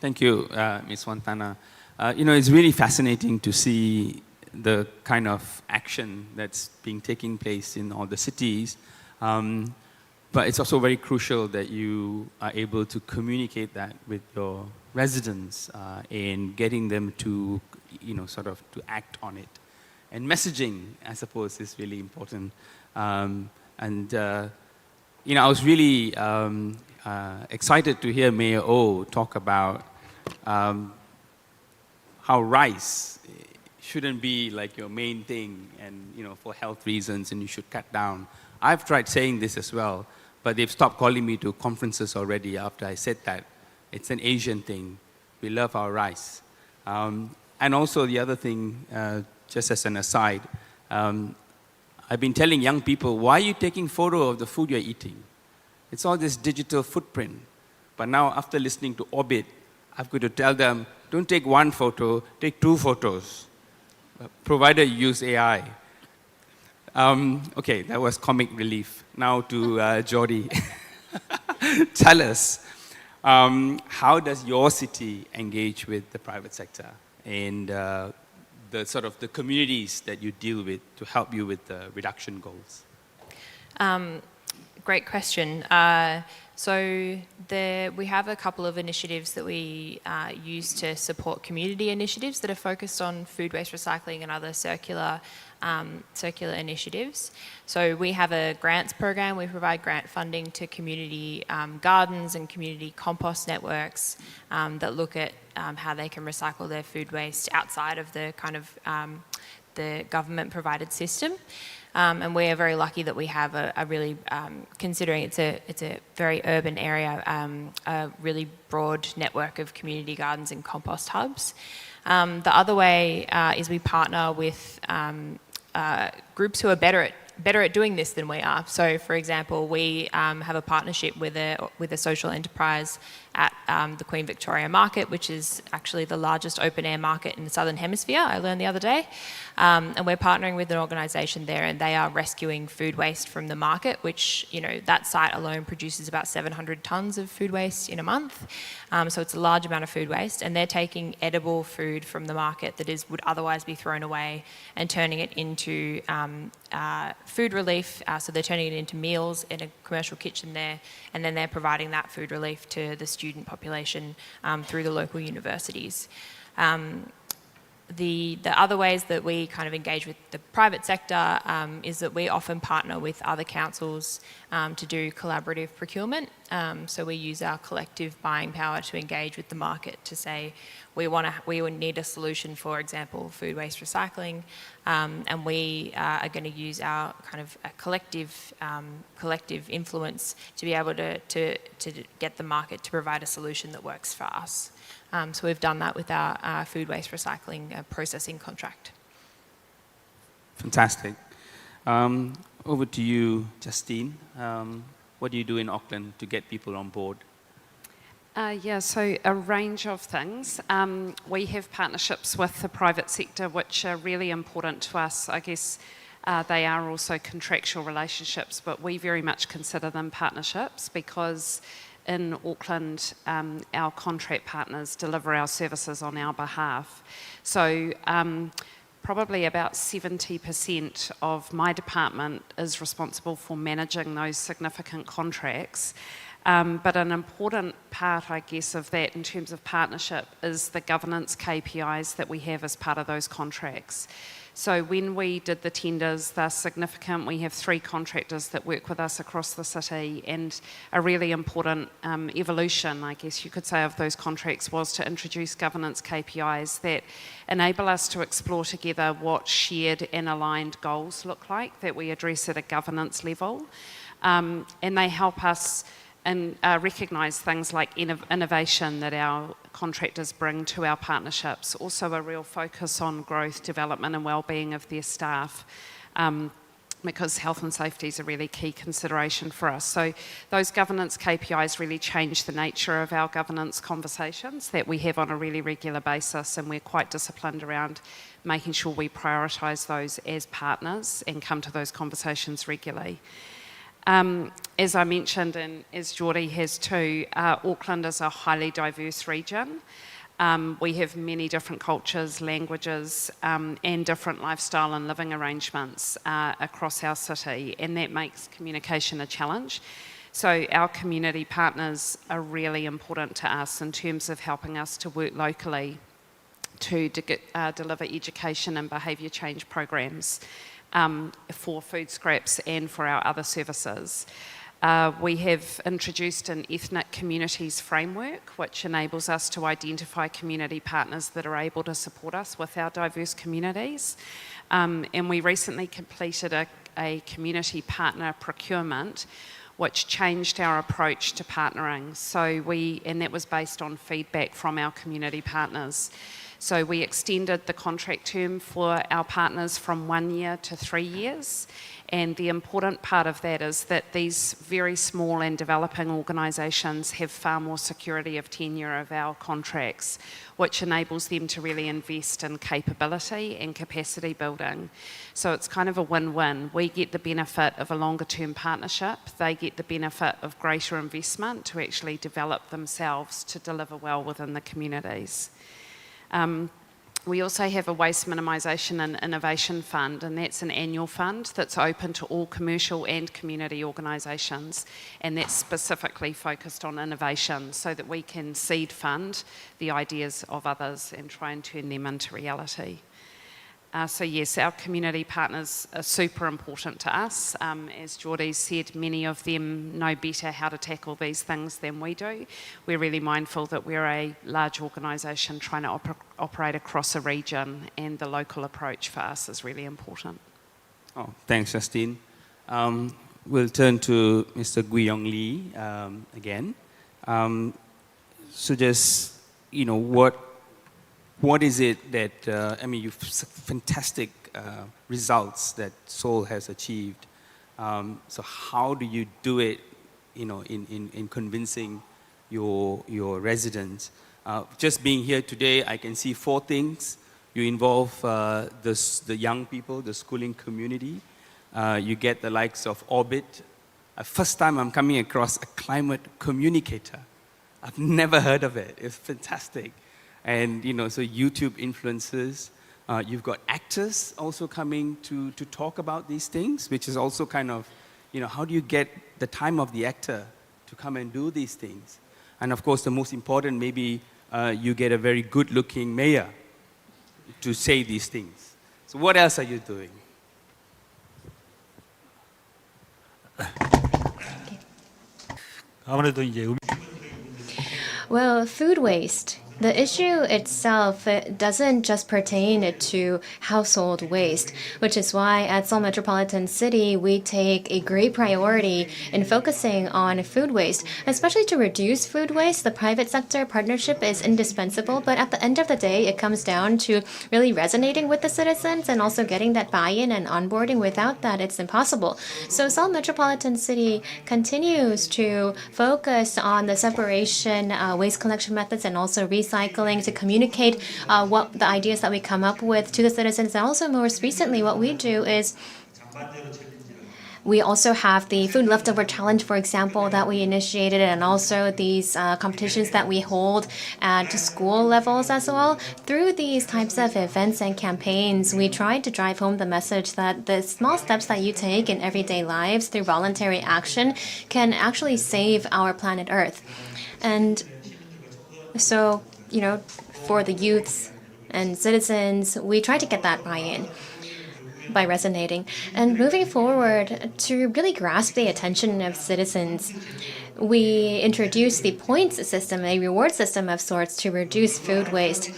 Thank you, Ms. Wantana. It's really fascinating to see the kind of action that's being taking place in all the cities. But it's also very crucial that you are able to communicate that with your residents in getting them to, sort of to act on it. And messaging, I suppose, is really important. I was really excited to hear Mayor O talk about how rice shouldn't be like your main thing and, for health reasons, and you should cut down. I've tried saying this as well, but they've stopped calling me to conferences already after I said that. It's an Asian thing. We love our rice. And also the other thing, just as an aside, I've been telling young people, why are you taking photo of the food you're eating? It's all this digital footprint. But now, after listening to Orbit, I've got to tell them, don't take one photo, take 2 photos, provided you use AI. Okay, that was comic relief. Now to Jody. Tell us, how does your city engage with the private sector and the sort of the communities that you deal with to help you with the reduction goals? Great question. We have a couple of initiatives that we use to support community initiatives that are focused on food waste recycling and other circular initiatives. So we have a grants program. We provide grant funding to community gardens and community compost networks that look at how they can recycle their food waste outside of the kind of the government provided system. And we are very lucky that we have a really, considering it's a very urban area, a really broad network of community gardens and compost hubs. The other way is we partner with groups who are better at doing this than we are. So, for example, we have a partnership with a social enterprise at the Queen Victoria Market, which is actually the largest open air market in the Southern Hemisphere, I learned the other day. And we're partnering with an organisation there, and they are rescuing food waste from the market, which, that site alone produces about 700 tonnes of food waste in a month. So it's a large amount of food waste, and they're taking edible food from the market that would otherwise be thrown away and turning it into food relief. So they're turning it into meals in a commercial kitchen there, and then they're providing that food relief to the student population through the local universities. The other ways that we kind of engage with the private sector is that we often partner with other councils to do collaborative procurement. So we use our collective buying power to engage with the market to say we would need a solution, for example, food waste recycling, and we are going to use our kind of a collective influence to be able to get the market to provide a solution that works for us. So we've done that with our food waste recycling processing contract. Fantastic. Over to you, Justine. What do you do in Auckland to get people on board? Yeah, so a range of things. We have partnerships with the private sector, which are really important to us. I guess they are also contractual relationships, but we very much consider them partnerships because in Auckland, our contract partners deliver our services on our behalf. So probably about 70% of my department is responsible for managing those significant contracts. But an important part, I guess, of that in terms of partnership is the governance KPIs that we have as part of those contracts. So when we did the tenders, they're significant. We have 3 contractors that work with us across the city, and a really important evolution, I guess you could say, of those contracts was to introduce governance KPIs that enable us to explore together what shared and aligned goals look like that we address at a governance level. And they help us and recognise things like innovation that our contractors bring to our partnerships. Also a real focus on growth, development and wellbeing of their staff, because health and safety is a really key consideration for us. So those governance KPIs really change the nature of our governance conversations that we have on a really regular basis, and we're quite disciplined around making sure we prioritise those as partners and come to those conversations regularly. As I mentioned, and as Geordie has too, Auckland is a highly diverse region. We have many different cultures, languages, and different lifestyle and living arrangements across our city, and that makes communication a challenge. So our community partners are really important to us in terms of helping us to work locally to deliver education and behaviour change programs for food scraps and for our other services. We have introduced an ethnic communities framework which enables us to identify community partners that are able to support us with our diverse communities. And we recently completed a community partner procurement which changed our approach to partnering. And that was based on feedback from our community partners. So we extended the contract term for our partners from 1 year to 3 years. And the important part of that is that these very small and developing organisations have far more security of tenure of our contracts, which enables them to really invest in capability and capacity building. So it's kind of a win-win. We get the benefit of a longer term partnership. They get the benefit of greater investment to actually develop themselves to deliver well within the communities. We also have a Waste Minimisation and Innovation Fund, and that's an annual fund that's open to all commercial and community organisations, and that's specifically focused on innovation so that we can seed fund the ideas of others and try and turn them into reality. So yes, our community partners are super important to us. As Geordie said, many of them know better how to tackle these things than we do. We're really mindful that we're a large organisation trying to operate across a region, and the local approach for us is really important. Oh, thanks, Justine. We'll turn to Mr. Guiyong Lee again. So just, what is it that, you've fantastic results that Seoul has achieved. So how do you do it, in convincing your residents? Just being here today, I can see 4 things. You involve the young people, the schooling community. You get the likes of Orbit. First time I'm coming across a climate communicator. I've never heard of it. It's fantastic. And, so YouTube influencers. You've got actors also coming to talk about these things, which is also kind of, how do you get the time of the actor to come and do these things? And of course, the most important, maybe you get a very good-looking mayor to say these things. So what else are you doing? 아무래도 이제 Well, food waste The issue itself, it doesn't just pertain to household waste, which is why at Seoul Metropolitan City, we take a great priority in focusing on food waste, especially to reduce food waste. The private sector partnership is indispensable, but at the end of the day, it comes down to really resonating with the citizens and also getting that buy-in and onboarding. Without that, it's impossible. So Seoul Metropolitan City continues to focus on the separation, waste collection methods, and also recycling to communicate what the ideas that we come up with to the citizens. And also, most recently, what we do is we also have the food leftover challenge, for example, that we initiated, and also these competitions that we hold at school levels as well. Through these types of events and campaigns, we try to drive home the message that the small steps that you take in everyday lives through voluntary action can actually save our planet Earth. And so, for the youths and citizens, we try to get that buy-in by resonating. And moving forward, to really grasp the attention of citizens, we introduced the points system, a reward system of sorts, to reduce food waste.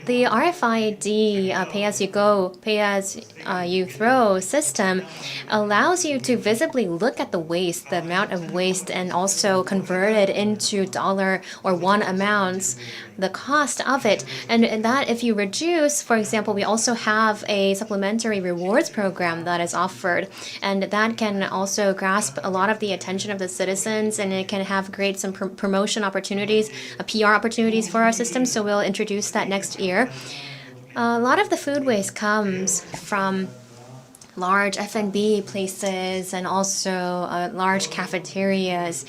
The RFID pay-as-you-go, pay-as-you-throw system allows you to visibly look at the waste, the amount of waste, and also convert it into dollar or won amounts, the cost of it. And that if you reduce, for example, we also have a supplementary rewards program that is offered, and that can also grasp a lot of the attention of the citizens, and it can have great some promotion opportunities, PR opportunities for our system. So we'll introduce that next year. A lot of the food waste comes from large F&B places and also large cafeterias.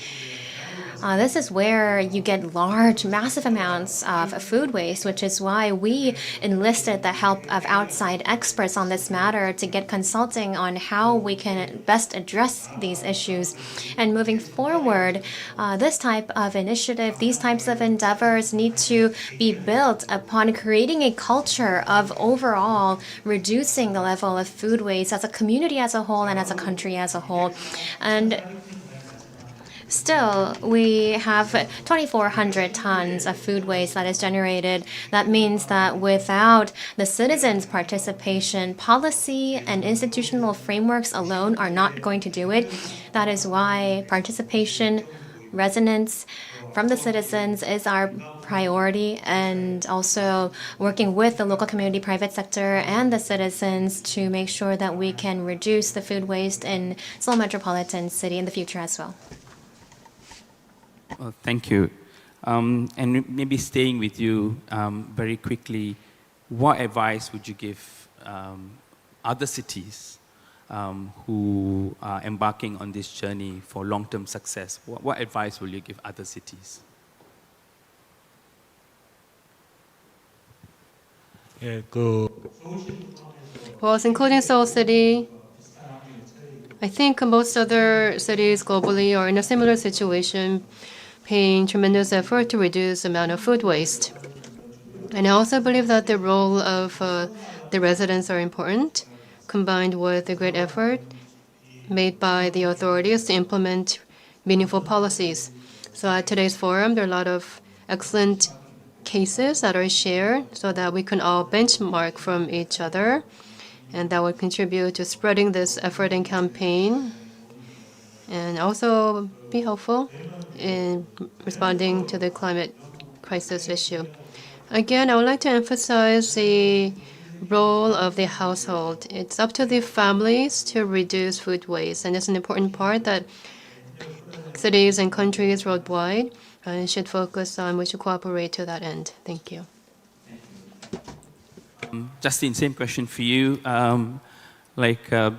This is where you get large, massive amounts of food waste, which is why we enlisted the help of outside experts on this matter to get consulting on how we can best address these issues. And moving forward, this type of initiative, these types of endeavors need to be built upon creating a culture of overall reducing the level of food waste as a community as a whole and as a country as a whole. And still, we have 2,400 tons of food waste that is generated. That means that without the citizens' participation, policy and institutional frameworks alone are not going to do it. That is why participation, resonance from the citizens is our priority, and also working with the local community, private sector, and the citizens to make sure that we can reduce the food waste in Seoul Metropolitan City in the future as well. Well, thank you. And maybe staying with you very quickly, what advice would you give other cities who are embarking on this journey for long-term success? What advice will you give other cities? Well, including Seoul City, I think most other cities globally are in a similar situation, paying tremendous effort to reduce the amount of food waste. And I also believe that the role of the residents are important, combined with the great effort made by the authorities to implement meaningful policies. So at today's forum, there are a lot of excellent cases that are shared so that we can all benchmark from each other, and that would contribute to spreading this effort and campaign, and also be helpful in responding to the climate crisis issue. Again, I would like to emphasize the role of the household. It's up to the families to reduce food waste, and it's an important part that cities and countries worldwide should focus on. We should cooperate to that end. Thank you. Justin, same question for you.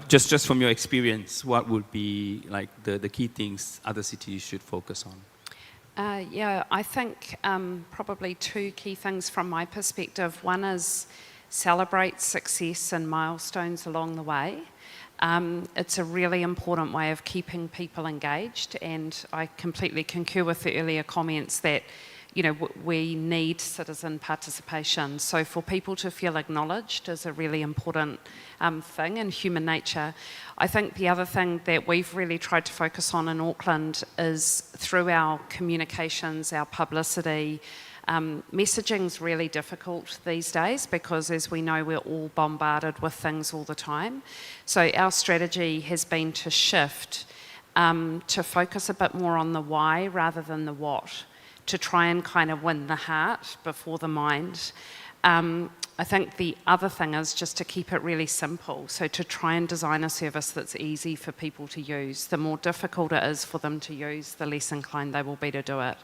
Just from your experience, what would be like the key things other cities should focus on? I think probably two key things from my perspective. One is celebrate success and milestones along the way. It's a really important way of keeping people engaged, and I completely concur with the earlier comments that we need citizen participation. So for people to feel acknowledged is a really important thing in human nature. I think the other thing that we've really tried to focus on in Auckland is through our communications, our publicity, Messaging's really difficult these days because, as we know, we're all bombarded with things all the time. So our strategy has been to shift to focus a bit more on the why rather than the what, to try and kind of win the heart before the mind. I think the other thing is just to keep it really simple. So to try and design a service that's easy for people to use. The more difficult it is for them to use, the less inclined they will be to do it.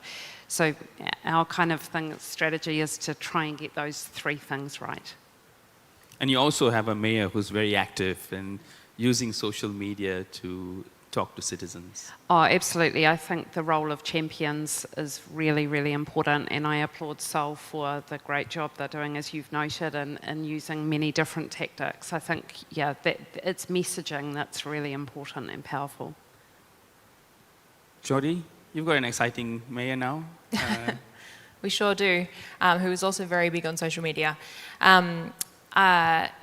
So our kind of strategy is to try and get those three things right. And you also have a mayor who's very active and using social media to talk to citizens. Oh, absolutely. I think the role of champions is really, really important, and I applaud Seoul for the great job they're doing, as you've noted, in using many different tactics. I think, yeah, that it's messaging that's really important and powerful. Jody, you've got an exciting mayor now. We sure do, who is also very big on social media.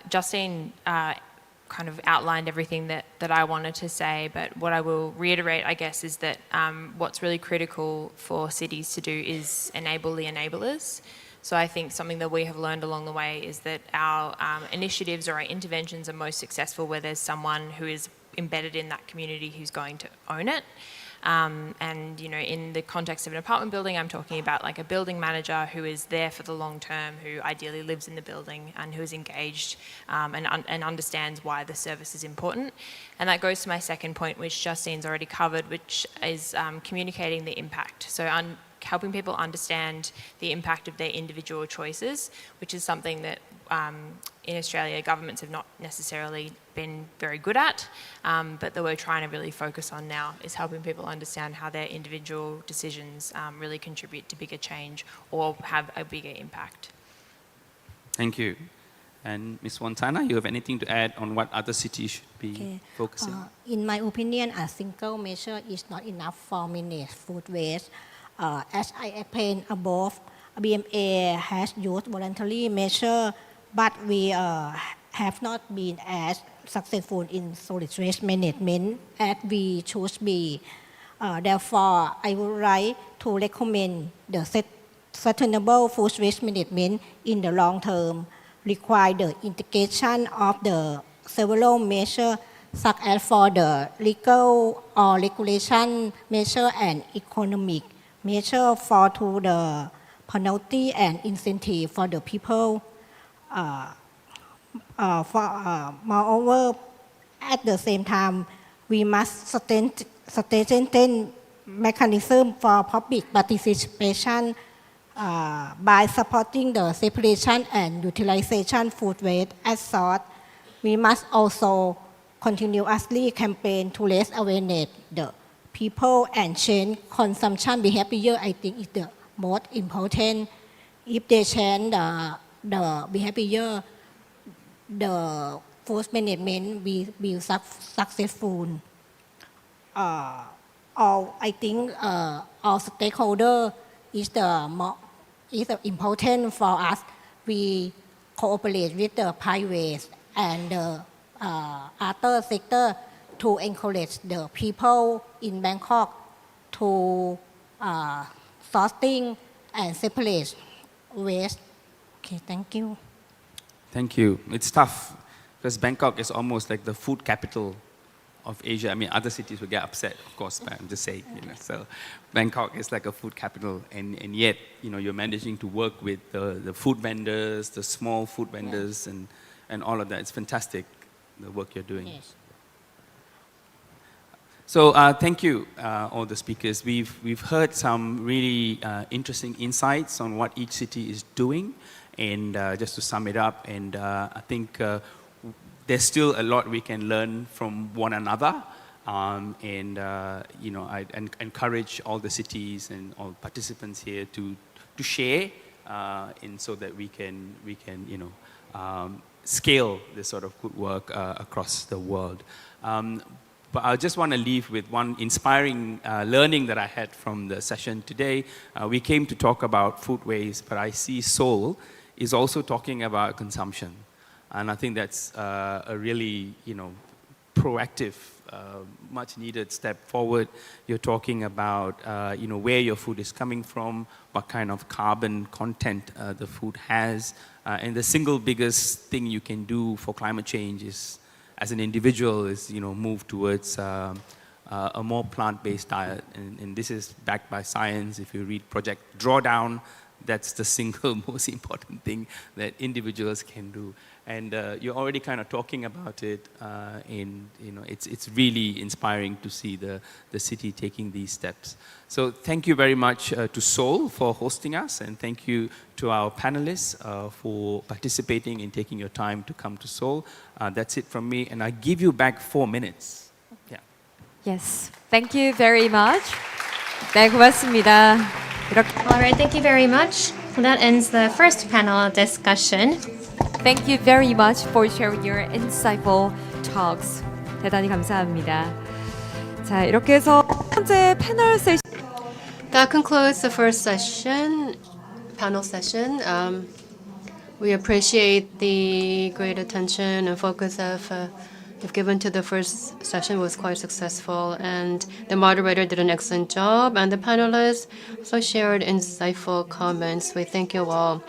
Justine kind of outlined everything that I wanted to say, but what I will reiterate, I guess, is that what's really critical for cities to do is enable the enablers. So I think something that we have learned along the way is that our initiatives or our interventions are most successful where there's someone who is embedded in that community who's going to own it. And, you know, in the context of an apartment building, I'm talking about like a building manager who is there for the long term, who ideally lives in the building and who is engaged and understands why the service is important. And that goes to my second point, which Justine's already covered, which is communicating the impact. So helping people understand the impact of their individual choices, which is something that in Australia governments have not necessarily been very good at, but that we're trying to really focus on now is helping people understand how their individual decisions really contribute to bigger change or have a bigger impact. Thank you. And Ms. Fontana, you have anything to add on what other cities should be focusing on? In my opinion, a single measure is not enough for manage food waste. As I explained above, BMA has used voluntary measure, but we have not been as successful in solid waste management as we should be. Therefore, I would like to recommend the sustainable food waste management in the long term require the integration of the several measures such as for the legal or regulation measure and economic measure for to the penalty and incentive for the people. Moreover, at the same time, we must strengthen mechanism for public participation by supporting the separation and utilization food waste as source. We must also continuously campaign to raise awareness the people and change consumption behavior. I think is the most important. If they change the behavior, the food management will be successful. I think all stakeholders is important for us. We cooperate with the private and the other sector to encourage the people in Bangkok to sorting and separate waste. Okay, thank you. Thank you. It's tough because Bangkok is almost like the food capital of Asia. I mean, other cities will get upset, of course, but I'm just saying, you know. So Bangkok is like a food capital, and yet, you know, you're managing to work with the food vendors, the small food vendors, and all of that. It's fantastic, the work you're doing. Yes. So thank you, all the speakers. We've heard some really interesting insights on what each city is doing, and just to sum it up, and I think there's still a lot we can learn from one another, and you know, I encourage all the cities and all participants here to share, and so that we can you know scale this sort of good work across the world. But I just want to leave with one inspiring learning that I had from the session today. We came to talk about food waste, but I see Seoul is also talking about consumption. And I think that's a really, you know, proactive, much needed step forward. You're talking about where your food is coming from, what kind of carbon content the food has, and the single biggest thing you can do for climate change is, as an individual, is move towards a more plant-based diet, and this is backed by science. If you read Project Drawdown, that's the single most important thing that individuals can do. And you're already kind of talking about it, it's really inspiring to see the city taking these steps. So thank you very much to Seoul for hosting us, and thank you to our panelists for participating and taking your time to come to Seoul. That's it from me, and I give you back 4 minutes. Yeah. Yes, thank you very much. 네, 고맙습니다. 이렇게 All right, thank you very much. That ends the first panel discussion. Thank you very much for sharing your insightful talks. 대단히 감사합니다. 자, 이렇게 해서 첫 번째 패널 세션 That concludes the first session, panel session. We appreciate the great attention and focus you've given to the first session. Was quite successful, and the moderator did an excellent job, and the panelists also shared insightful comments. We thank you all.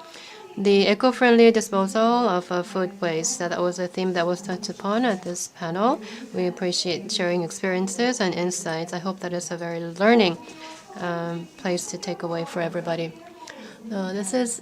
The eco-friendly disposal of food waste, that was a theme that was touched upon at this panel. We appreciate sharing experiences and insights. I hope that is a very learning place to take away for everybody. This is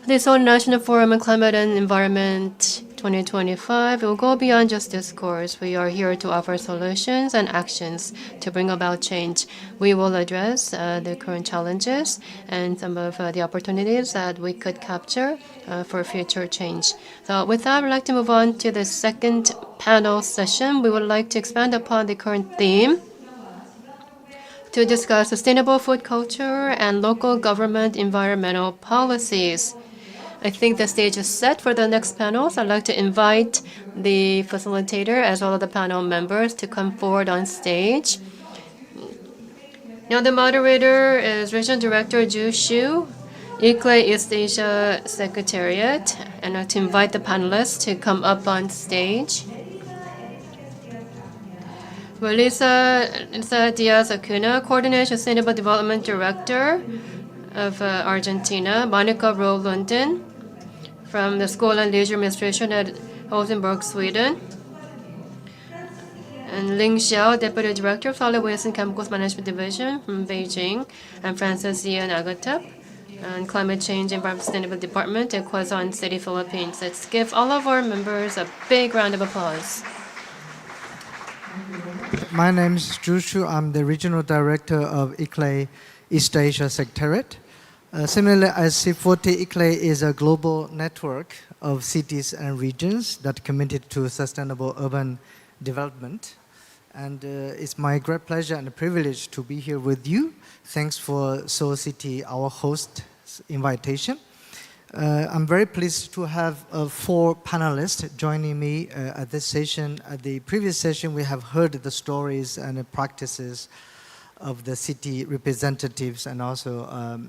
the Seoul National Forum on Climate and Environment 2025. It will go beyond just discourse. We are here to offer solutions and actions to bring about change. We will address the current challenges and some of the opportunities that we could capture for future change. So with that, I'd like to move on to the second panel session. We would like to expand upon the current theme to discuss sustainable food culture and local government environmental policies. I think the stage is set for the next panel, so I'd like to invite the facilitator as well as the panel members to come forward on stage. Now the moderator is Regional Director Ju Shu, ICLEI East Asia Secretariat, and I'd like to invite the panelists to come up on stage. Melissa Diaz Acuna, Coordination Sustainable Development Director of Argentina. Monica Rowe London from the School and Leisure Administration at Gothenburg, Sweden. And Ling Xiao, Deputy Director of Solid Waste and Chemicals Management Division from Beijing. And Francis Ian Agatep, and Climate Change Environment Sustainable Department at Quezon City, Philippines. Let's give all of our members a big round of applause. My name is Zhu Shu. I'm the Regional Director of ICLEI East Asia Secretariat. Similarly, as C40, ICLEI is a global network of cities and regions that are committed to sustainable urban development. And it's my great pleasure and privilege to be here with you. Thanks for Seoul City, our host's invitation. I'm very pleased to have 4 panelists joining me at this session. At the previous session, we have heard the stories and the practices of the city representatives and also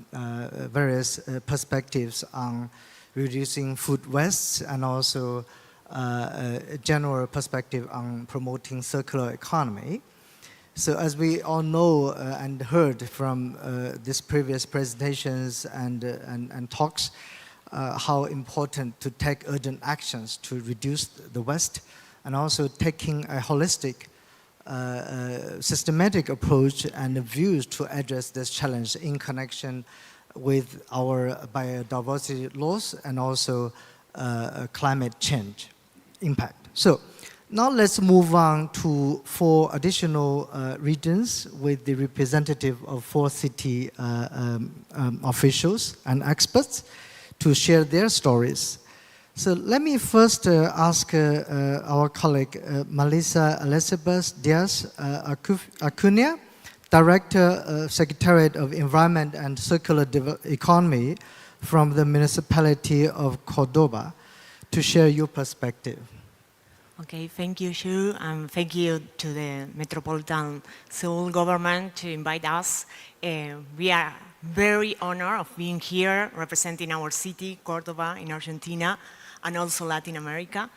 various perspectives on reducing food waste and also a general perspective on promoting circular economy. So as we all know and heard from these previous presentations and talks, how important to take urgent actions to reduce the waste and also taking a holistic systematic approach and views to address this challenge in connection with our biodiversity loss and also climate change impact. So now let's move on to 4 additional regions with the representative of 4 city officials and experts to share their stories. So let me first ask our colleague Melissa Elizabeth Diaz Acuna, Director, Secretariat of Environment and Circular Economy from the municipality of Cordoba, to share your perspective. Okay, thank you, Shu, and thank you to the Metropolitan Seoul government to invite us. We are very honored of being here representing our city, Cordoba, in Argentina, and also Latin America.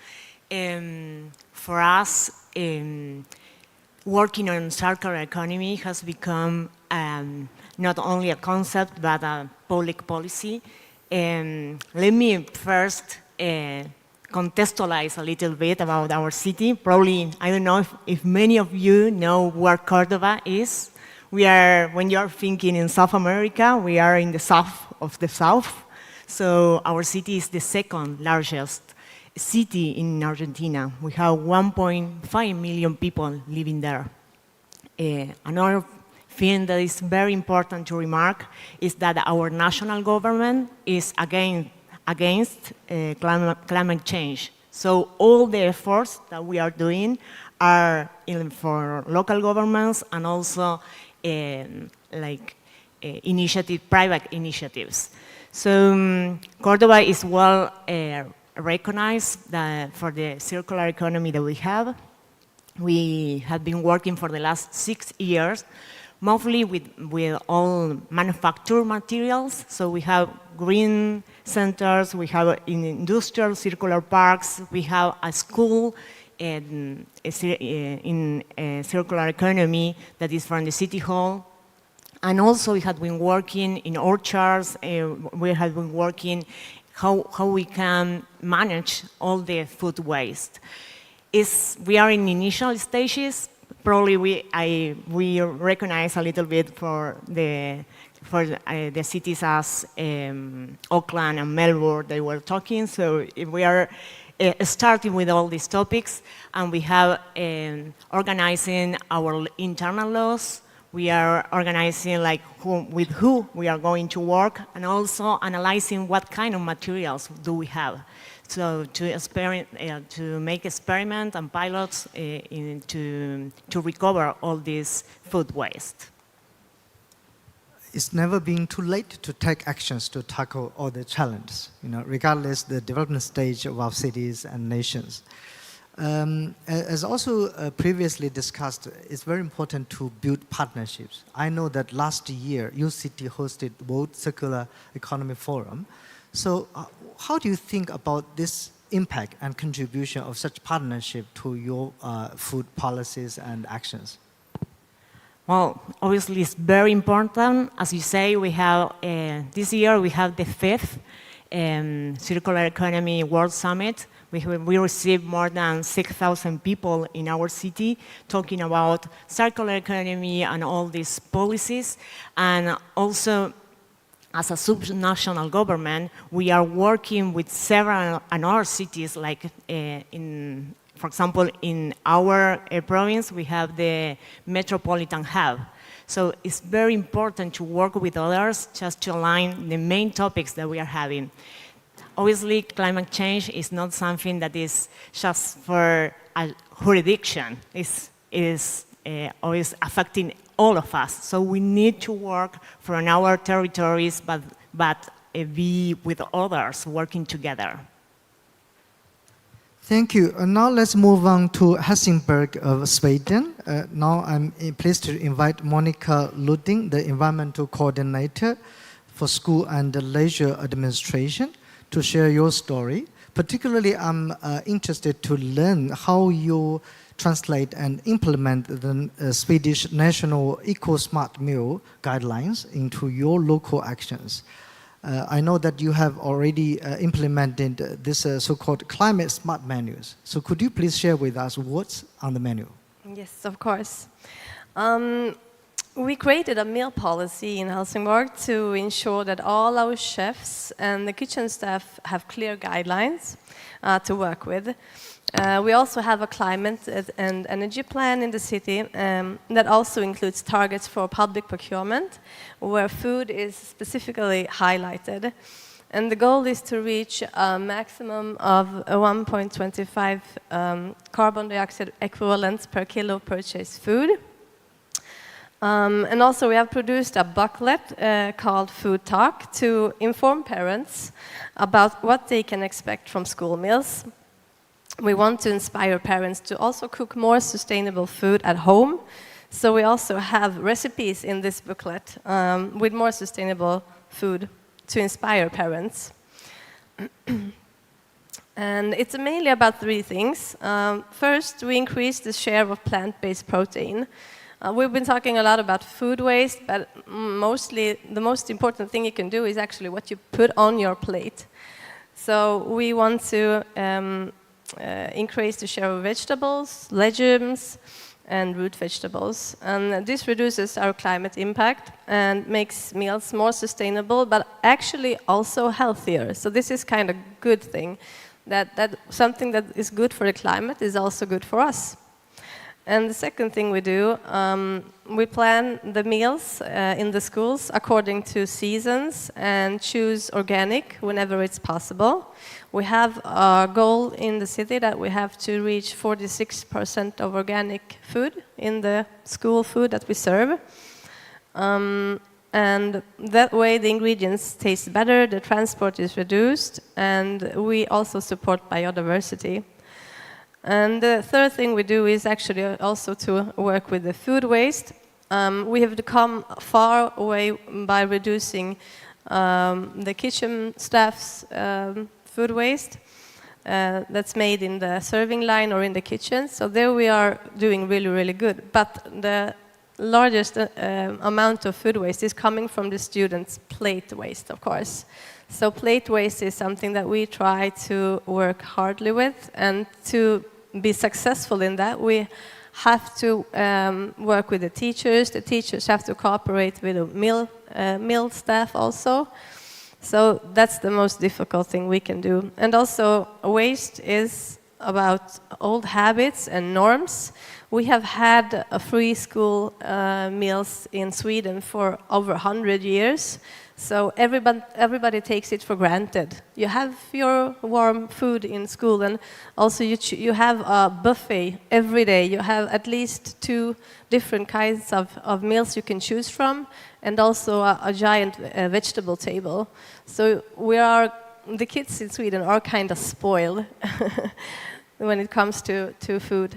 for us, working on circular economy has become not only a concept, but a public policy. Let me first contextualize a little bit about our city. Probably, I don't know if many of you know where Córdoba is. We are, when you're thinking in South America, we are in the south of the south. So our city is the second largest city in Argentina. We have 1.5 million people living there. Another thing that is very important to remark is that our national government is against climate change. So all the efforts that we are doing are for local governments and also private initiatives. So Córdoba is well recognized for the circular economy that we have. We have been working for the last 6 years, mostly with all manufactured materials. So we have green centers, we have industrial circular parks, we have a school in circular economy that is from the city hall. And also we have been working in orchards, we have been working how we can manage all the food waste. We are in initial stages. Probably we recognize a little bit for the cities as Auckland and Melbourne they were talking. So we are starting with all these topics, and we have organizing our internal laws. We are organizing with who we are going to work, and also analyzing what kind of materials do we have. So to make experiments and pilots to recover all this food waste. It's never been too late to take actions to tackle all the challenges, regardless the development stage of our cities and nations. As also previously discussed, it's very important to build partnerships. I know that last year, your city hosted World Circular Economy Forum. So how do you think about this impact and contribution of such partnership to your food policies and actions? Well, obviously it's very important. As you say, we have, this year we have the 5th Circular Economy World Summit. We received more than 6,000 people in our city talking about circular economy and all these policies. And also, as a subnational government, we are working with several other cities, like for example, in our province, we have the Metropolitan hub. So it's very important to work with others just to align the main topics that we are having. Obviously, climate change is not something that is just for a jurisdiction. It is always affecting all of us. So we need to work from our territories, but be with others working together. Thank you. Now let's move on to Helsingborg of Sweden. Now I'm pleased to invite Monica Ludding, the Environmental Coordinator for School and Leisure Administration, to share your story. Particularly, I'm interested to learn how you translate and implement the Swedish National Eco-Smart Meal guidelines into your local actions. I know that you have already implemented this so-called climate smart menus. So could you please share with us what's on the menu? Yes, of course. We created a meal policy in Helsingborg to ensure that all our chefs and the kitchen staff have clear guidelines to work with. We also have a climate and energy plan in the city that also includes targets for public procurement, where food is specifically highlighted. And the goal is to reach a maximum of 1.25 carbon dioxide equivalents per kilo purchased food. And also we have produced a booklet called Food Talk to inform parents about what they can expect from school meals. We want to inspire parents to also cook more sustainable food at home. So we also have recipes in this booklet with more sustainable food to inspire parents. And it's mainly about three things. First, we increase the share of plant-based protein. We've been talking a lot about food waste, but mostly the most important thing you can do is actually what you put on your plate. So we want to increase the share of vegetables, legumes, and root vegetables. And this reduces our climate impact and makes meals more sustainable, but actually also healthier. So this is kind of a good thing, that something that is good for the climate is also good for us. And the second thing we do, we plan the meals in the schools according to seasons and choose organic whenever it's possible. We have a goal in the city that we have to reach 46% of organic food in the school food that we serve. And that way the ingredients taste better, the transport is reduced, and we also support biodiversity. And the third thing we do is actually also to work with the food waste. We have come far away by reducing the kitchen staff's food waste that's made in the serving line or in the kitchen. So there we are doing really, really good. But the largest amount of food waste is coming from the students' plate waste, of course. So plate waste is something that we try to work hardly with, and to be successful in that, we have to work with the teachers. The teachers have to cooperate with the meal staff also. So that's the most difficult thing we can do. And also, waste is about old habits and norms. We have had a free school meals in Sweden for over 100 years. So everybody takes it for granted. You have your warm food in school, and also you have a buffet every day. You have at least 2 different kinds of meals you can choose from, and also a giant vegetable table. So the kids in Sweden are kind of spoiled when it comes to food.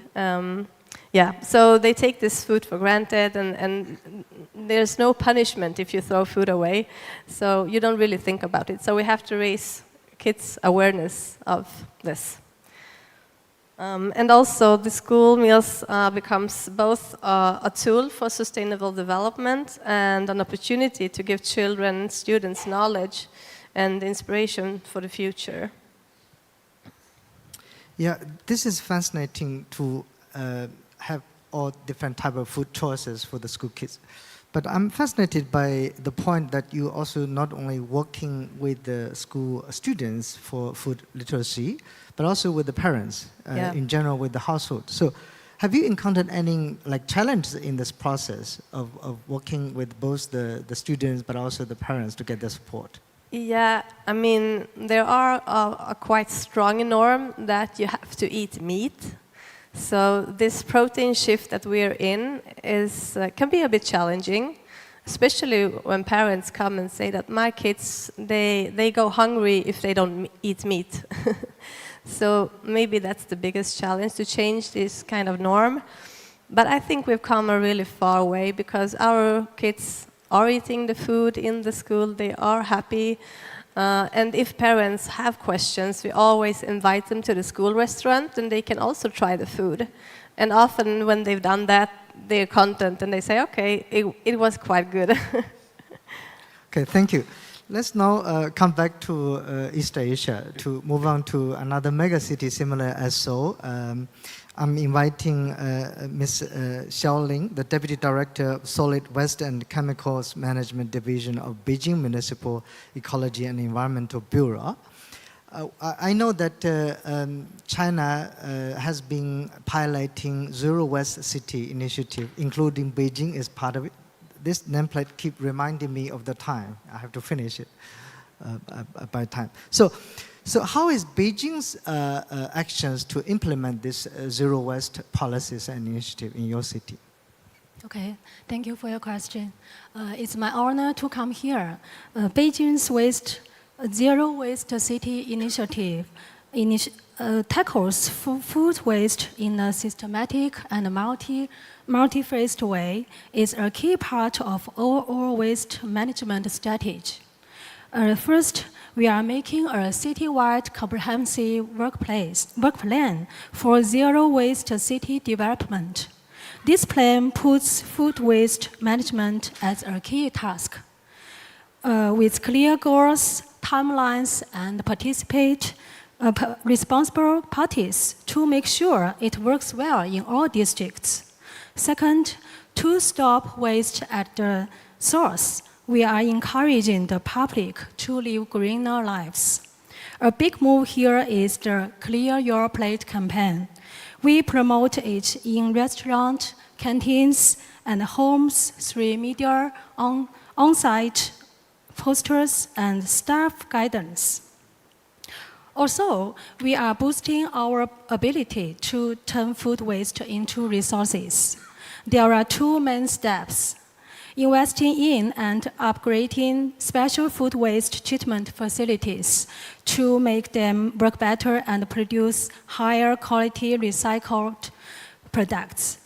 Yeah, so they take this food for granted, and there's no punishment if you throw food away, so you don't really think about it. So we have to raise kids' awareness of this. And also the school meals becomes both a tool for sustainable development and an opportunity to give children and students knowledge and inspiration for the future. Yeah, this is fascinating to have all different type of food choices for the school kids. But I'm fascinated by the point that you also not only working with the school students for food literacy, but also with the parents in general, with the household. So have you encountered any challenges in this process of working with both the students but also the parents to get the support? Yeah, I mean, there are a quite strong norm that you have to eat meat. So this protein shift that we're in can be a bit challenging, especially when parents come and say that my kids, they go hungry if they don't eat meat. So maybe that's the biggest challenge, to change this kind of norm. But I think we've come a really far way, because our kids are eating the food in the school, they are happy. And if parents have questions, we always invite them to the school restaurant, and they can also try the food. And often when they've done that, they're content and they say, okay, it was quite good. Okay, thank you. Let's now come back to East Asia to move on to another mega city similar as Seoul. I'm inviting Ms. Xiao Ling, the Deputy Director of Solid Waste and Chemicals Management Division of Beijing Municipal Ecology and Environmental Bureau. I know that China has been piloting Zero Waste City initiative, including Beijing is part of it. This nameplate keeps reminding me of the time. I have to finish it by time. So how is Beijing's actions to implement this zero waste policies and initiative in your city? Okay, thank you for your question. It's my honor to come here. Beijing's Zero Waste City initiative tackles food waste in a systematic and multi-phased way. It's a key part of overall waste management strategy. First, we are making a citywide comprehensive work plan for zero waste city development. This plan puts food waste management as a key task. With clear goals, timelines, and responsible parties to make sure it works well in all districts. Second, to stop waste at the source, we are encouraging the public to live greener lives. A big move here is the Clear Your Plate campaign. We promote it in restaurants, canteens, and homes through media, on-site posters, and staff guidance. Also, we are boosting our ability to turn food waste into resources. There are two main steps: investing in and upgrading special food waste treatment facilities to make them work better and produce higher quality recycled products.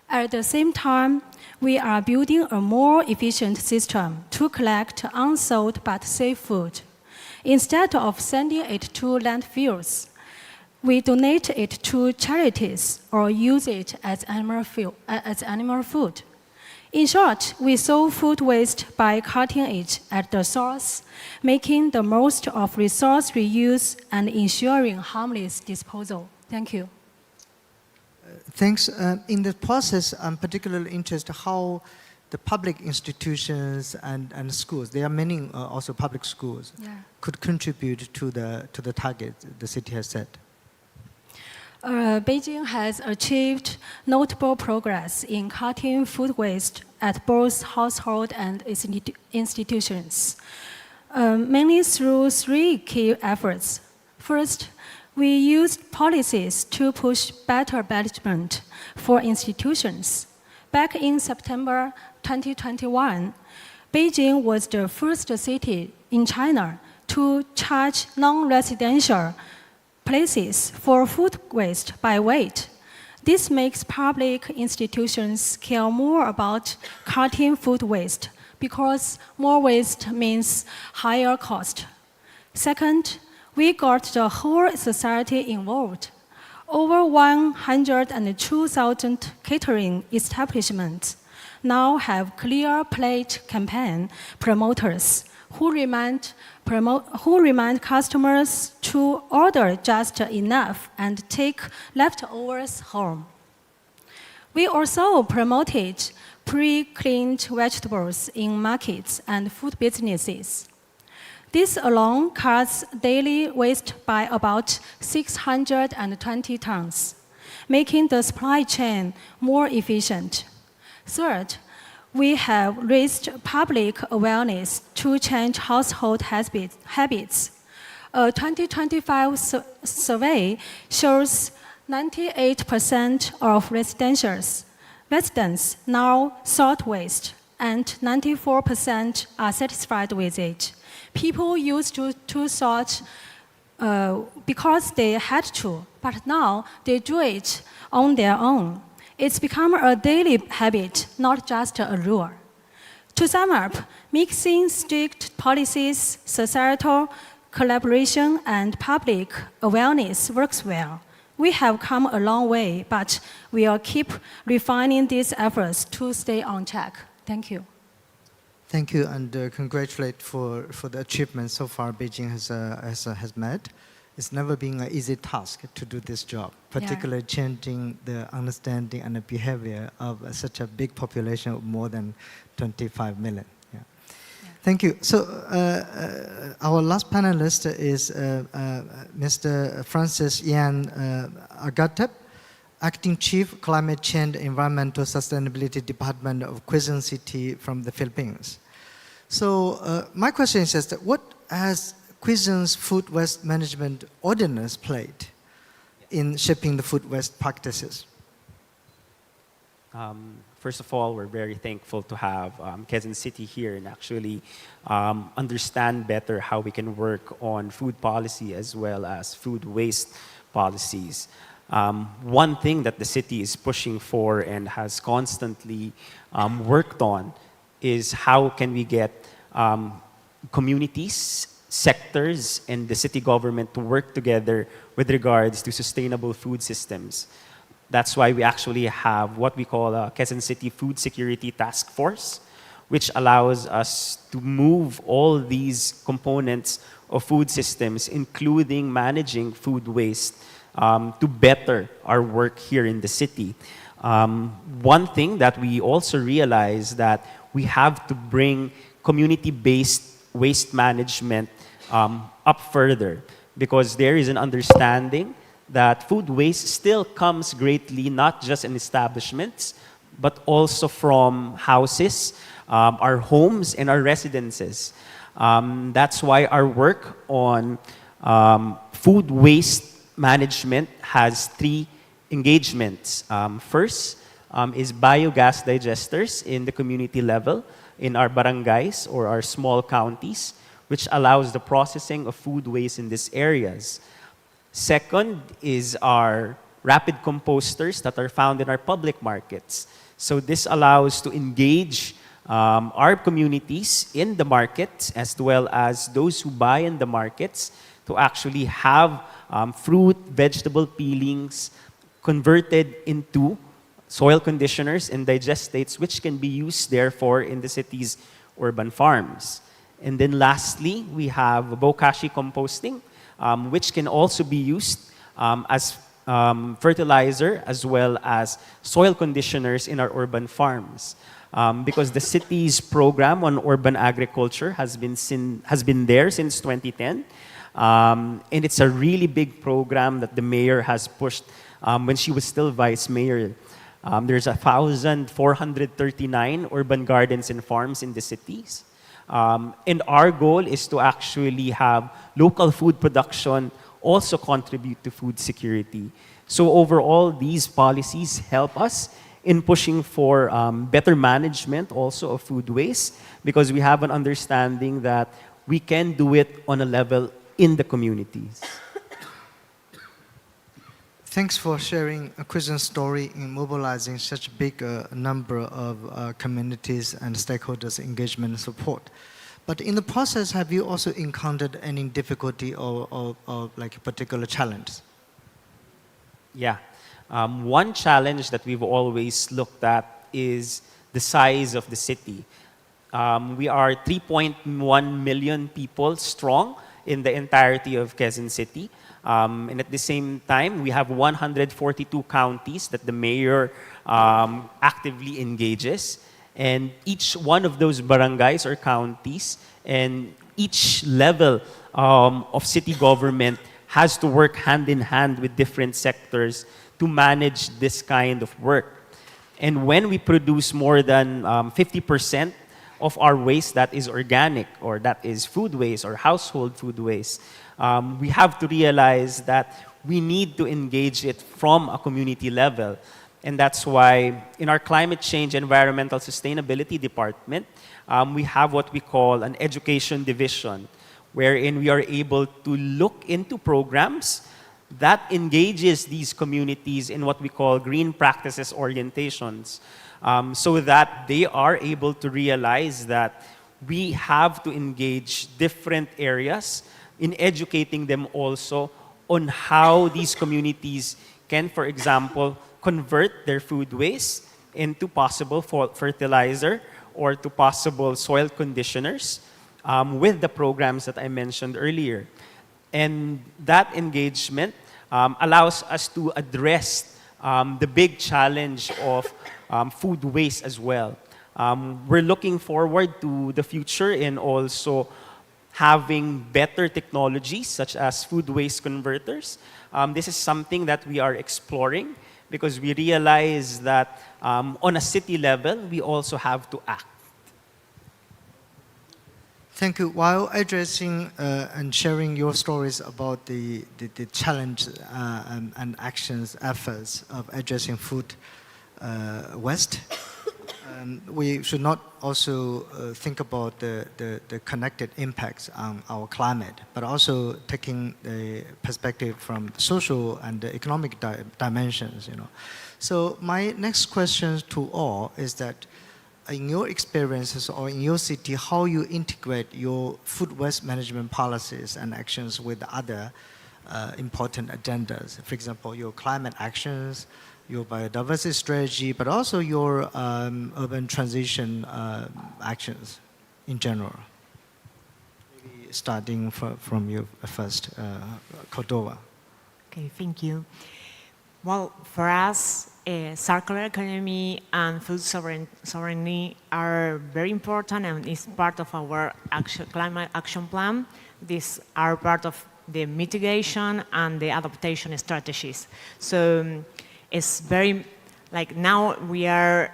At the same time, we are building a more efficient system to collect unsold but safe food. Instead of sending it to landfills, we donate it to charities or use it as animal food. In short, we solve food waste by cutting it at the source, making the most of resource reuse, and ensuring harmless disposal. Thank you. Thanks. In the process, I'm particularly interested how the public institutions and schools, there are many also public schools, could contribute to the target the city has set. Beijing has achieved notable progress in cutting food waste at both household and institutions, mainly through three key efforts. First, we used policies to push better management for institutions. Back in September 2021, Beijing was the first city in China to charge non-residential places for food waste by weight. This makes public institutions care more about cutting food waste because more waste means higher cost. Second, we got the whole society involved. Over 102,000 catering establishments now have Clear Plate campaign promoters who remind customers to order just enough and take leftovers home. We also promoted pre-cleaned vegetables in markets and food businesses. This alone cuts daily waste by about 620 tons, making the supply chain more efficient. Third, we have raised public awareness to change household habits. A 2025 survey shows 98% of residents now sort waste, and 94% are satisfied with it. People used to sort because they had to, but now they do it on their own. It's become a daily habit, not just a rule. To sum up, mixing strict policies, societal collaboration, and public awareness works well. We have come a long way, but we'll keep refining these efforts to stay on track. Thank you. Thank you, and congratulate for the achievements so far Beijing has made. It's never been an easy task to do this job, particularly changing the understanding and the behavior of such a big population of more than 25 million. Thank you. So our last panelist is Mr. Francis Yan Agatep, Acting Chief Climate Change Environmental Sustainability Department of Quezon City from the Philippines. So my question is just, what has Quezon's food waste management ordinance played in shaping the food waste practices? First of all, we're very thankful to have Quezon City here and actually understand better how we can work on food policy as well as food waste policies. One thing that the city is pushing for and has constantly worked on is how can we get communities sectors and the city government to work together with regards to sustainable food systems. That's why we actually have what we call a Quezon City Food Security Task Force, which allows us to move all these components of food systems, including managing food waste, to better our work here in the city. One thing that we also realize that we have to bring community-based waste management up further, because there is an understanding that food waste still comes greatly not just in establishments, but also from houses, our homes, and our residences. That's why our work on food waste management has 3 engagements. First is biogas digesters in the community level in our barangays or our small counties, which allows the processing of food waste in these areas. Second is our rapid composters that are found in our public markets. So this allows to engage our communities in the markets as well as those who buy in the markets to actually have fruit, vegetable peelings converted into soil conditioners and digestates, which can be used therefore in the city's urban farms. And then lastly, we have bokashi composting, which can also be used as fertilizer as well as soil conditioners in our urban farms. Because the city's program on urban agriculture has been there since 2010. And it's a really big program that the mayor has pushed when she was still vice mayor. There's 1,439 urban gardens and farms in the cities. And our goal is to actually have local food production also contribute to food security. So overall, these policies help us in pushing for better management also of food waste, because we have an understanding that we can do it on a level in the communities. Thanks for sharing a Quezon's story in mobilizing such a big number of communities and stakeholders' engagement and support. But in the process, have you also encountered any difficulty or like a particular challenge? Yeah. One challenge that we've always looked at is the size of the city. We are 3.1 million people strong in the entirety of Quezon City. And at the same time, we have 142 counties that the mayor actively engages. And each one of those barangays or counties and each level of city government has to work hand in hand with different sectors to manage this kind of work. And when we produce more than 50% of our waste that is organic or that is food waste or household food waste, we have to realize that we need to engage it from a community level. And that's why in our climate change environmental sustainability department, we have what we call an education division, wherein we are able to look into programs that engages these communities in what we call green practices orientations, so that they are able to realize that we have to engage different areas in educating them also on how these communities can, for example, convert their food waste into possible fertilizer or to possible soil conditioners with the programs that I mentioned earlier. And that engagement allows us to address the big challenge of food waste as well. We're looking forward to the future in also having better technologies such as food waste converters. This is something that we are exploring because we realize that on a city level, we also have to act. Thank you. While addressing and sharing your stories about the challenge and actions, efforts of addressing food waste, we should not also think about the connected impacts on our climate, but also taking the perspective from the social and the economic dimensions. So my next question to all is that in your experiences or in your city, how you integrate your food waste management policies and actions with other important agendas. For example, your climate actions, your biodiversity strategy, but also your urban transition actions in general. Maybe starting from you first, Cordova. Okay, thank you. Well, for us, circular economy and food sovereignty are very important and is part of our climate action plan. These are part of the mitigation and the adaptation strategies. So it's very, like now we are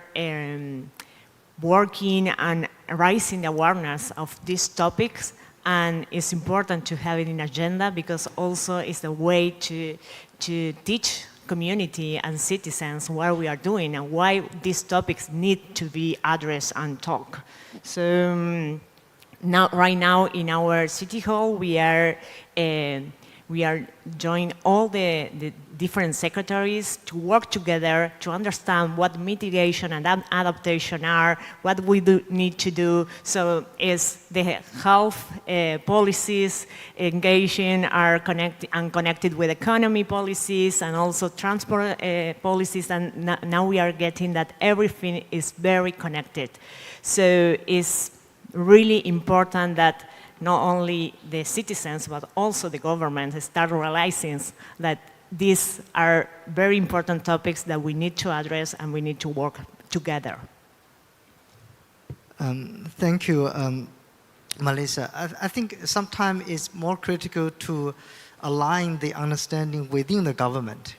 working and raising the awareness of these topics, and it's important to have it in agenda because also it's a way to teach community and citizens what we are doing and why these topics need to be addressed and talked. So right now in our city hall, we are joining all the different secretaries to work together to understand what mitigation and adaptation are, what we need to do. So is the health policies engaging are connected with economy policies and also transport policies, and now we are getting that everything is very connected. So it's really important that not only the citizens, but also the government start realizing that these are very important topics that we need to address and we need to work together. Thank you, Melissa. I think sometimes it's more critical to align the understanding within the government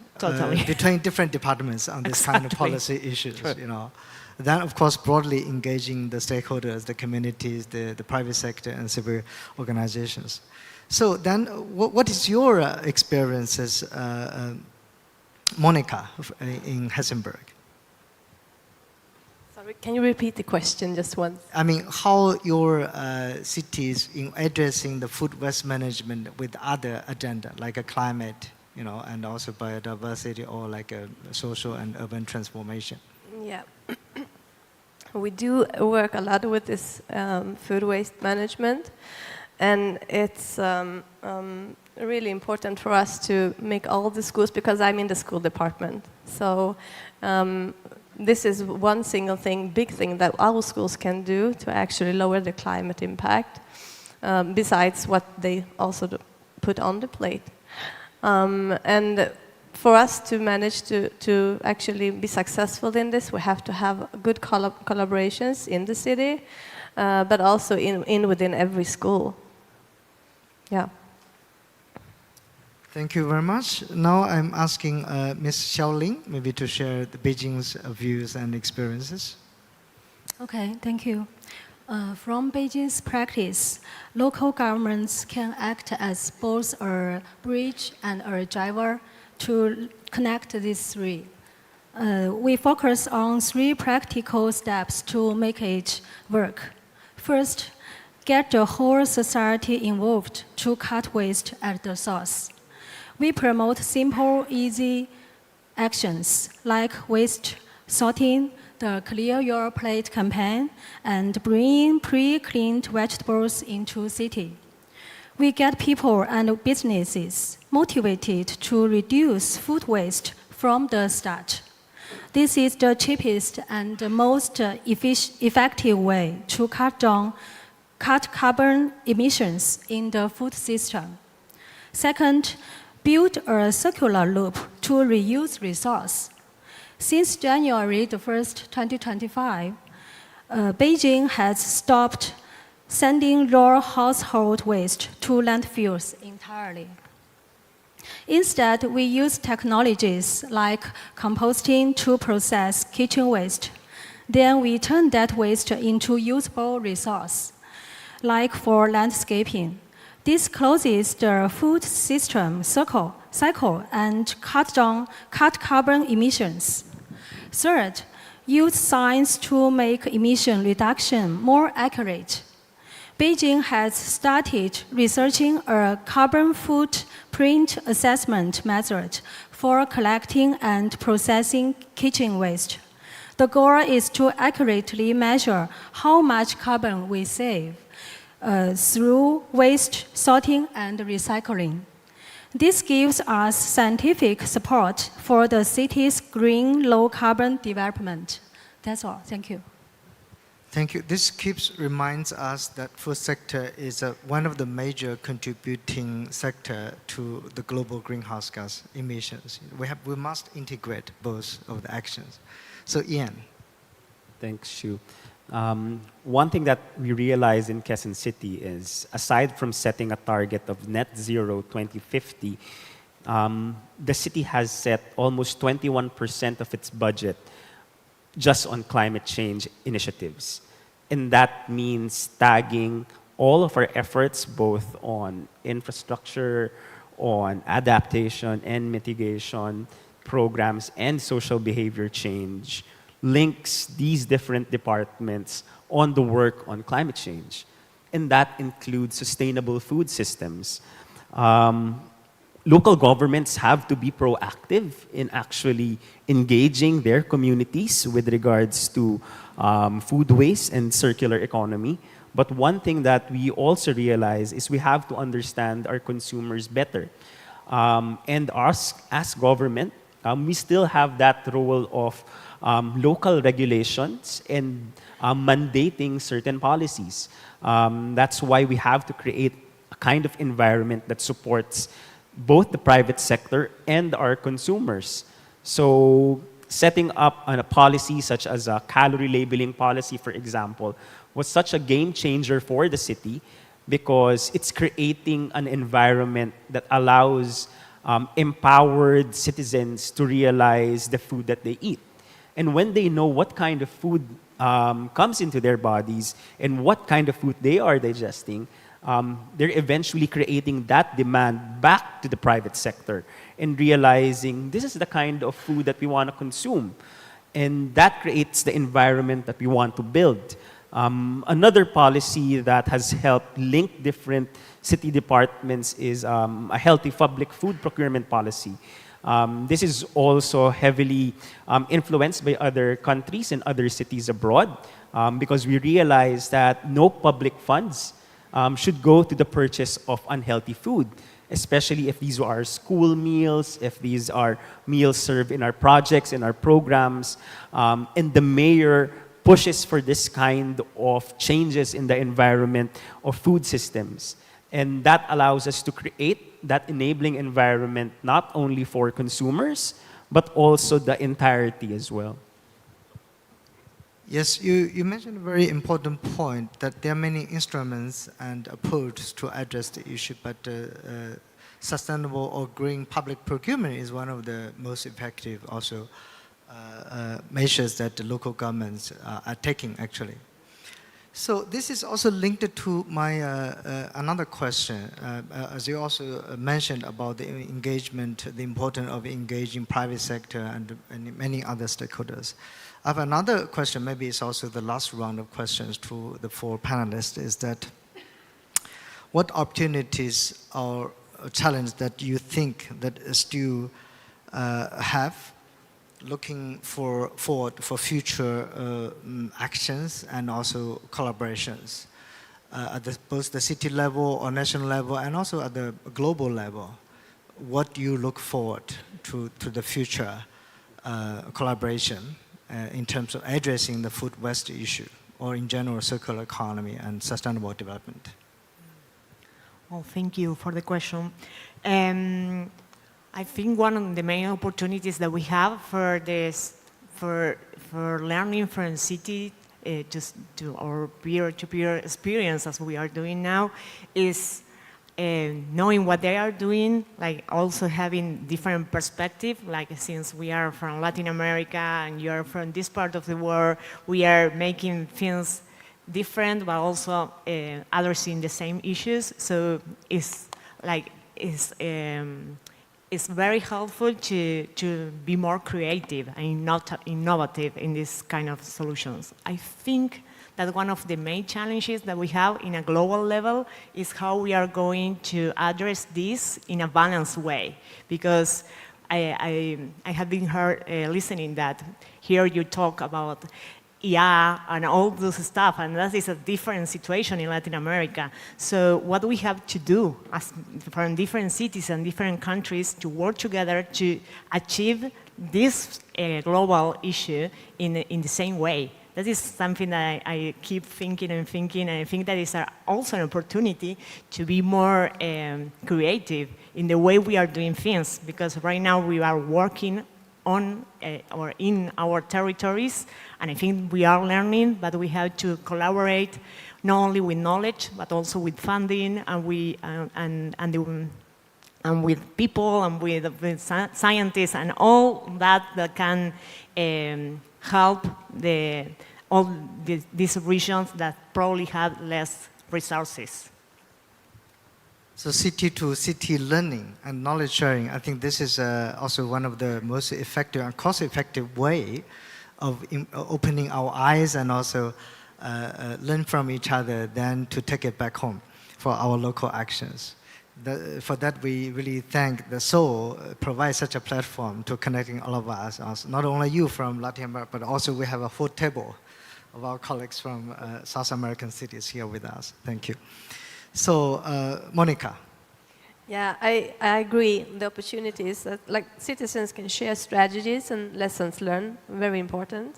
between different departments on this kind of policy issues. You know. Then, of course, broadly engaging the stakeholders, the communities, the private sector, and civil organizations. So then, what is your experiences, Monica, in Helsingborg? Sorry, can you repeat the question just once? I mean, how your cities in addressing the food waste management with other agenda, like a climate, you know, and also biodiversity, or like a social and urban transformation? Yeah. We do work a lot with this food waste management, and it's really important for us to make all the schools, because I'm in the school department. So this is one single thing, big thing that our schools can do to actually lower the climate impact, besides what they also put on the plate. And for us to manage to actually be successful in this, we have to have good collaborations in the city, but also within every school. Yeah. Thank you very much. Now I'm asking Ms. Xiaoling maybe to share the Beijing's views and experiences. Okay, thank you. From Beijing's practice, local governments can act as both a bridge and a driver to connect these three. We focus on three practical steps to make it work. First, get the whole society involved to cut waste at the source. We promote simple, easy actions like waste sorting, the Clear Your Plate campaign, and bringing pre-cleaned vegetables into city. We get people and businesses motivated to reduce food waste from the start. This is the cheapest and the most effective way to cut carbon emissions in the food system. Second, build a circular loop to reuse resource. Since January the 1st, 2025, Beijing has stopped sending raw household waste to landfills entirely. Instead, we use technologies like composting to process kitchen waste. Then we turn that waste into usable resource, like for landscaping. This closes the food system cycle and cut carbon emissions. Third, use science to make emission reduction more accurate. Beijing has started researching a carbon footprint assessment method for collecting and processing kitchen waste. The goal is to accurately measure how much carbon we save through waste sorting and recycling. This gives us scientific support for the city's green, low-carbon development. That's all. Thank you. Thank you. This reminds us that food sector is one of the major contributing sector to the global greenhouse gas emissions. We must integrate both of the actions. So Ian. Thanks, Shu. One thing that we realize in Quezon City is, aside from setting a target of net zero 2050, the city has set almost 21% of its budget just on climate change initiatives. And that means tagging all of our efforts, both on infrastructure, on adaptation and mitigation programs, and social behavior change, links these different departments on the work on climate change. And that includes sustainable food systems. Local governments have to be proactive in actually engaging their communities with regards to food waste and circular economy. But one thing that we also realize is we have to understand our consumers better. And us, as government, we still have that role of local regulations and mandating certain policies. That's why we have to create a kind of environment that supports both the private sector and our consumers. So setting up a policy such as a calorie labeling policy, for example, was such a game changer for the city because it's creating an environment that allows empowered citizens to realize the food that they eat. And when they know what kind of food comes into their bodies and what kind of food they are digesting, they're eventually creating that demand back to the private sector and realizing this is the kind of food that we want to consume. And that creates the environment that we want to build. Another policy that has helped link different city departments is a healthy public food procurement policy. This is also heavily influenced by other countries and other cities abroad because we realize that no public funds should go to the purchase of unhealthy food, especially if these are school meals, if these are meals served in our projects, in our programs, and the mayor pushes for this kind of changes in the environment of food systems. And that allows us to create that enabling environment not only for consumers, but also the entirety as well. Yes, you mentioned a very important point that there are many instruments and approaches to address the issue, but sustainable or green public procurement is one of the most effective also measures that the local governments are taking actually. So this is also linked to my another question, as you also mentioned about the engagement, the importance of engaging private sector and many other stakeholders. I have another question, maybe it's also the last round of questions to the four panelists, is that what opportunities or challenges that you think that still have looking forward for future actions and also collaborations at both the city level or national level and also at the global level? What do you look forward to the future collaboration in terms of addressing the food waste issue or in general circular economy and sustainable development? Well, thank you for the question. I think one of the main opportunities that we have for this, for learning from city to our peer-to-peer experience, as we are doing now, is knowing what they are doing, like also having different perspective. Like since we are from Latin America and you are from this part of the world, we are making things different, but also addressing the same issues. So it's like it's very helpful to be more creative and not innovative in this kind of solutions. I think that one of the main challenges that we have in a global level is how we are going to address this in a balanced way. Because I have been heard listening that here you talk about IA and all those stuff, and that is a different situation in Latin America. So what we have to do as from different cities and different countries to work together to achieve this global issue in the same way. That is something that I keep thinking, and I think that is also an opportunity to be more creative in the way we are doing things, because right now we are working on or in our territories, and I think we are learning, but we have to collaborate not only with knowledge, but also with funding and with people and with scientists and all that can help all these regions that probably have less resources. So city-to-city learning and knowledge sharing, I think this is also one of the most effective and cost-effective way of opening our eyes and also learn from each other than to take it back home for our local actions. For that, we really thank the Seoul provides such a platform to connecting all of us, not only you from Latin America, but also we have a whole table of our colleagues from South American cities here with us. Thank you. So, Monica. Yeah, I agree. The opportunities that citizens can share strategies and lessons learned, very important.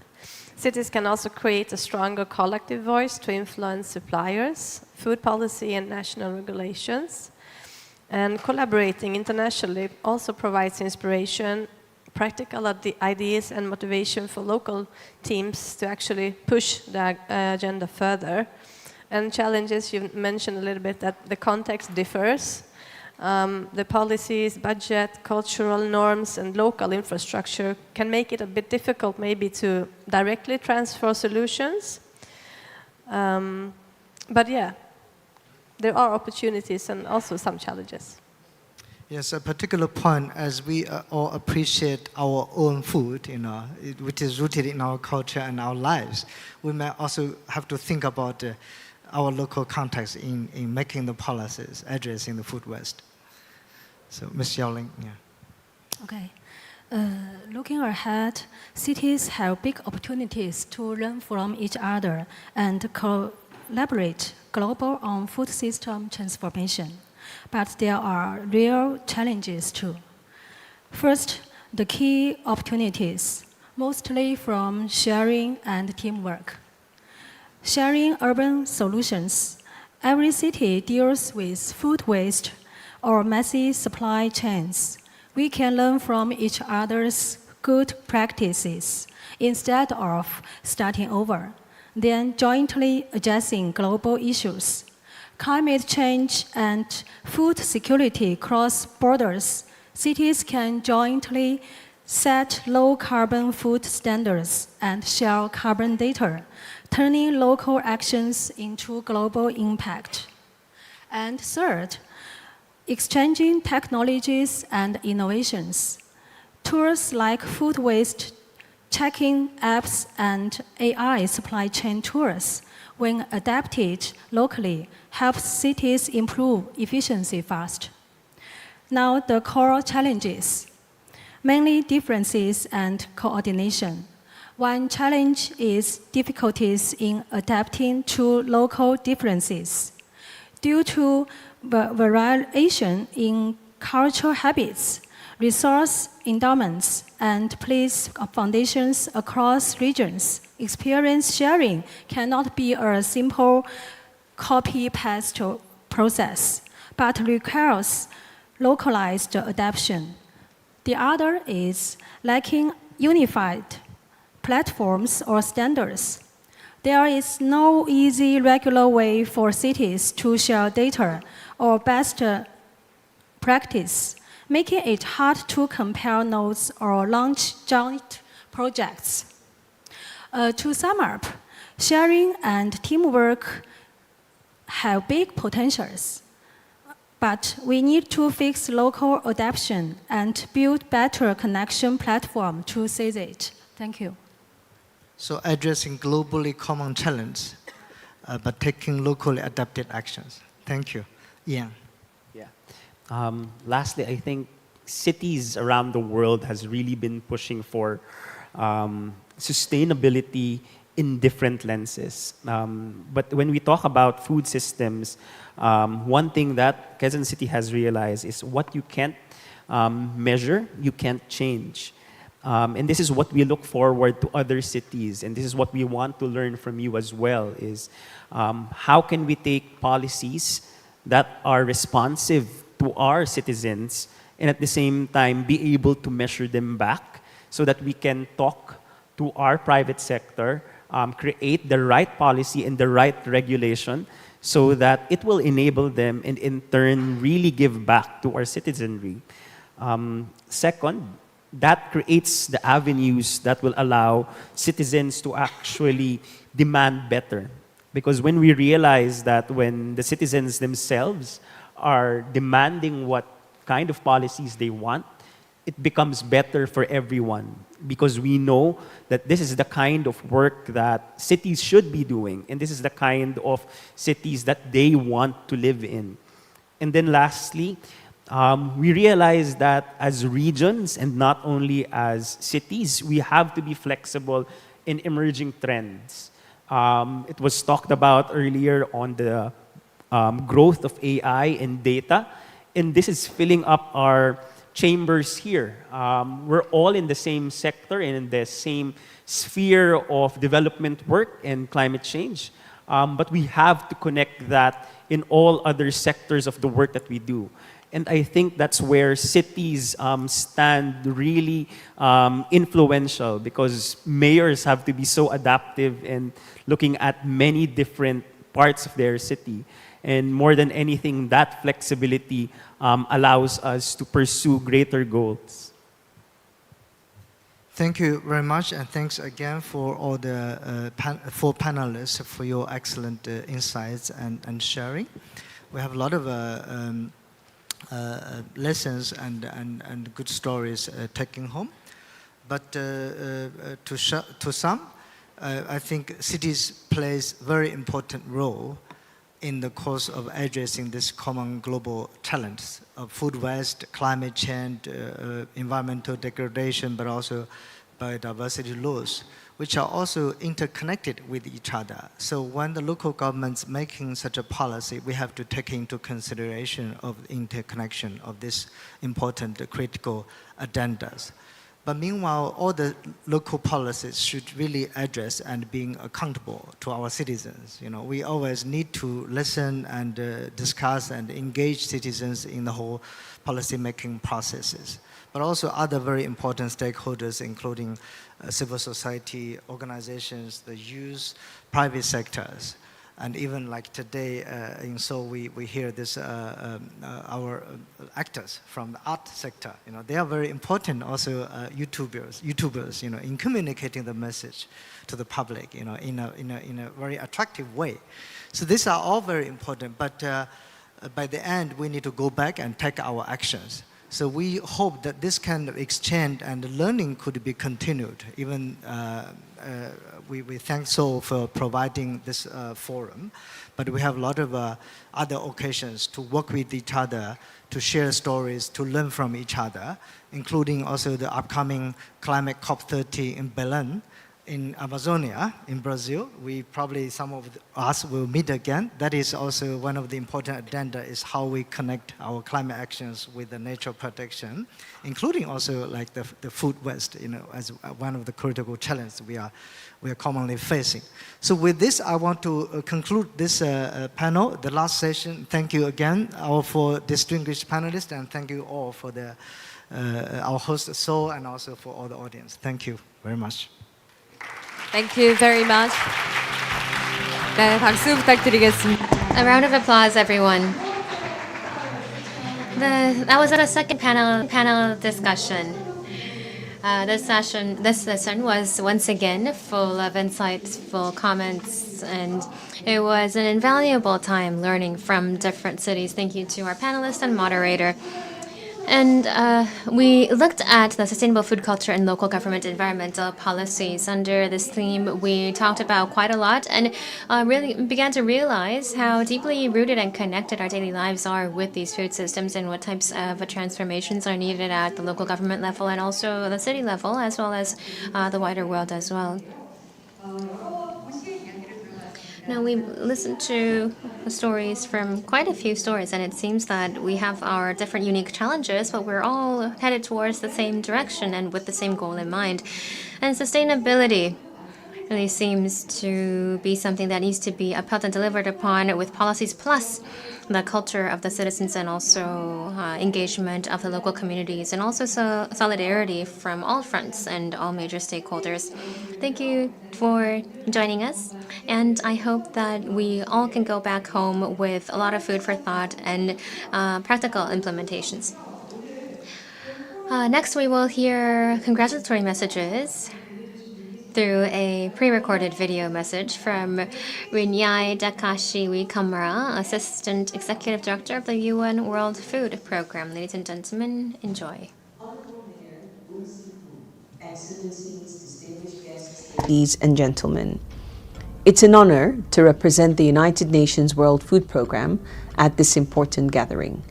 Cities can also create a stronger collective voice to influence suppliers, food policy and national regulations. And collaborating internationally also provides inspiration, practical ideas and motivation for local teams to actually push the agenda further. And challenges, you mentioned a little bit that the context differs. The policies, budget, cultural norms, and local infrastructure can make it a bit difficult maybe to directly transfer solutions. But yeah, there are opportunities and also some challenges. Yes, a particular point, as we all appreciate our own food, which is rooted in our culture and our lives, we may also have to think about our local context in making the policies addressing the food waste. So, Ms. Xiaoling, yeah. Okay. Looking ahead, cities have big opportunities to learn from each other and collaborate global on food system transformation. But there are real challenges too. First, the key opportunities, mostly from sharing and teamwork. Sharing urban solutions. Every city deals with food waste or messy supply chains. We can learn from each other's good practices instead of starting over, then jointly addressing global issues. Climate change and food security cross borders. Cities can jointly set low-carbon food standards and share carbon data, turning local actions into global impact. And third, exchanging technologies and innovations. Tools like food waste tracking apps and AI supply chain tools, when adapted locally, help cities improve efficiency fast. Now, the core challenges. Mainly differences and coordination. One challenge is difficulties in adapting to local differences. Due to variation in cultural habits, resource endowments, and place foundations across regions, experience sharing cannot be a simple copy-paste process, but requires localized adaptation. The other is lacking unified platforms or standards. There is no easy regular way for cities to share data or best practice, making it hard to compare notes or launch joint projects. To sum up, sharing and teamwork have big potentials. But we need to fix local adaptation and build better connection platform to seize it. Thank you. So addressing globally common challenge, but taking locally adapted actions. Thank you. Ian. Yeah. Lastly, I think cities around the world has really been pushing for sustainability in different lenses. But when we talk about food systems, one thing that Quezon City has realized is what you can't measure, you can't change. And this is what we look forward to other cities, and this is what we want to learn from you as well, is how can we take policies that are responsive to our citizens and at the same time be able to measure them back so that we can talk to our private sector, create the right policy and the right regulation so that it will enable them and in turn really give back to our citizenry. Second, that creates the avenues that will allow citizens to actually demand better. Because when we realize that when the citizens themselves are demanding what kind of policies they want, it becomes better for everyone. Because we know that this is the kind of work that cities should be doing, and this is the kind of cities that they want to live in. And then lastly, we realize that as regions and not only as cities, we have to be flexible in emerging trends. It was talked about earlier on the growth of AI and data, and this is filling up our chambers here. We're all in the same sector and in the same sphere of development work and climate change, but we have to connect that in all other sectors of the work that we do. And I think that's where cities stand really influential, because mayors have to be so adaptive and looking at many different parts of their city. And more than anything, that flexibility allows us to pursue greater goals. Thank you very much, and thanks again for all the four panelists for your excellent insights and sharing. We have a lot of lessons and good stories taking home. But to some, I think cities plays very important role in the course of addressing this common global challenges of food waste, climate change, environmental degradation, but also biodiversity loss, which are also interconnected with each other. So when the local government's making such a policy, we have to take into consideration of interconnection of these important critical agendas. But meanwhile, all the local policies should really address and being accountable to our citizens. You know, we always need to listen and discuss and engage citizens in the whole policy-making processes. But also other very important stakeholders, including civil society organizations, the youth, private sectors. And even like today in Seoul, we hear this, our actors from the art sector, you know, they are very important also YouTubers, you know, in communicating the message to the public, you know, in a very attractive way. So these are all very important, but by the end, we need to go back and take our actions. So we hope that this kind of exchange and learning could be continued. Even we thank Seoul for providing this forum, but we have a lot of other occasions to work with each other, to share stories, to learn from each other, including also the upcoming Climate COP30 in Belém, in Amazonia, in Brazil. We probably, some of us will meet again. That is also one of the important agenda, is how we connect our climate actions with the nature protection, including also like the food waste, you know, as one of the critical challenges we are commonly facing. So with this, I want to conclude this panel, the last session. Thank you again, our four distinguished panelists, and thank you all for our host, Seoul, and also for all the audience. Thank you very much. Thank you very much. 네, 박수 부탁드리겠습니다. A round of applause, everyone. That was our second panel discussion. This session was once again full of insightful comments, and it was an invaluable time learning from different cities. Thank you to our panelists and moderator. And we looked at the sustainable food culture and local government environmental policies. Under this theme, we talked about quite a lot and really began to realize how deeply rooted and connected our daily lives are with these food systems and what types of transformations are needed at the local government level and also the city level, as well as the wider world as well. Now, we listened to stories from quite a few stories, and it seems that we have our different unique challenges, but we're all headed towards the same direction and with the same goal in mind. And sustainability really seems to be something that needs to be upheld and delivered upon with policies plus the culture of the citizens and also engagement of the local communities and also solidarity from all fronts and all major stakeholders. Thank you for joining us, and I hope that we all can go back home with a lot of food for thought and practical implementations. Next, we will hear congratulatory messages through a pre-recorded video message from Rinyai Takashi Wikamura, Assistant Executive Director of the UN World Food Program. Ladies and gentlemen, enjoy. Ladies and gentlemen, it's an honor to represent the United Nations World Food Program at this important gathering.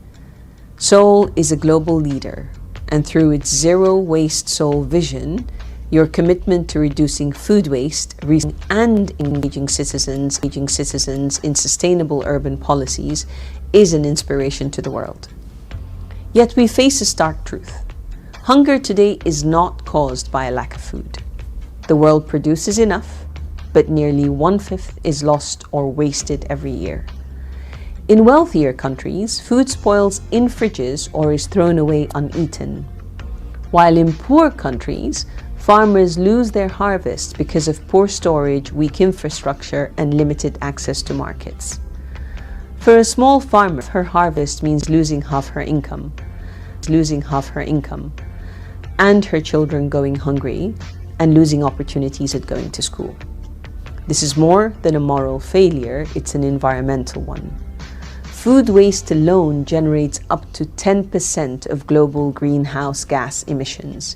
Seoul is a global leader, and through its Zero Waste Seoul vision, your commitment to reducing food waste and engaging citizens in sustainable urban policies is an inspiration to the world. Yet we face a stark truth. Hunger today is not caused by a lack of food. The world produces enough, but nearly 1/5 is lost or wasted every year. In wealthier countries, food spoils in fridges or is thrown away uneaten, while in poor countries, farmers lose their harvest because of poor storage, weak infrastructure, and limited access to markets. For a small farmer, her harvest means losing half her income, and her children going hungry and losing opportunities at going to school. This is more than a moral failure, it's an environmental one. Food waste alone generates up to 10% of global greenhouse gas emissions,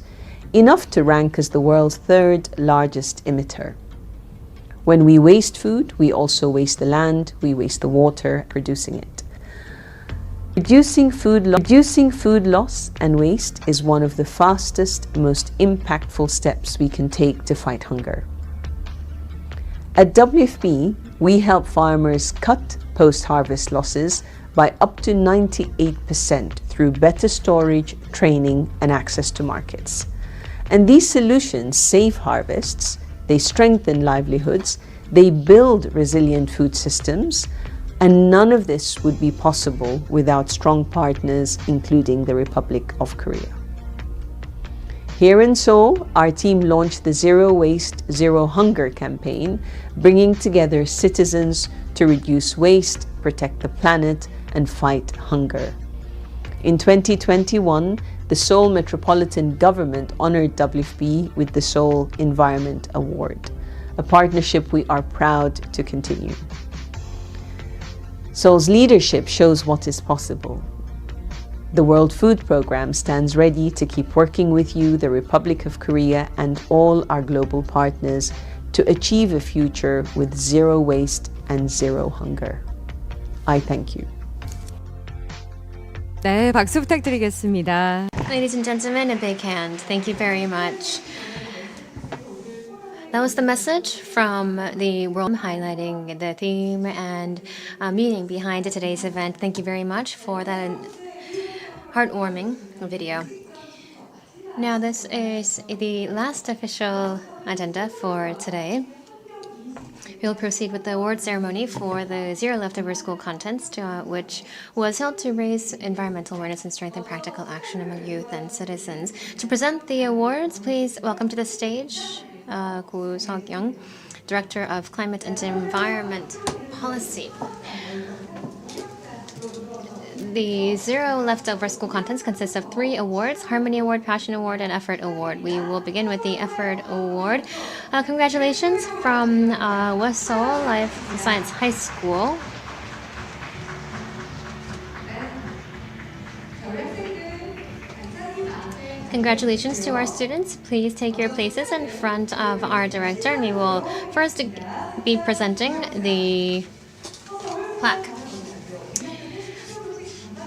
enough to rank as the world's third largest emitter. When we waste food, we also waste the land, we waste the water producing it. Reducing food loss and waste is one of the fastest, most impactful steps we can take to fight hunger. At WFP, we help farmers cut post-harvest losses by up to 98% through better storage, training, and access to markets. And these solutions save harvests, they strengthen livelihoods, they build resilient food systems, and none of this would be possible without strong partners, including the Republic of Korea. Here in Seoul, our team launched the Zero Waste, Zero Hunger campaign, bringing together citizens to reduce waste, protect the planet, and fight hunger. In 2021, the Seoul Metropolitan government honored WFP with the Seoul Environment Award, a partnership we are proud to continue. Seoul's leadership shows what is possible. The World Food Program stands ready to keep working with you, the Republic of Korea, and all our global partners to achieve a future with zero waste and zero hunger. I thank you. 네, 박수 부탁드리겠습니다. Ladies and gentlemen, a big hand. Thank you very much. That was the message from the world highlighting the theme and meaning behind today's event. Thank you very much for that heartwarming video. Now, this is the last official agenda for today. We'll proceed with the award ceremony for the Zero Leftover School Contest, which was held to raise environmental awareness and strengthen practical action among youth and citizens. To present the awards, please welcome to the stage Ko Seok-young, Director of Climate and Environment Policy. The Zero Leftover School Contest consists of 3 awards: Harmony Award, Passion Award, and Effort Award. We will begin with the Effort Award. Congratulations from West Seoul Life Science High School. Congratulations to our students. Please take your places in front of our director, and we will first be presenting the plaque.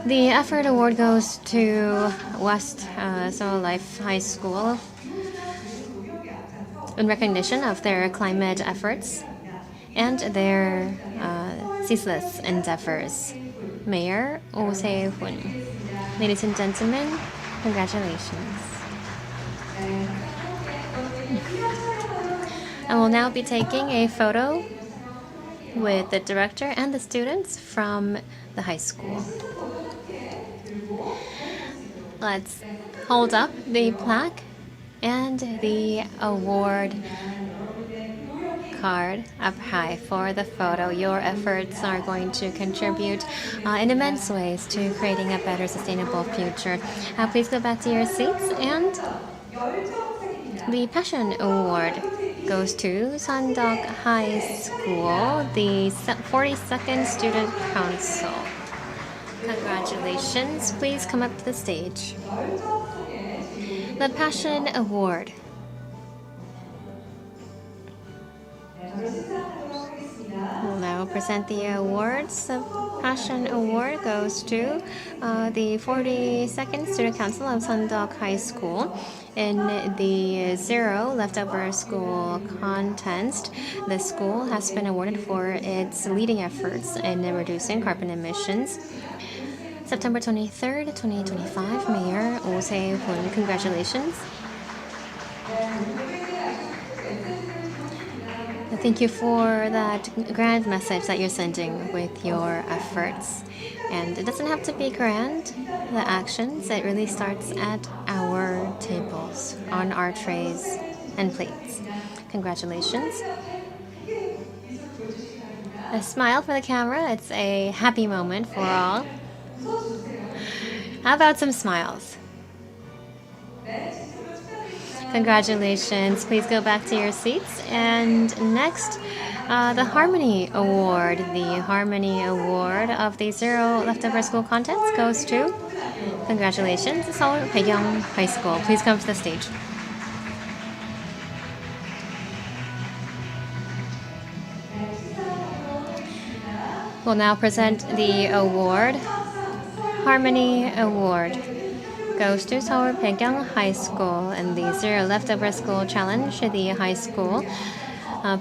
The effort award goes to West Seoul Life High School in recognition of their climate efforts and their ceaseless endeavors. Mayor Oh Se-hoon. Ladies and gentlemen, congratulations. I will now be taking a photo with the director and the students from the high school. Let's hold up the plaque and the award card up high for the photo. Your efforts are going to contribute in immense ways to creating a better sustainable future. Please go back to your seats, and the Passion Award goes to Sandok High School, the 42nd Student Council. Congratulations. Please come up to the stage. The Passion Award. We'll now present the awards. The Passion Award goes to the 42nd Student Council of Sandok High School. In the Zero Leftover School contest, the school has been awarded for its leading efforts in reducing carbon emissions. September 23rd, 2025, Mayor Oh Se-hoon, congratulations. Thank you for that grand message that you're sending with your efforts. And it doesn't have to be grand, the actions. It really starts at our tables, on our trays and plates. Congratulations. A smile for the camera. It's a happy moment for all. How about some smiles? Congratulations. Please go back to your seats. And next, the Harmony Award. The Harmony Award of the Zero Leftover School contest goes to, congratulations, Seoul Baekhyung High School. Please come to the stage. We'll now present the award. Harmony Award goes to Seoul Baekhyung High School and the Zero Leftover School Challenge. The high school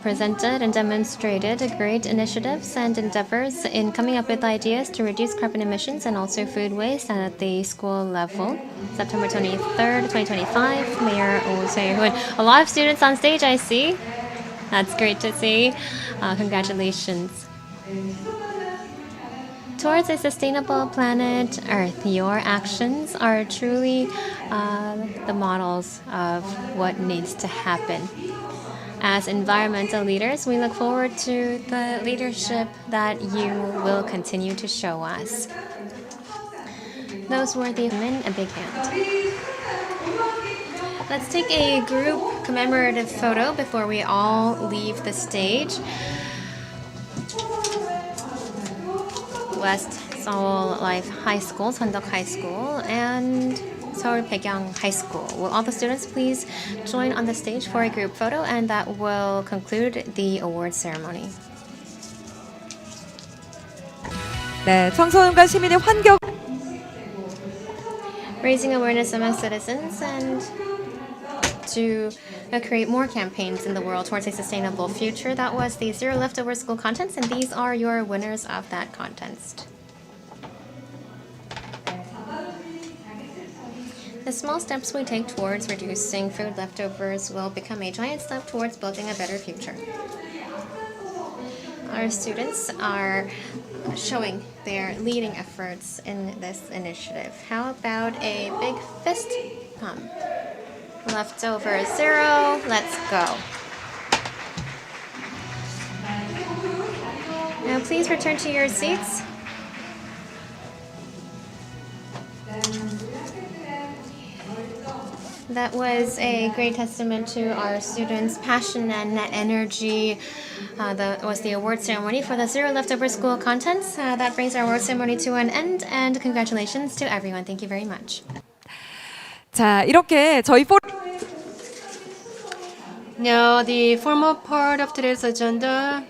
presented and demonstrated great initiatives and endeavors in coming up with ideas to reduce carbon emissions and also food waste at the school level. September 23rd, 2025, Mayor Oh Se-hoon. A lot of students on stage, I see. That's great to see. Congratulations. Towards a sustainable planet Earth, your actions are truly the models of what needs to happen. As environmental leaders, we look forward to the leadership that you will continue to show us. Those were the men. A big hand. Let's take a group commemorative photo before we all leave the stage. West Seoul Life High School, Sandok High School, and Seoul Baekhyung High School. Will all the students please join on the stage for a group photo, and that will conclude the award ceremony. 네, 청소년과 시민의 환경 Raising awareness among citizens and to create more campaigns in the world towards a sustainable future. That was the Zero Leftover School contest, and these are your winners of that contest. The small steps we take towards reducing food leftovers will become a giant step towards building a better future. Our students are showing their leading efforts in this initiative. How about a big fist pump? Leftover zero, let's go. Now please return to your seats. That was a great testament to our students' passion and net energy. That was the award ceremony for the Zero Leftover School contest. That brings our award ceremony to an end, and congratulations to everyone. Thank you very much. 자, 이렇게 저희 Now, the formal part of today's agenda